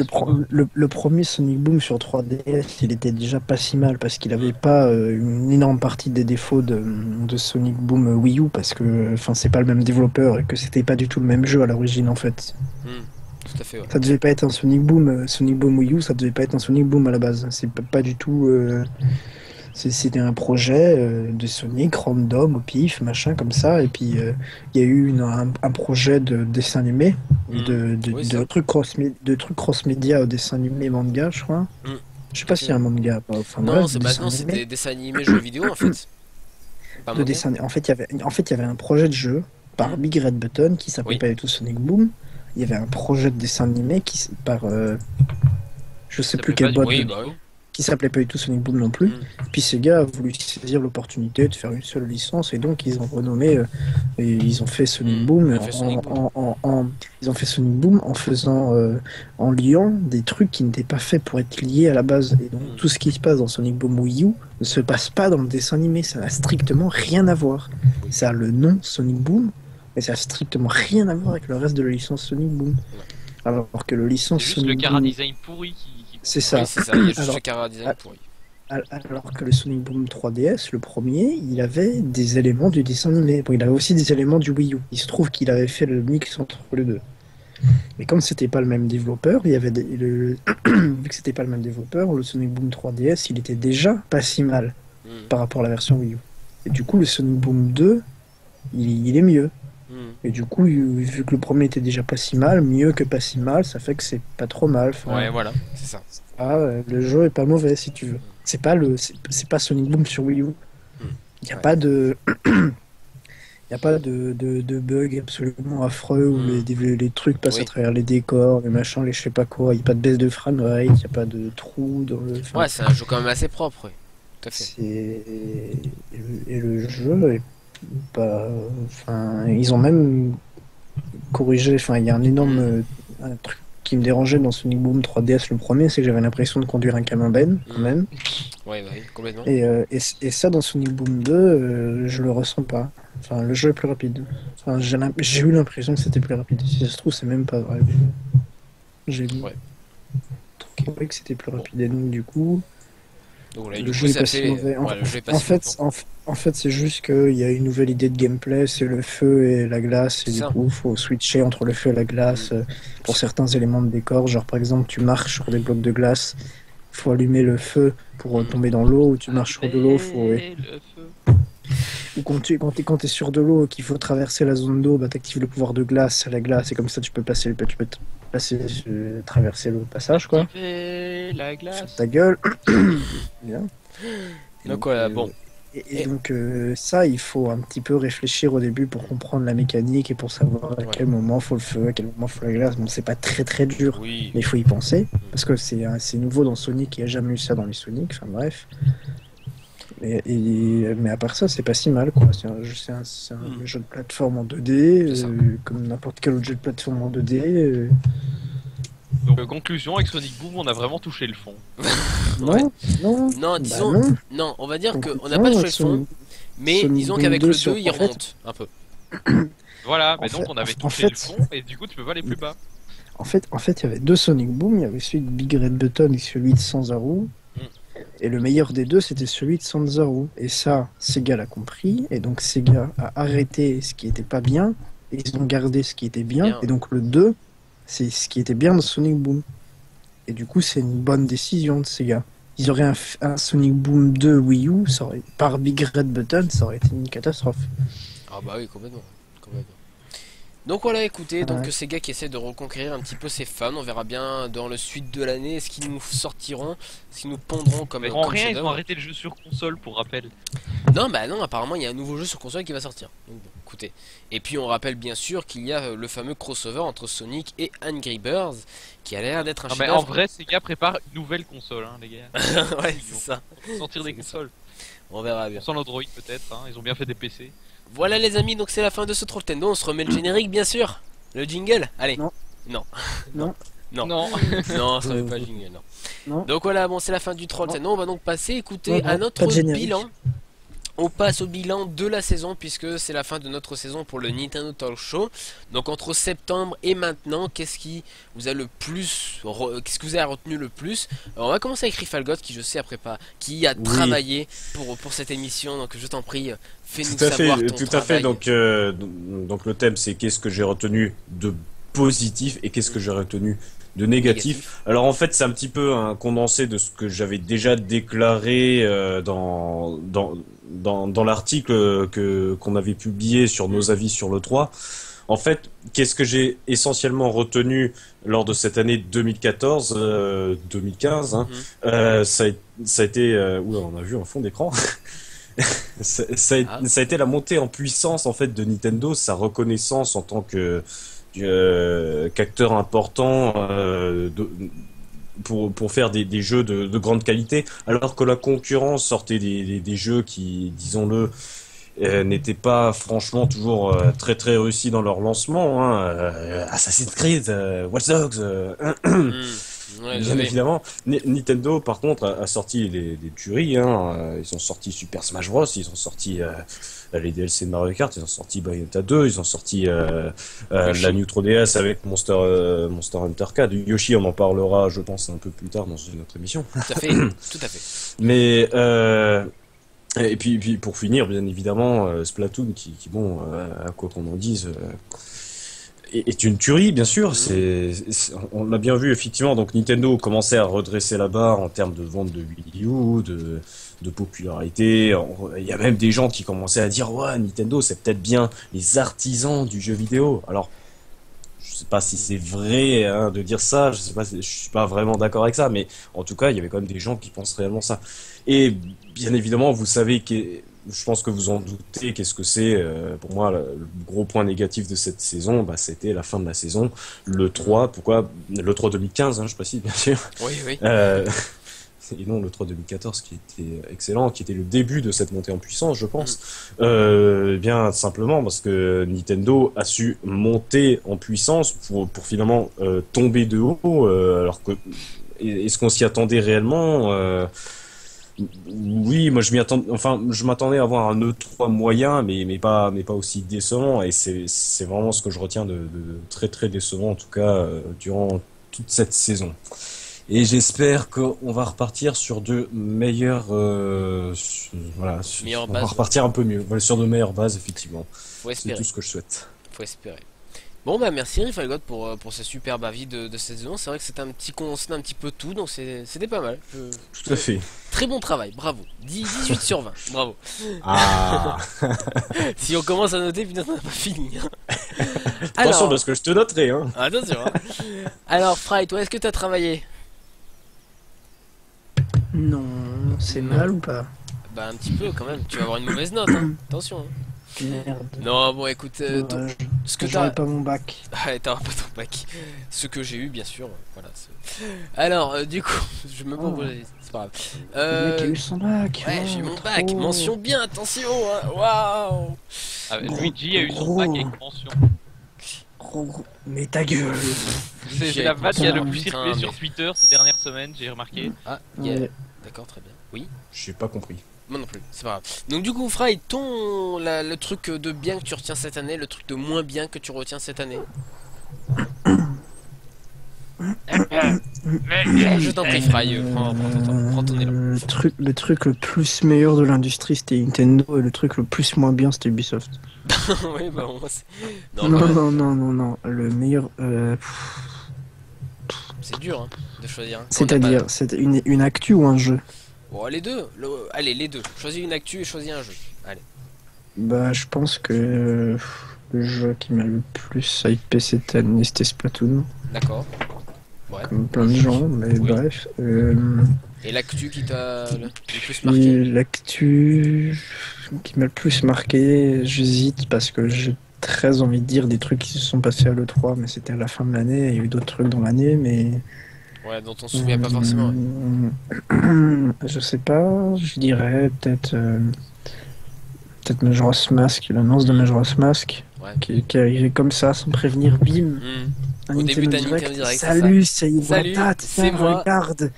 le premier Sonic Boom sur 3DS, il était déjà pas si mal parce qu'il avait pas une énorme partie des défauts de Sonic Boom Wii U parce que enfin c'est pas le même développeur et que c'était pas du tout le même jeu à l'origine en fait. Tout à fait, ouais. Ça devait pas être un Sonic Boom Wii U, ça devait pas être un Sonic Boom à la base. C'est pas du tout. C'était un projet de Sonic random au pif, machin comme ça. Et puis il y a eu un projet de dessin animé, de trucs cross-média au dessin animé manga, je crois. Je sais pas s'il y a un manga. Enfin, non, c'est des dessins animés jeux vidéo en fait. En fait, il y avait un projet de jeu par Big Red Button qui s'appelait pas du tout Sonic Boom. Il y avait un projet de dessin animé par je sais plus quelle boîte qui s'appelait pas du tout Sonic Boom non plus. Puis Sega a voulu saisir l'opportunité de faire une seule licence et donc ils ont renommé et ils ont fait Sonic Boom ils ont fait Sonic Boom en faisant en liant des trucs qui n'étaient pas faits pour être liés à la base. Et donc tout ce qui se passe dans Sonic Boom Wii U ne se passe pas dans le dessin animé, ça n'a strictement rien à voir. Ça a le nom Sonic Boom, mais ça n'a strictement rien à voir avec le reste de la licence Sonic Boom. Alors que le licence Sonic Boom, le chara-design pourri qui... C'est ça. Oui, c'est ça, il y a juste le chara-design pourri. Alors que le Sonic Boom 3DS, le premier, il avait des éléments du dessin animé. Bon, il avait aussi des éléments du Wii U. Il se trouve qu'il avait fait le mix entre les deux. Mais comme c'était pas le même développeur, il y avait vu que c'était pas le même développeur, le Sonic Boom 3DS, il était déjà pas si mal par rapport à la version Wii U. Et du coup, le Sonic Boom 2, il est mieux. Et du coup, vu que le premier était déjà pas si mal, mieux que pas si mal, ça fait que c'est pas trop mal. Enfin, ouais, voilà, c'est ça. Le jeu est pas mauvais si tu veux. C'est pas Sonic Boom sur Wii U. Il n'y a pas de il y a pas de bug absolument affreux où les trucs passent à travers les décors, les machins, les je sais pas quoi. Il n'y a pas de baisse de framerate, il n'y a pas de trou dans le. Ouais, c'est un jeu quand même assez propre. Oui. Tout à fait. Et le jeu est pas. Enfin, ils ont même corrigé. Enfin, il y a un énorme un truc qui me dérangeait dans Sonic Boom 3DS le premier, c'est que j'avais l'impression de conduire un camembert quand même. Ouais, complètement. Et ça dans Sonic Boom 2, je le ressens pas. Enfin, le jeu est plus rapide. Enfin, j'ai eu l'impression que c'était plus rapide. Si ça se trouve, c'est même pas vrai. J'ai trouvé que c'était plus rapide. Et donc, du coup, le jeu est pas si mauvais. En fait, c'est juste qu'il y a une nouvelle idée de gameplay, c'est le feu et la glace, et du coup, il faut switcher entre le feu et la glace pour certains éléments de décor. Genre, par exemple, tu marches sur des blocs de glace, il faut allumer le feu pour tomber dans l'eau, ou tu marches sur de l'eau, ou quand t'es sur de l'eau, qu'il faut traverser la zone d'eau, bah t'actives le pouvoir de glace, la glace, et comme ça tu peux traverser le passage, quoi. La glace. Sur ta gueule. Bien. Donc voilà, bon. Et donc ça, il faut un petit peu réfléchir au début pour comprendre la mécanique et pour savoir à quel moment faut le feu, à quel moment faut la glace. Bon, c'est pas très dur, mais il faut y penser parce que c'est nouveau dans Sonic, il n'y a jamais eu ça dans les Sonic. Enfin bref. Mais à part ça, c'est pas si mal, quoi. C'est un jeu de plateforme en 2D, comme n'importe quel autre jeu de plateforme en 2D. Donc, conclusion, avec Sonic Boom, on a vraiment touché le fond. Non, disons, non, on va dire qu'on n'a pas touché le fond, mais disons qu'avec le 2, il remonte un peu. Voilà, mais donc on avait touché le fond, et du coup, tu peux pas aller plus bas. En fait, il y avait deux Sonic Boom, il y avait celui de Big Red Button et celui de Sanzaru. Et le meilleur des deux, c'était celui de Sanzaru. Et ça, Sega l'a compris. Et donc Sega a arrêté ce qui était pas bien. Et ils ont gardé ce qui était bien. Et donc le 2, c'est ce qui était bien de Sonic Boom. Et du coup, c'est une bonne décision de Sega. Ils auraient un Sonic Boom 2 Wii U, par Big Red Button, ça aurait été une catastrophe. Ah bah oui, complètement. Donc voilà, écoutez, donc Sega qui essaie de reconquérir un petit peu ses fans, on verra bien dans le suite de l'année ce qu'ils nous sortiront, ce qu'ils nous pondront comme. En rien, ils ont arrêté le jeu sur console pour rappel. Non, bah non, apparemment il y a un nouveau jeu sur console qui va sortir. Donc bon, écoutez. Et puis on rappelle bien sûr qu'il y a le fameux crossover entre Sonic et Angry Birds qui a l'air d'être un chef-d'œuvre. Mais en vrai, Sega prépare une nouvelle console, hein, les gars. Ouais, c'est ça. Sortir des consoles. On verra bien. Sans l'Android peut-être, hein, ils ont bien fait des PC. Voilà les amis, donc c'est la fin de ce Trolltendo. On se remet le générique bien sûr. Le jingle. Allez. Non. Non. Non. Non. Non. Non, ça veut pas le jingle, non. Donc voilà, bon c'est la fin du Trolltendo. On va donc passer, écoutez, à notre bilan. On passe au bilan de la saison puisque c'est la fin de notre saison pour le Nintendo Talk Show. Donc entre septembre et maintenant, qu'est-ce qui vous a le plus, qu'est-ce que vous avez retenu le plus? Alors, on va commencer avec Rifalgot qui je sais après pas, qui a travaillé pour cette émission. Donc je t'en prie, fais-nous savoir ton tout à fait. Donc le thème c'est qu'est-ce que j'ai retenu de positif et qu'est-ce que j'ai retenu de négatif. Alors en fait c'est un petit peu un condensé de ce que j'avais déjà déclaré dans l'article qu'on avait publié sur nos avis sur le 3. En fait, qu'est-ce que j'ai essentiellement retenu lors de cette année 2014 2015 hein, ça a été oula, on a vu un fond d'écran. ça a été la montée en puissance en fait de Nintendo, sa reconnaissance en tant qu'acteur important pour faire des jeux de grande qualité, alors que la concurrence sortait des jeux qui, disons-le, n'étaient pas franchement toujours très très réussis dans leur lancement. Hein. Assassin's Creed, Watch Dogs, ouais, bien évidemment. Nintendo, par contre, a sorti des tueries. Hein. Ils ont sorti Super Smash Bros, ils ont sorti les DLC de Mario Kart, ils ont sorti Bayonetta 2, ils ont sorti la New 3DS avec Monster Hunter 4. Yoshi, on en parlera, je pense, un peu plus tard dans une autre émission. Tout à fait, tout à fait. Mais et puis pour finir, bien évidemment, Splatoon qui bon, à quoi qu'on en dise, est une tuerie, bien sûr. On l'a bien vu effectivement. Donc Nintendo commençait à redresser la barre en termes de vente de Wii U, de popularité. Il y a même des gens qui commençaient à dire ouais, Nintendo c'est peut-être bien les artisans du jeu vidéo. Alors je sais pas si c'est vrai hein, de dire ça, je sais pas, je suis pas vraiment d'accord avec ça, mais en tout cas il y avait quand même des gens qui pensent réellement ça. Et bien évidemment vous savez je pense que vous en doutez, qu'est-ce que c'est pour moi le gros point négatif de cette saison, bah, c'était la fin de la saison, le 3, pourquoi le 3 2015 hein, je précise bien sûr. Oui oui. Et non le 3 2014 qui était excellent, qui était le début de cette montée en puissance je pense. Bien simplement parce que Nintendo a su monter en puissance pour finalement tomber de haut alors que est-ce qu'on s'y attendait réellement oui, moi je m'attendais à avoir un E3 moyen mais pas aussi décevant, et c'est vraiment ce que je retiens de très très décevant en tout cas durant toute cette saison. Et j'espère qu'on va repartir sur de meilleures voilà, on va repartir un peu mieux, sur de meilleures bases effectivement. C'est tout ce que je souhaite. Faut espérer. Bon bah merci Rifalgot pour ce superbe avis de cette saison. C'est vrai que c'était un petit condensé un petit peu tout, donc c'était pas mal. Tout à fait. Très bon travail, bravo. 18 sur 20, bravo. Ah. Si on commence à noter, putain, on n'a pas fini. Attention parce que je te noterai. Hein. Attention. Hein. Alors Fry, toi, est-ce que t'as travaillé? Non, c'est mal ou pas? Bah un petit peu quand même, tu vas avoir une mauvaise note, hein. Attention. Hein. Merde. Non, bon écoute, ce que j'aurais pas mon bac. Ouais, t'auras pas ton bac. Ce que j'ai eu, bien sûr. Voilà. Alors, du coup, je me c'est pas grave. Le mec a eu son bac. Ouais, j'ai eu mon bac. Mention bien, attention. Hein. Waouh. Luigi a eu son bac avec mention. Mais ta gueule. C'est la vanne qui a le plus circulé sur Twitter ces dernières semaines, j'ai remarqué. Ah, yeah. D'accord, très bien. Oui. J'ai pas compris. Moi non plus, c'est pas grave. Donc du coup, Fry, le truc de bien que tu retiens cette année, le truc de moins bien que tu retiens cette année. Je t'en prie, Fry, prends ton élan. Le truc le plus meilleur de l'industrie, c'était Nintendo, et le truc le plus moins bien, c'était Ubisoft. Oui, bah moi c'est... Non, le meilleur... C'est dur hein, de choisir. Hein. C'est-à-dire, c'est une actu ou un jeu? Bon, les deux. Allez, les deux. Choisis une actu et choisis un jeu. Allez. Bah, je pense que le jeu qui m'a le plus hypé cette année, c'était Splatoon. D'accord. Ouais. Comme plein de gens, mais oui. Bref. Et l'actu qui t'a le plus marqué? L'actu qui m'a le plus marqué, j'hésite parce que j'ai très envie de dire des trucs qui se sont passés à l'E3, mais c'était à la fin de l'année, il y a eu d'autres trucs dans l'année, mais... Ouais, dont on se souvient pas forcément. Je sais pas, je dirais peut-être Majora's Mask, l'annonce de Majora's Mask, qui est arrivée comme ça, sans prévenir, bim. Au début d'un Nintendo Direct. Salut, c'est Iwata, c'est moi. Regarde.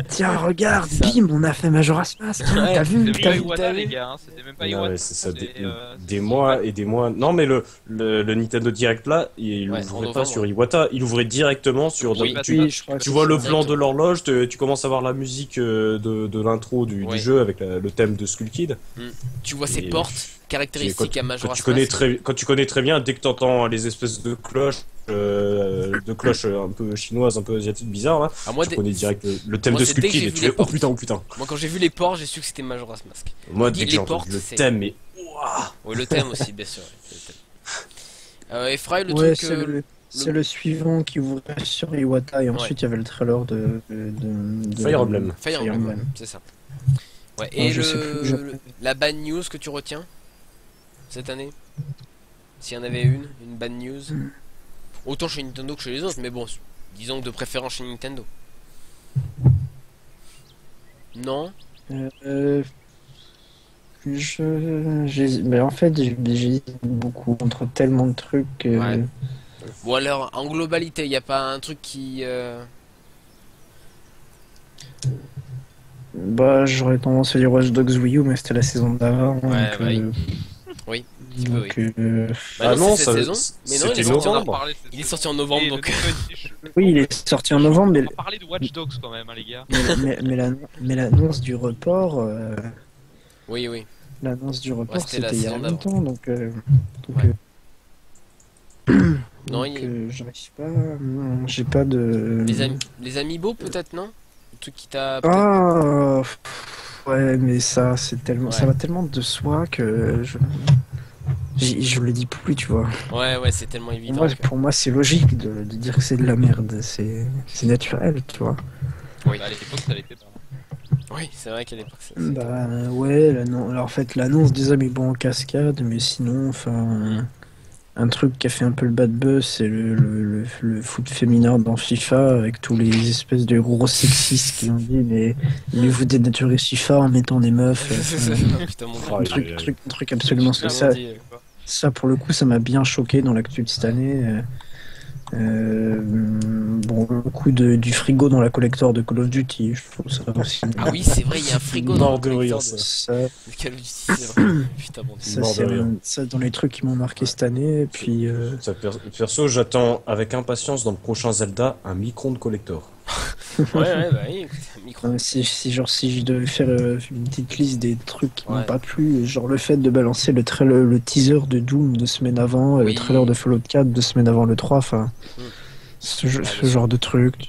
Tiens, regarde, bim, on a fait Majora's Mask. Ouais, t'as vu, c'était Iwata, les gars, c'était même pas Iwata. Ouais, c'est ça, des mois et des mois. Non, mais le Nintendo Direct là, il ouvrait pas sur Iwata, il ouvrait directement sur. Tu vois le plan de l'horloge, tu commences à voir la musique de l'intro du jeu avec le thème de Skull Kid. Tu vois ses portes caractéristiques à Majora's Mask. Quand tu connais très bien, dès que t'entends les espèces de cloches. Un peu chinoises, un peu asiatiques, bizarres là. Moi, tu connais direct le thème de Skull Kid et tu fais oh putain. Moi quand j'ai vu les ports, j'ai su que c'était Majora's Mask. Moi dès que j'ai entendu le thème, mais oui, le thème aussi, bien sûr. Et Fry, le truc. C'est le suivant qui ouvrait sur Iwata et ensuite il y avait le trailer de Fire Emblem. Fire Emblem, c'est ça. Ouais. Et la bad news que tu retiens cette année, s'il y en avait une bad news. Autant chez Nintendo que chez les autres, mais bon, disons que de préférence chez Nintendo. Non. Mais en fait, j'hésite beaucoup entre tellement de trucs. Ouais. Bon alors, en globalité, y a pas un truc qui... Bah, j'aurais tendance à dire Watch Dogs Wii U, mais c'était la saison d'avant. Ouais, oui. Donc, bah non, ça saison. Mais non, il est sorti en novembre, donc. Oui, il est sorti en novembre, mais. On va parler de Watch Dogs quand même, hein, les gars. Mais l'annonce du report. Oui. L'annonce du report, c'était il y a longtemps, donc. Non, j'arrive pas. J'ai pas de. Les Amiibo, peut-être, non? Le truc qui t'a. Ah. Ouais, mais ça, c'est tellement, ça va tellement de soi que je le dis plus, tu vois. Ouais, c'est tellement évident. Pour moi, c'est logique de dire que c'est de la merde. C'est naturel, tu vois. Oui, à l'époque, ça l'était pas. Oui, c'est vrai qu'à l'époque, ça. Bah ouais, alors en fait, l'annonce des Amiibo en cascade, mais sinon, enfin. Un truc qui a fait un peu le bad buzz, c'est le foot féminin dans FIFA, avec tous les espèces de gros sexistes qui ont dit mais vous dénaturez FIFA en mettant des meufs. Un truc absolument ça pour le coup ça m'a bien choqué dans l'actu de cette année. Bon, le coup du frigo dans la collector de Call of Duty, je trouve ça aussi. Ah oui, c'est vrai, il y a un frigo dans la collector de Call of Duty. Putain, bon, ça dans les trucs qui m'ont marqué cette année. Et puis, perso, j'attends avec impatience dans le prochain Zelda un micro-ondes collector. Ouais, bah oui, micro. Si je devais faire une petite liste des trucs qui m'ont pas plu, genre le fait de balancer le teaser de Doom 2 semaines avant, le trailer de Fallout 4 2 semaines avant le 3, enfin ce genre de trucs,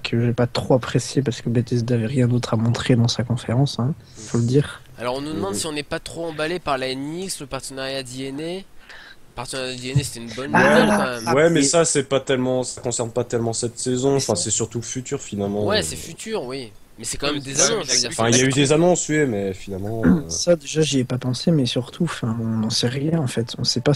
que j'ai pas trop apprécié parce que Bethesda avait rien d'autre à montrer dans sa conférence, hein, faut le dire. Alors on nous demande si on n'est pas trop emballé par la NX, le partenariat d'INA. DNA, c'était une bonne nouvelle quand même. Ouais, mais ça concerne pas tellement cette saison. Enfin, c'est surtout le futur finalement. Ouais, c'est futur, oui. Mais c'est quand même des annonces. Je veux dire, enfin, il y a eu des annonces, oui, mais finalement. Ça, déjà, j'y ai pas pensé, mais surtout, enfin, on n'en sait rien en fait. On sait pas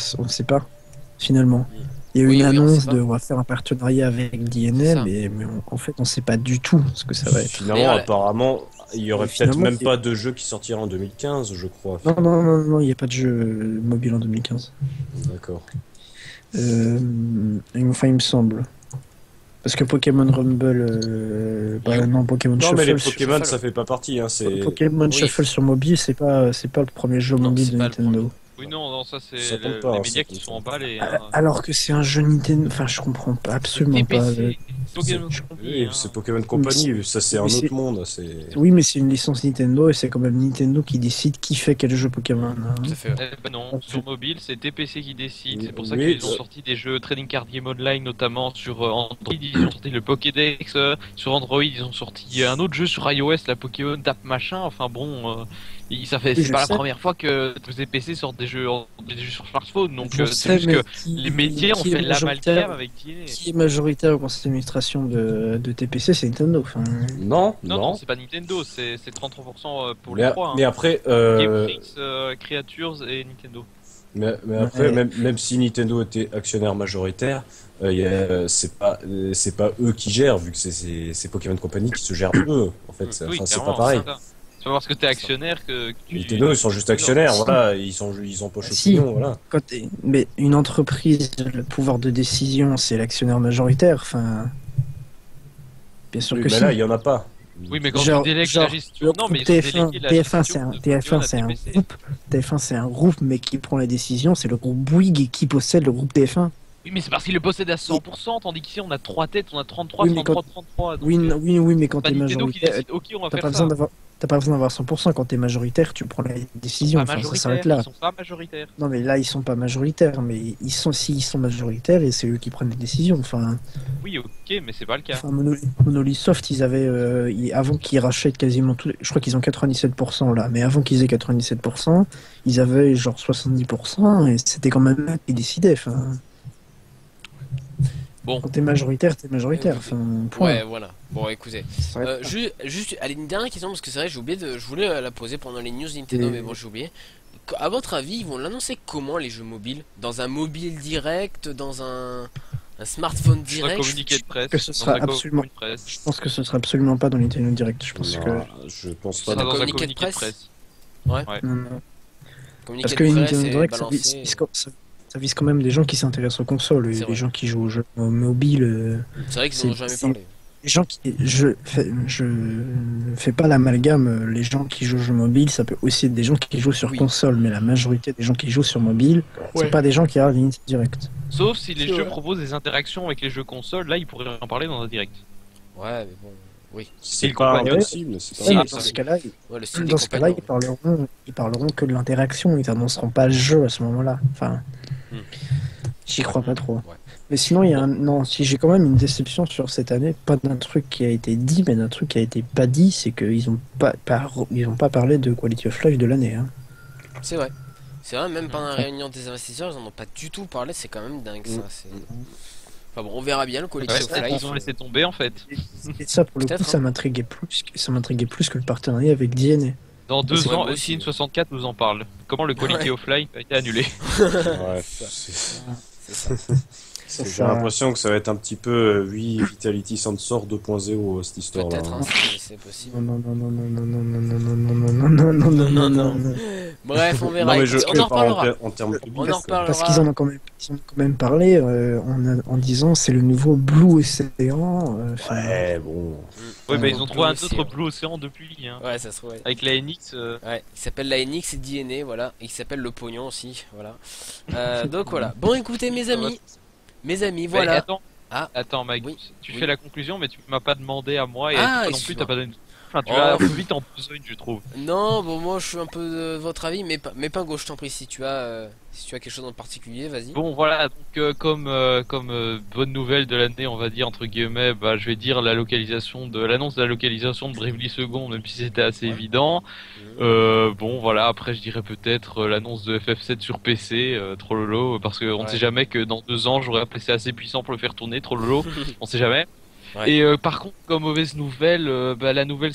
finalement. Il y a eu une annonce on va faire un partenariat avec DNA, mais en fait, on sait pas du tout ce que ça va être. Finalement, apparemment. Il y aurait peut-être même pas de jeu qui sortira en 2015, je crois. Non, il n'y a pas de jeu mobile en 2015. D'accord. Enfin, il me semble. Parce que Pokémon Rumble, Pokémon Shuffle. Non, mais les Pokémon, ça fait pas partie. Hein, Pokémon Shuffle sur mobile, c'est pas le premier jeu mobile de Nintendo. Oui, non, ça c'est les médias qui sont emballés. Alors que c'est un jeu Nintendo. Enfin, je comprends pas, absolument pas. Pokémon Company. C'est Pokémon Company, ça c'est un autre monde. Oui, mais c'est une licence Nintendo et c'est quand même Nintendo qui décide qui fait quel jeu Pokémon. Hein. Tout à fait. Non, sur mobile, c'est TPC qui décide. C'est pour ça qu'ils ont sorti des jeux Trading Card Game Online, notamment sur Android. Ils ont sorti le Pokédex. Sur Android, ils ont sorti un autre jeu sur iOS, la Pokémon Tap machin. Enfin bon, c'est pas la première fois que les PC sortent des jeux sur smartphone. Donc c'est juste que les médias ont fait l'amalgame avec DNA. Qui est majoritaire au conseil d'administration de TPC, c'est Nintendo. Enfin... Non, c'est pas Nintendo, c'est 33% pour les trois. Mais après, Game Freaks, Creatures et Nintendo. Mais après, même si Nintendo était actionnaire majoritaire, c'est pas eux qui gèrent, vu que c'est Pokémon Company qui se gère eux. En fait, c'est pas pareil. C'est pas parce que t'es actionnaire que Nintendo, ils sont juste actionnaires, voilà, ils empochent le pognon, voilà. Mais une entreprise, le pouvoir de décision, c'est l'actionnaire majoritaire, enfin... Bien sûr que mais si. là, il y en a pas. Oui, mais quand tu délègues la gestion... Non, mais TF1, c'est un groupe. TF1, c'est un groupe, mais qui prend la décision, c'est le groupe Bouygues qui possède le groupe TF1. Oui, mais c'est parce qu'il le possède à 100%, tandis qu'ici on a 3 têtes, on a 33, 33. Oui, mais quand t'es majoritaire, t'as pas besoin d'avoir 100%. Quand t'es majoritaire, tu prends la décision. Ça s'arrête là. Ils sont pas majoritaires. Non, mais là, ils sont pas majoritaires, mais s'ils sont majoritaires, et c'est eux qui prennent les décisions. Enfin. Oui, ok, mais c'est pas le cas. Enfin, Monolith Soft, ils avaient, avant qu'ils rachètent quasiment tous, je crois qu'ils ont 97% là, mais avant qu'ils aient 97%, ils avaient genre 70%, et c'était quand même eux qui décidaient. Enfin. Bon. Quand t'es majoritaire, t'es majoritaire. Enfin, point. Ouais, voilà. Bon, écoutez. Juste, allez, une dernière question, parce que c'est vrai, je voulais la poser pendant les news Nintendo, mais bon, j'ai oublié. À votre avis, ils vont l'annoncer comment, les jeux mobiles? Dans un mobile direct? Dans un smartphone direct? Communiqué de presse. Que ce sera absolument... Je pense que ce sera absolument pas dans Nintendo Direct. Je pense je pense pas. Dans un communiqué de presse. Ouais. Non. Parce que Nintendo Direct, ça vise quand même des gens qui s'intéressent aux consoles, les gens qui jouent aux jeux mobiles. C'est vrai qu'ils n'ont jamais parlé. Les gens qui, je ne fais pas l'amalgame, les gens qui jouent aux jeux mobiles, ça peut aussi être des gens qui jouent sur console, mais la majorité des gens qui jouent sur mobile, c'est pas des gens qui regardent Nintendo Direct. Sauf si les jeux proposent des interactions avec les jeux consoles, là ils pourraient en parler dans un direct. Ouais, mais bon. Oui. C'est pas impossible. Dans ce cas-là, ils parleront que de l'interaction, ils annonceront pas le jeu à ce moment-là. Enfin, j'y crois pas trop. Ouais. Mais sinon, si j'ai quand même une déception sur cette année, pas d'un truc qui a été dit, mais d'un truc qui a été pas dit, c'est qu'ils ont pas parlé de Quality of Life de l'année. Hein. C'est vrai. C'est vrai, même pendant la réunion des investisseurs, ils en ont pas du tout parlé, c'est quand même dingue ça. Enfin bon, on verra bien le Quality of Life. Ils ont laissé tomber en fait. Et ça, pour le coup, ça m'intriguait plus que le partenariat avec DNA. Dans 2 ans, Eusine 64 nous en parle. Comment le Quality of Life a été annulé. Ouais, c'est ça. J'ai l'impression que ça va être un petit peu Vitality Sensor 2.0 cette histoire là. Peut-être, c'est possible. Non. Bref, on verra. On en reparlera. En termes de on en reparlera. Parce qu'ils en ont quand même parlé en disant c'est le nouveau Blue Ocean. Ouais, bon. Ouais, bah ils ont trouvé un autre Blue Ocean depuis. Hein. Ouais, ça se trouve. Avec la NX. Ouais, il s'appelle la NX et DNA, voilà. Et il s'appelle le pognon aussi, voilà. Donc voilà. Bon, écoutez, mes amis, voilà. Attends, Mike, tu fais la conclusion, mais tu m'as pas demandé à moi et non plus t'as pas donné. Enfin, tu vas un peu vite en besogne, je trouve. Non, bon, moi je suis un peu de votre avis, mais pas gauche, je t'en prie, si tu as quelque chose en particulier, vas-y. Bon, voilà, donc comme bonne nouvelle de l'année, on va dire entre guillemets, je vais dire l'annonce de la localisation de Bravely Second, même si c'était assez évident. Bon, voilà, après je dirais peut-être l'annonce de FF7 sur PC, Trollolo, parce qu'on ne sait jamais que dans 2 ans j'aurai un PC assez puissant pour le faire tourner, Trollolo, on sait jamais. Ouais. Et par contre, comme mauvaise nouvelle, la nouvelle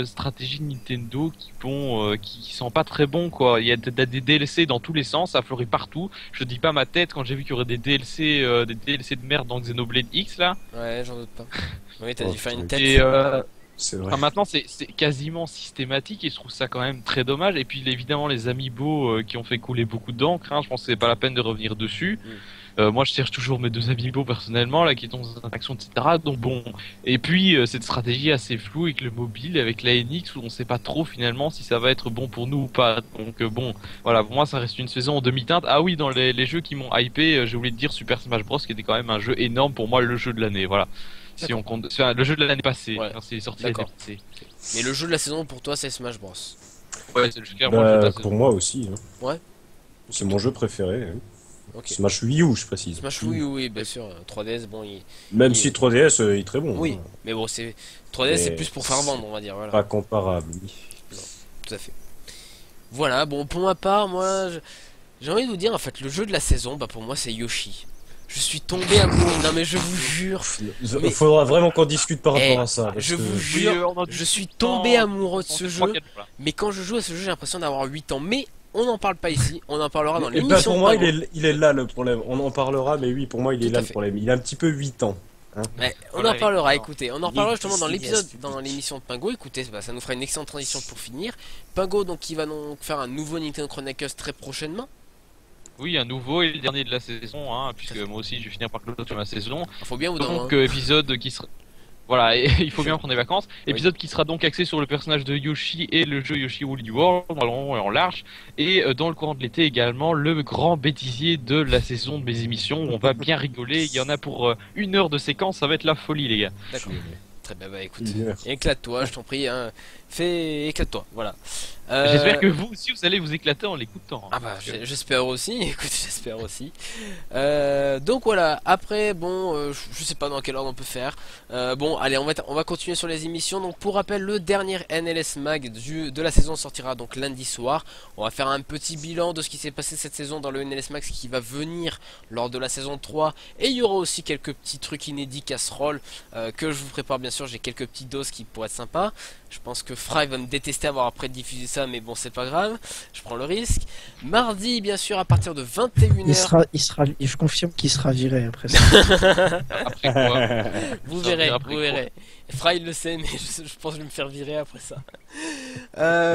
stratégie de Nintendo qui sent pas très bon quoi. Il y a des DLC dans tous les sens, ça fleurit partout. Je dis pas ma tête quand j'ai vu qu'il y aurait des DLC de merde dans Xenoblade X là. Ouais, j'en doute pas. Oui, t'as dû faire une tête. Et c'est vrai. Enfin, maintenant c'est quasiment systématique et je trouve ça quand même très dommage. Et puis évidemment les amiibo qui ont fait couler beaucoup d'encre. Hein, je pense que c'est pas la peine de revenir dessus. Moi je cherche toujours mes 2 amiibo personnellement là qui sont dans une action etc. Donc bon, et puis cette stratégie assez floue avec le mobile, avec la NX où on sait pas trop finalement si ça va être bon pour nous ou pas. Donc bon, voilà, pour moi ça reste une saison en demi-teinte. Ah oui, dans les jeux qui m'ont hypé, j'ai oublié de dire Super Smash Bros qui était quand même un jeu énorme pour moi, le jeu de l'année. Voilà. Si on compte, enfin, le jeu de l'année passée, Ouais. c'est sorti l'année D'accord. passée. Mais le jeu de la saison pour toi, c'est Smash Bros. Ouais, c'est clairement le jeu de la Pour saison. moi aussi. Hein. Ouais. C'est mon jeu préféré. Hein. Ok. Smash Wii U, je précise. Smash oui, bien sûr. 3DS, bon, Même si 3DS il est très bon. oui, hein. mais bon, 3DS, c'est Mais plus pour faire vendre, on va dire. Voilà. Pas comparable. Oui. Tout à fait. Voilà, bon, pour ma part, moi, j'ai envie de vous dire, en fait, le jeu de la saison, bah pour moi, c'est Yoshi. Je suis tombé amoureux. Non, mais je vous jure. Il faudra vraiment qu'on discute par rapport à ça. parce Je que- vous Oui, jure, on a je suis dit tombé tant- amoureux de ce jeu. Mais quand je joue à ce jeu, j'ai l'impression d'avoir 8 ans. Mais on n'en parle pas ici. On en parlera dans Eh ben, l'émission. pour moi, de Pingo. il est là le problème. On en parlera, mais oui, pour moi, il est Tout là à le fait. problème. Il a un petit peu 8 ans. Ouais, on Voilà, en parlera, exactement. écoutez, on en reparlera justement dans Il est l'épisode, public. dans l'émission de Pingo. Écoutez, bah, ça nous fera une excellente transition pour finir. Pingo, donc, qui va donc faire un nouveau Nintendo Chronicles très prochainement. Oui, un nouveau et le dernier de la saison, hein, puisque moi aussi je vais finir par clôturer ma saison. Faut bien vous Donc donner. épisode qui sera... Voilà, et il faut bien prendre des vacances. Épisode qui sera donc axé sur le personnage de Yoshi et le jeu Yoshi Woolly World, en long et en large. Et dans le courant de l'été également, le grand bêtisier de la saison de mes émissions, où on va bien rigoler. Il y en a pour 1 heure de séquence, ça va être la folie les gars. D'accord. Très bien, bah écoute, Une heure. éclate-toi, je t'en prie. Hein. Éclate-toi, voilà. J'espère que vous aussi vous allez vous éclater en l'écoutant. Ah bah j'espère aussi, écoute, j'espère aussi. Donc voilà, après bon, je sais pas dans quel ordre on peut faire. Bon, allez, on va continuer sur les émissions. Donc pour rappel, le dernier NLS Mag de la saison sortira donc lundi soir. On va faire un petit bilan de ce qui s'est passé cette saison dans le NLS Max qui va venir lors de la saison 3. Et il y aura aussi quelques petits trucs inédits casseroles que je vous prépare bien sûr. J'ai quelques petits doses qui pourraient être sympas. Je pense que Fry va me détester avoir après diffusé ça, mais bon, c'est pas grave. Je prends le risque. Mardi, bien sûr, à partir de 21h. Je confirme qu'il sera viré après ça. Après quoi Vous Ça verrez, revient après vous quoi verrez. Fry le sait, mais je pense que je vais me faire virer après ça.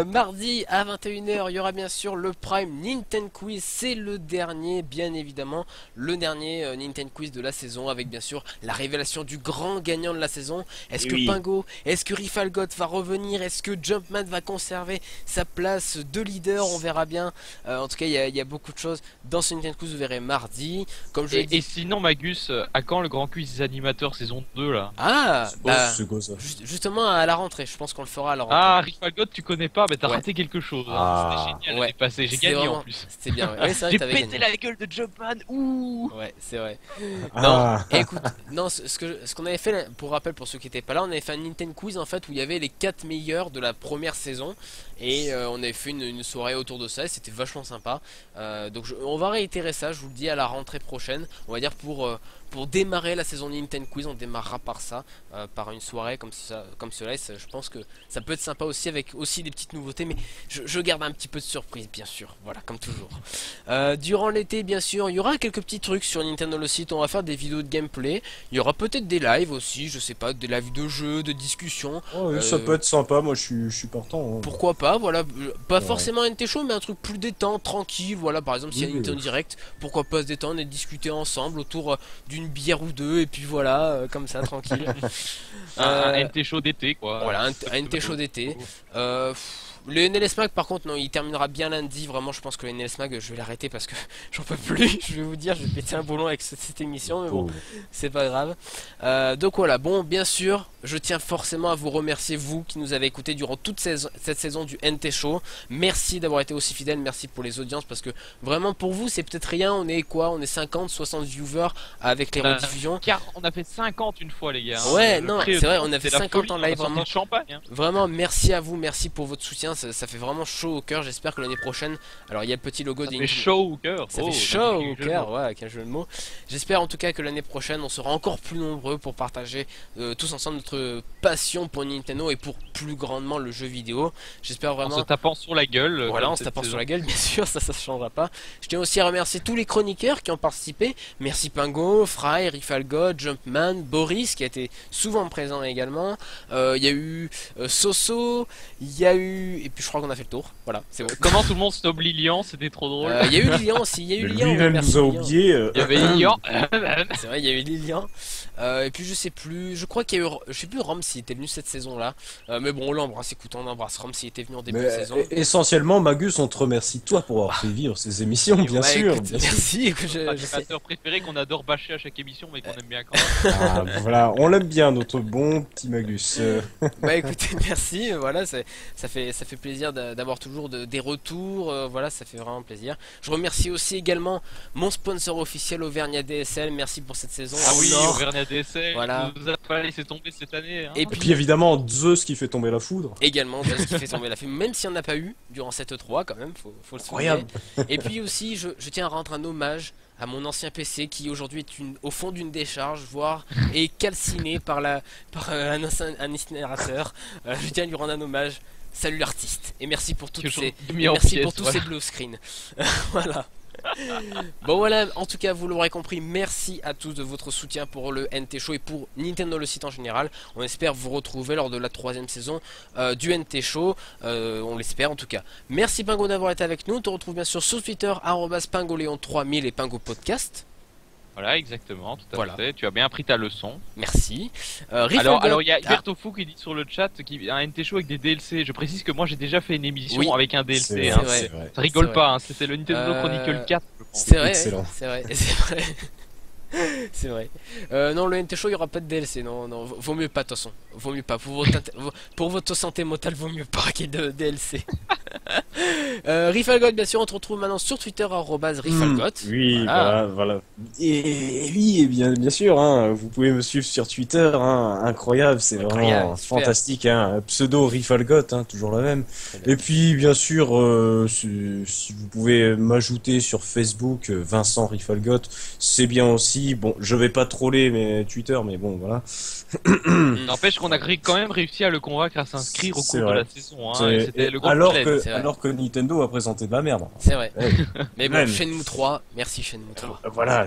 Mardi à 21h, il y aura bien sûr le Prime Nintendo Quiz. C'est le dernier, bien évidemment. Le dernier Nintendo Quiz de la saison, avec bien sûr la révélation du grand gagnant de la saison. Est-ce que Oui. Pingo, est-ce que Rifalgot va revenir? Est-ce que Jumpman va conserver sa place de leader? On verra bien. En tout cas, il y a beaucoup de choses dans ce Nintendo Quiz. Vous verrez mardi. Comme je l'ai dit. Et sinon Magus, à quand le grand quiz des animateurs saison 2 là? Ah, bah, C'est quoi ça justement à la rentrée. Je pense qu'on le fera à la rentrée. Ah, Rick Falgot, tu connais pas, mais t'as Ouais. raté quelque chose. Ah. C'était génial Ouais. l'année passée, j'ai C'était gagné vraiment- en plus. C'était bien. Ouais, c'est vrai J'ai que t'avais pété gagné. la gueule de Jumpman, ouh. Ouais, c'est vrai. Ah. Non, écoute, non, ce qu'on avait fait, là, pour rappel, pour ceux qui étaient pas là, on avait fait un Nintendo Quiz en fait où il y avait les 4 meilleurs de la première saison et on avait fait une soirée autour de ça et c'était vachement sympa. Donc on va réitérer ça, je vous le dis à la rentrée prochaine. On va dire pour démarrer la saison Nintendo Quiz, on démarrera par ça, par une soirée comme cela. Et je pense que ça peut être sympa aussi avec aussi des petites nouveautés, mais je garde un petit peu de surprise, bien sûr. Voilà, comme toujours. Durant l'été, bien sûr, il y aura quelques petits trucs sur Nintendo le site. On va faire des vidéos de gameplay. Il y aura peut-être des lives aussi, je sais pas, des lives de jeux, de discussions. Oh, oui, ça peut être sympa, moi je suis partant. Hein. Pourquoi pas, voilà, pas Ouais. forcément un NT show, mais un truc plus détente, tranquille, voilà, par exemple, s'il y a Oui, Nintendo oui. Direct, pourquoi pas se détendre et discuter ensemble autour d'une bière ou deux, et puis voilà, comme ça, tranquille. Un Euh, NT chaud d'été quoi. Voilà, un NT chaud d'été. Le NLS Mag par contre non, il terminera bien lundi. Vraiment, je pense que le NLS Mag je vais l'arrêter parce que j'en peux plus. Je vais vous dire, je vais péter un boulon avec cette émission, mais bon, Oh. c'est pas grave. Donc voilà, bon, bien sûr, je tiens forcément à vous remercier, vous qui nous avez écoutés durant toute cette saison du NT Show. Merci d'avoir été aussi fidèles, merci pour les audiences parce que vraiment pour vous c'est peut-être rien. On est quoi? On est 50, 60 viewers avec les rediffusions. Car on a fait 50 une fois les gars. Ouais, Le non, prix, c'est vrai, on a fait c'était la 50 folie, en on a live, sorti vraiment. le champagne. Hein. Vraiment, merci à vous, merci pour votre soutien, ça fait vraiment chaud au cœur. J'espère que l'année prochaine, alors il y a le petit logo Ça des fait chaud au cœur. ça Oh, fait chaud magnifique au jeu de cœur, mots. ouais, avec un jeu de mots. J'espère en tout cas que l'année prochaine, on sera encore plus nombreux pour partager tous ensemble notre passion pour Nintendo et pour plus grandement le jeu vidéo. J'espère En se vraiment. tapant sur la gueule. Voilà, comme en se cette tapant sur saison. la gueule, bien sûr, ça se changera pas. Je tiens aussi à remercier tous les chroniqueurs qui ont participé. Merci Pingo, Fry, Rifalgot, Jumpman, Boris qui a été souvent présent également. Il y a eu Soso, il y a eu puis je crois qu'on a fait le tour. Voilà, c'est bon. Comment tout le monde snob Lilian, c'était trop drôle. Il y a eu Lilian aussi, il y a eu Lilian. Lui-même nous a oublié. Il y avait Lilian. C'est vrai, il y a eu Lilian. Et puis je sais plus, je crois qu'il y a eu, je sais plus Ramsey était venu cette saison-là. Mais bon, on l'embrasse, écoute, on embrasse. Ramsey était venu en début de saison. Essentiellement, Magus, on te remercie toi pour avoir fait vivre ces émissions, bien sûr. Écoute, merci. Animateur préféré qu'on adore bâcher à chaque émission, mais qu'on aime bien quand même. Voilà, on l'aime bien, notre bon petit Magus. Bah écoutez, merci. Voilà, ça fait plaisir d'avoir toujours des retours. Voilà, ça fait vraiment plaisir. Je remercie aussi également mon sponsor officiel Auvergnat DSL. Merci pour cette saison. Ah oui, Auvergnat DSL. Voilà. Nous a pas laissé tomber cette année. Hein. Et puis évidemment Zeus qui fait tomber la foudre. Également Zeus qui fait tomber la foudre, même s'il n'y en a pas eu durant cette E3 quand même, faut le souligner. Et puis aussi, je tiens à rendre un hommage à mon ancien PC qui aujourd'hui est au fond d'une décharge, voire est calciné par un incinérateur. Je tiens à lui rendre un hommage. Salut l'artiste et merci pour toutes ces blue screens. Voilà. Bon voilà, en tout cas vous l'aurez compris, merci à tous de votre soutien pour le NT Show et pour Nintendo le site en général. On espère vous retrouver lors de la 3ème saison du NT Show, on l'espère en tout cas. Merci Pingo d'avoir été avec nous, on te retrouve bien sûr sur Twitter @pingoléon3000 et Pingo Podcast. Voilà, exactement, tout à fait. Tu as bien appris ta leçon. Merci. Alors il y a Bertofou qui dit sur le chat qu'il y a un NT Show avec des DLC. Je précise que moi j'ai déjà fait une émission avec un DLC. C'est vrai. Ça rigole pas, c'était le Nintendo Chronicle 4. C'est vrai, c'est vrai. C'est vrai. Non, le NT Show, il n'y aura pas de DLC. Non, vaut mieux pas, de toute façon. Vaut mieux pas. Pour votre santé mentale, vaut mieux pas qu'il y ait de DLC. Rifalgot, bien sûr, on te retrouve maintenant sur Twitter, @Rifalgot. Oui, voilà. Et oui, et bien sûr, hein, vous pouvez me suivre sur Twitter. Hein, incroyable, c'est vraiment fantastique. Hein, pseudo Rifalgot, hein, toujours la même. Et puis, bien sûr, si vous pouvez m'ajouter sur Facebook, Vincent Rifalgot, c'est bien aussi. Bon, je vais pas troller mes Twitter, mais bon, voilà. N'empêche qu'on a quand même réussi à le convaincre à s'inscrire au cours de la saison. Hein, c'était le alors que Nintendo a présenté de la merde. C'est vrai. Mais bon, Shenmue 3, merci Shenmue 3. Voilà,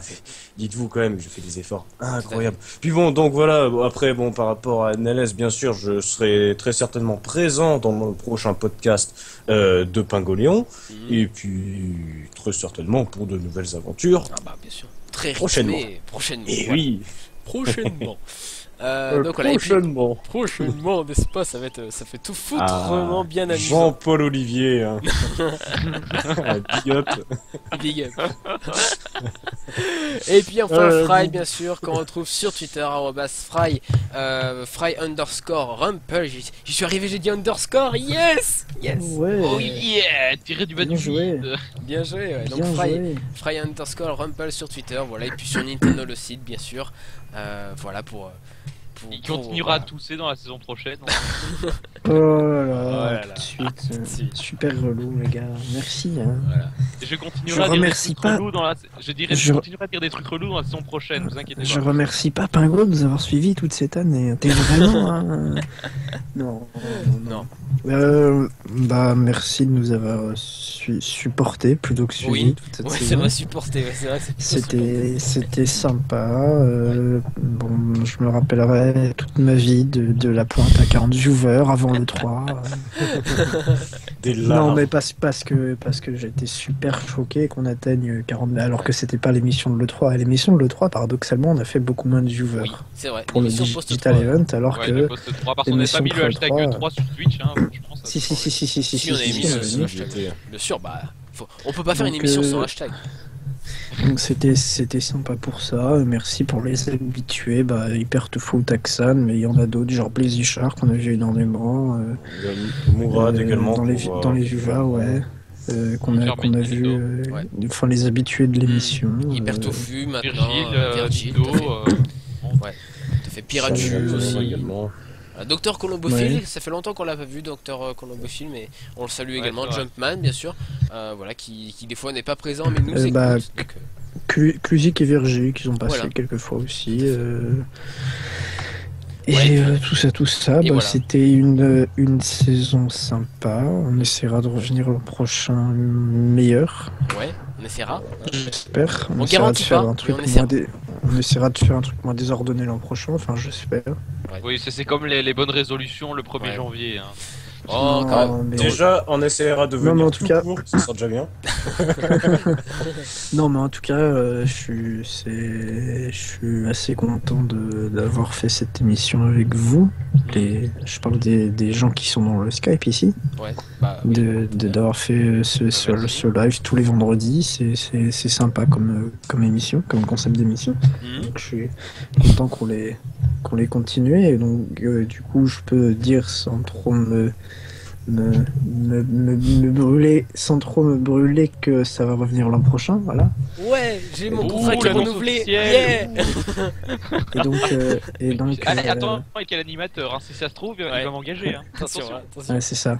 dites-vous quand même que je fais des efforts incroyables. Puis bon, donc voilà, après, bon, par rapport à NLS, bien sûr, je serai très certainement présent dans le prochain podcast de Pingoléon. Et puis, très certainement pour de nouvelles aventures. Ah bah, bien sûr. Très prochainement. Et voilà. Oui. Prochainement. Donc prochainement, n'est-ce pas, ça fait tout foutrement bien amusant. Jean-Paul Olivier. Hein. Big up. Big up. Et puis enfin Fry, bien sûr, qu'on retrouve sur Twitter, @Fry, Fry_Rumple. J'y suis arrivé, j'ai dit underscore, yes. Ouais. Oh yeah, tiré du bas du vide. Bien joué, ouais. Donc Fry_Rumple sur Twitter, voilà, et puis sur Nintendo le site, bien sûr. Voilà il continuera à tousser dans la saison prochaine. Oh là là, tout de suite. Super relou, les gars. Merci. Hein. Voilà. Et je continuerai à dire des trucs relous dans la... Je continuerai à dire des trucs relous dans la saison prochaine, ne vous inquiétez pas. Je remercie pas Pingo de nous avoir suivis toute cette année. T'es vraiment Non. Bah merci de nous avoir supporté plutôt que suivi toute cette saison. C'est vrai, supporté. C'est vrai. C'était sympa. Bon, je me rappellerai toute ma vie de la pointe à 40 viewers avant le 3. Non, mais parce que j'étais super choqué qu'on atteigne 40, alors que c'était pas l'émission de l'E3. Et l'émission de l'E3, paradoxalement, on a fait beaucoup moins de viewers. Oui, c'est vrai. Pour le Digital Event, alors que. Post-3, parce qu'on n'a pas mis le hashtag 3 sur Twitch, hein, je pense. Si, on a mis le hashtag. Bien sûr, bah, on peut pas faire une émission sans hashtag. Donc c'était sympa pour ça. Merci pour les habitués, Hyper Tofu, Taxan, mais il y en a d'autres, genre Blazy Shark qu'on a vu énormément. Mourad également. Dans les viewers, ouais. Qu'on a vu, enfin les habitués de l'émission. Hyper Tofu, maintenant. Virgile. T'as fait Pirachu aussi. Également. Docteur Colombophile, ça fait longtemps qu'on l'a pas vu, Docteur Colombophile, mais on le salue également. Jumpman, bien sûr, voilà, qui des fois n'est pas présent, mais nous écoute. Clusic et Virgile, qui ont passé quelques fois aussi. Tout ça, c'était une saison sympa. On essaiera de revenir l'an prochain meilleur. Ouais, on essaiera. J'espère. On garantit pas, on essaiera de faire un truc moins désordonné l'an prochain, enfin j'espère. Ouais. Oui, c'est comme les bonnes résolutions le 1er janvier. Hein. Oh, quand même. Déjà, on essaiera de venir en tout cas... court, ça sera déjà bien. Non, mais en tout cas, je suis assez content d'avoir fait cette émission avec vous. Je parle des gens qui sont dans le Skype ici. Ouais. D'avoir fait ce live tous les vendredis. C'est sympa comme émission, comme concept d'émission. Donc je suis content qu'on les continue. Et donc, du coup, je peux dire sans trop me brûler, sans trop me brûler, que ça va revenir l'an prochain, voilà. Ouais, j'ai mon contrat qui est renouvelé. Yeah. Et donc allez, attends, quel animateur, hein, si ça se trouve, il va m'engager. Hein. Attention. Ouais, c'est ça.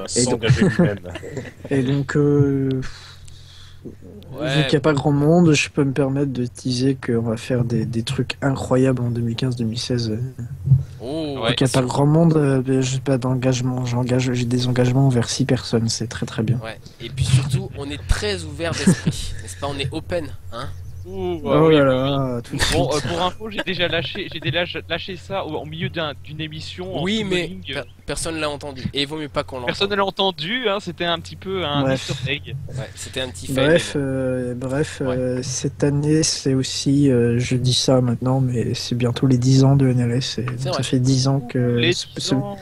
S'engager lui-même. Et donc, vu qu'il n'y a pas grand monde, je peux me permettre de teaser qu'on va faire des trucs incroyables en 2015-2016. Oh, vu qu'il n'y a pas grand monde, j'ai pas d'engagement. J'ai des engagements envers 6 personnes, c'est très très bien. Ouais. Et puis surtout, on est très ouvert d'esprit, n'est-ce pas? On est open, hein? Oh là là, tout de suite. Bon, pour info, j'ai déjà lâché ça au milieu d'une émission. Oui, mais personne l'a entendu. Et il vaut mieux pas qu'on l'entende. Personne ne l'a entendu, hein, c'était un petit peu un easter egg. Ouais, c'était un petit fail. Bref, cette année, c'est aussi, je dis ça maintenant, mais c'est bientôt les 10 ans de NLS. Ça fait 10 ans que... Les 10 ans,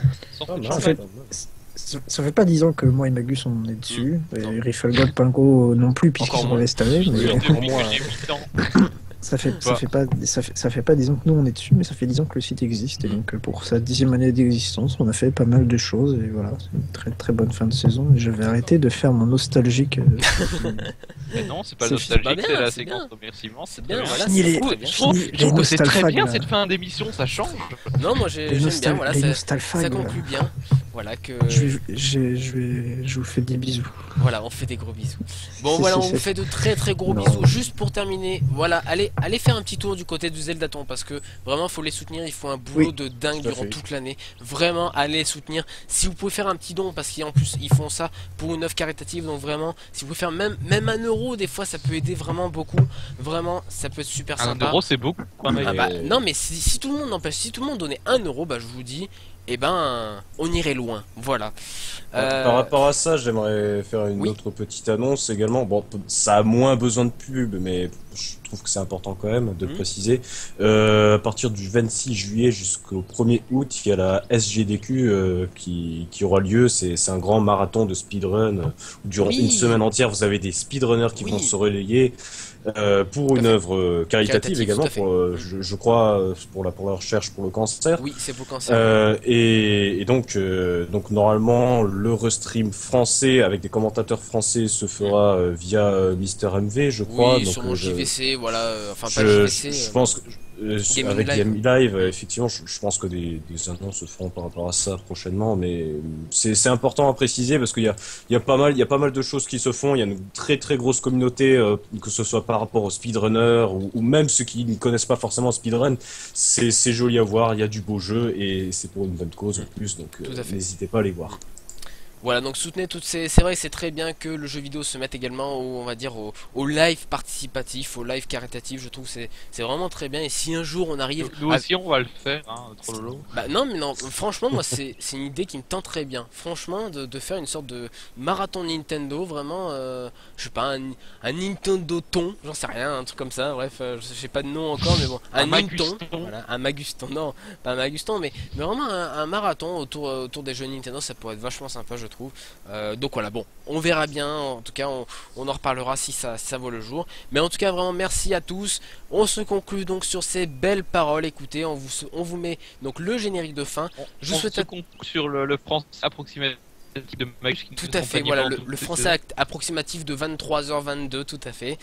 ça fait pas 10 ans que moi et Magus on est dessus, et Rifflegod, Pingo non plus, puisqu'ils sont restés avec. Ça fait pas 10 ans que nous on est dessus, mais ça fait 10 ans que le site existe, et donc pour sa 10e année d'existence, on a fait pas mal de choses, et voilà, c'est une très très bonne fin de saison, et je vais arrêter de faire mon nostalgique. Mais non, c'est pas nostalgique, c'est la séquence de remerciements, c'est bien. Voilà, je trouve que c'est très bien cette fin d'émission, ça change. Non, moi j'aime bien, voilà, ça conclut bien. Voilà que. Je vous fais des bisous. Voilà, on fait des gros bisous. Bon, voilà, on vous fait de très très gros bisous. Juste pour terminer, voilà, allez faire un petit tour du côté du Zeldaton, parce que vraiment, faut les soutenir. Il faut un boulot de dingue durant toute l'année. Vraiment, allez les soutenir. Si vous pouvez faire un petit don, parce qu'en plus, ils font ça pour une œuvre caritative. Donc vraiment, si vous pouvez faire même 1 euro, des fois, ça peut aider vraiment beaucoup. Vraiment, ça peut être super sympa. 1 euro, c'est beaucoup. Non, mais si tout le monde n'empêche, si tout le monde donnait 1 euro, bah je vous dis. Eh ben, on irait loin, voilà. Par rapport à ça, j'aimerais faire une autre petite annonce également. Bon, ça a moins besoin de pub, mais je trouve que c'est important quand même de le préciser. À partir du 26 juillet jusqu'au 1er août, il y a la SGDQ qui aura lieu. C'est un grand marathon de speedrun où durant une semaine entière, vous avez des speedrunners qui vont se relayer. Pour une œuvre caritative également, je crois pour la recherche pour le cancer. Oui, c'est pour le cancer. Et donc normalement le restream français avec des commentateurs français se fera via Mister MV, je crois. Oui, donc, sur mon JVC, voilà. Enfin pas JVC. Je pense que avec Gaming Live, effectivement, je pense que des annonces se feront par rapport à ça prochainement, mais c'est important à préciser parce qu'il y a pas mal de choses qui se font. Il y a une très très grosse communauté, que ce soit par rapport aux speedrunners ou même ceux qui ne connaissent pas forcément le speedrun. C'est joli à voir, il y a du beau jeu et c'est pour une bonne cause en plus, donc n'hésitez pas à les voir. Voilà, donc soutenez toutes ces... C'est vrai que c'est très bien que le jeu vidéo se mette également on va dire, au live participatif, au live caritatif. Je trouve que c'est vraiment très bien. Et si un jour on arrive... Nous aussi on va le faire, hein, trop lolo. Bah non, mais non, franchement, moi c'est une idée qui me tente très bien. Franchement, de faire une sorte de marathon Nintendo, vraiment, je sais pas, un Nintendo-ton, j'en sais rien, un truc comme ça, bref, je sais pas de nom encore, mais bon, un Nintendo, voilà, un Maguston, non, pas un Maguston, mais vraiment un marathon autour des jeux Nintendo, ça pourrait être vachement sympa, je trouve. Donc voilà, bon, on verra bien, en tout cas on en reparlera si ça vaut le jour, mais en tout cas vraiment merci à tous. On se conclut donc sur ces belles paroles. Écoutez, on vous met donc le générique de fin. Je souhaite sur le français approximatif de Magus. Tout à fait, voilà, le français approximatif de 23h22, tout à fait.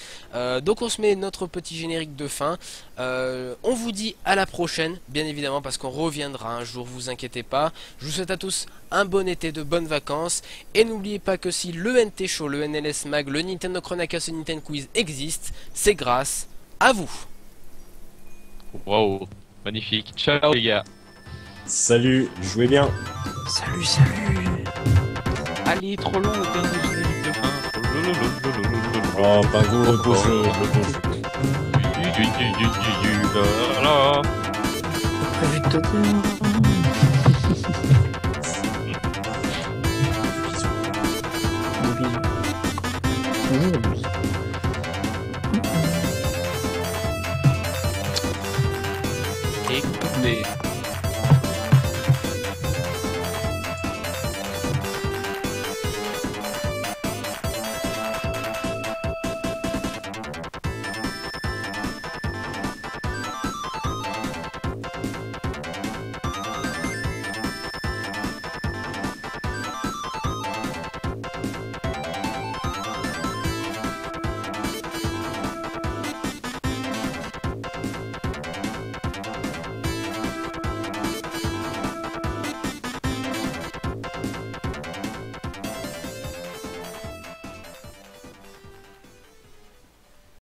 Donc on se met notre petit générique de fin. On vous dit à la prochaine, bien évidemment, parce qu'on reviendra un jour, vous inquiétez pas. Je vous souhaite à tous un bon été, de bonnes vacances. Et n'oubliez pas que si le NT Show, le NLS Mag, le Nintendo Chronicles et Nintendo Quiz existent, c'est grâce à vous. Waouh, magnifique. Ciao les gars. Salut, jouez bien. Salut. Allez, trop long le dernier générique de fin. Oh, Pingo, le beau jeu, Mmh.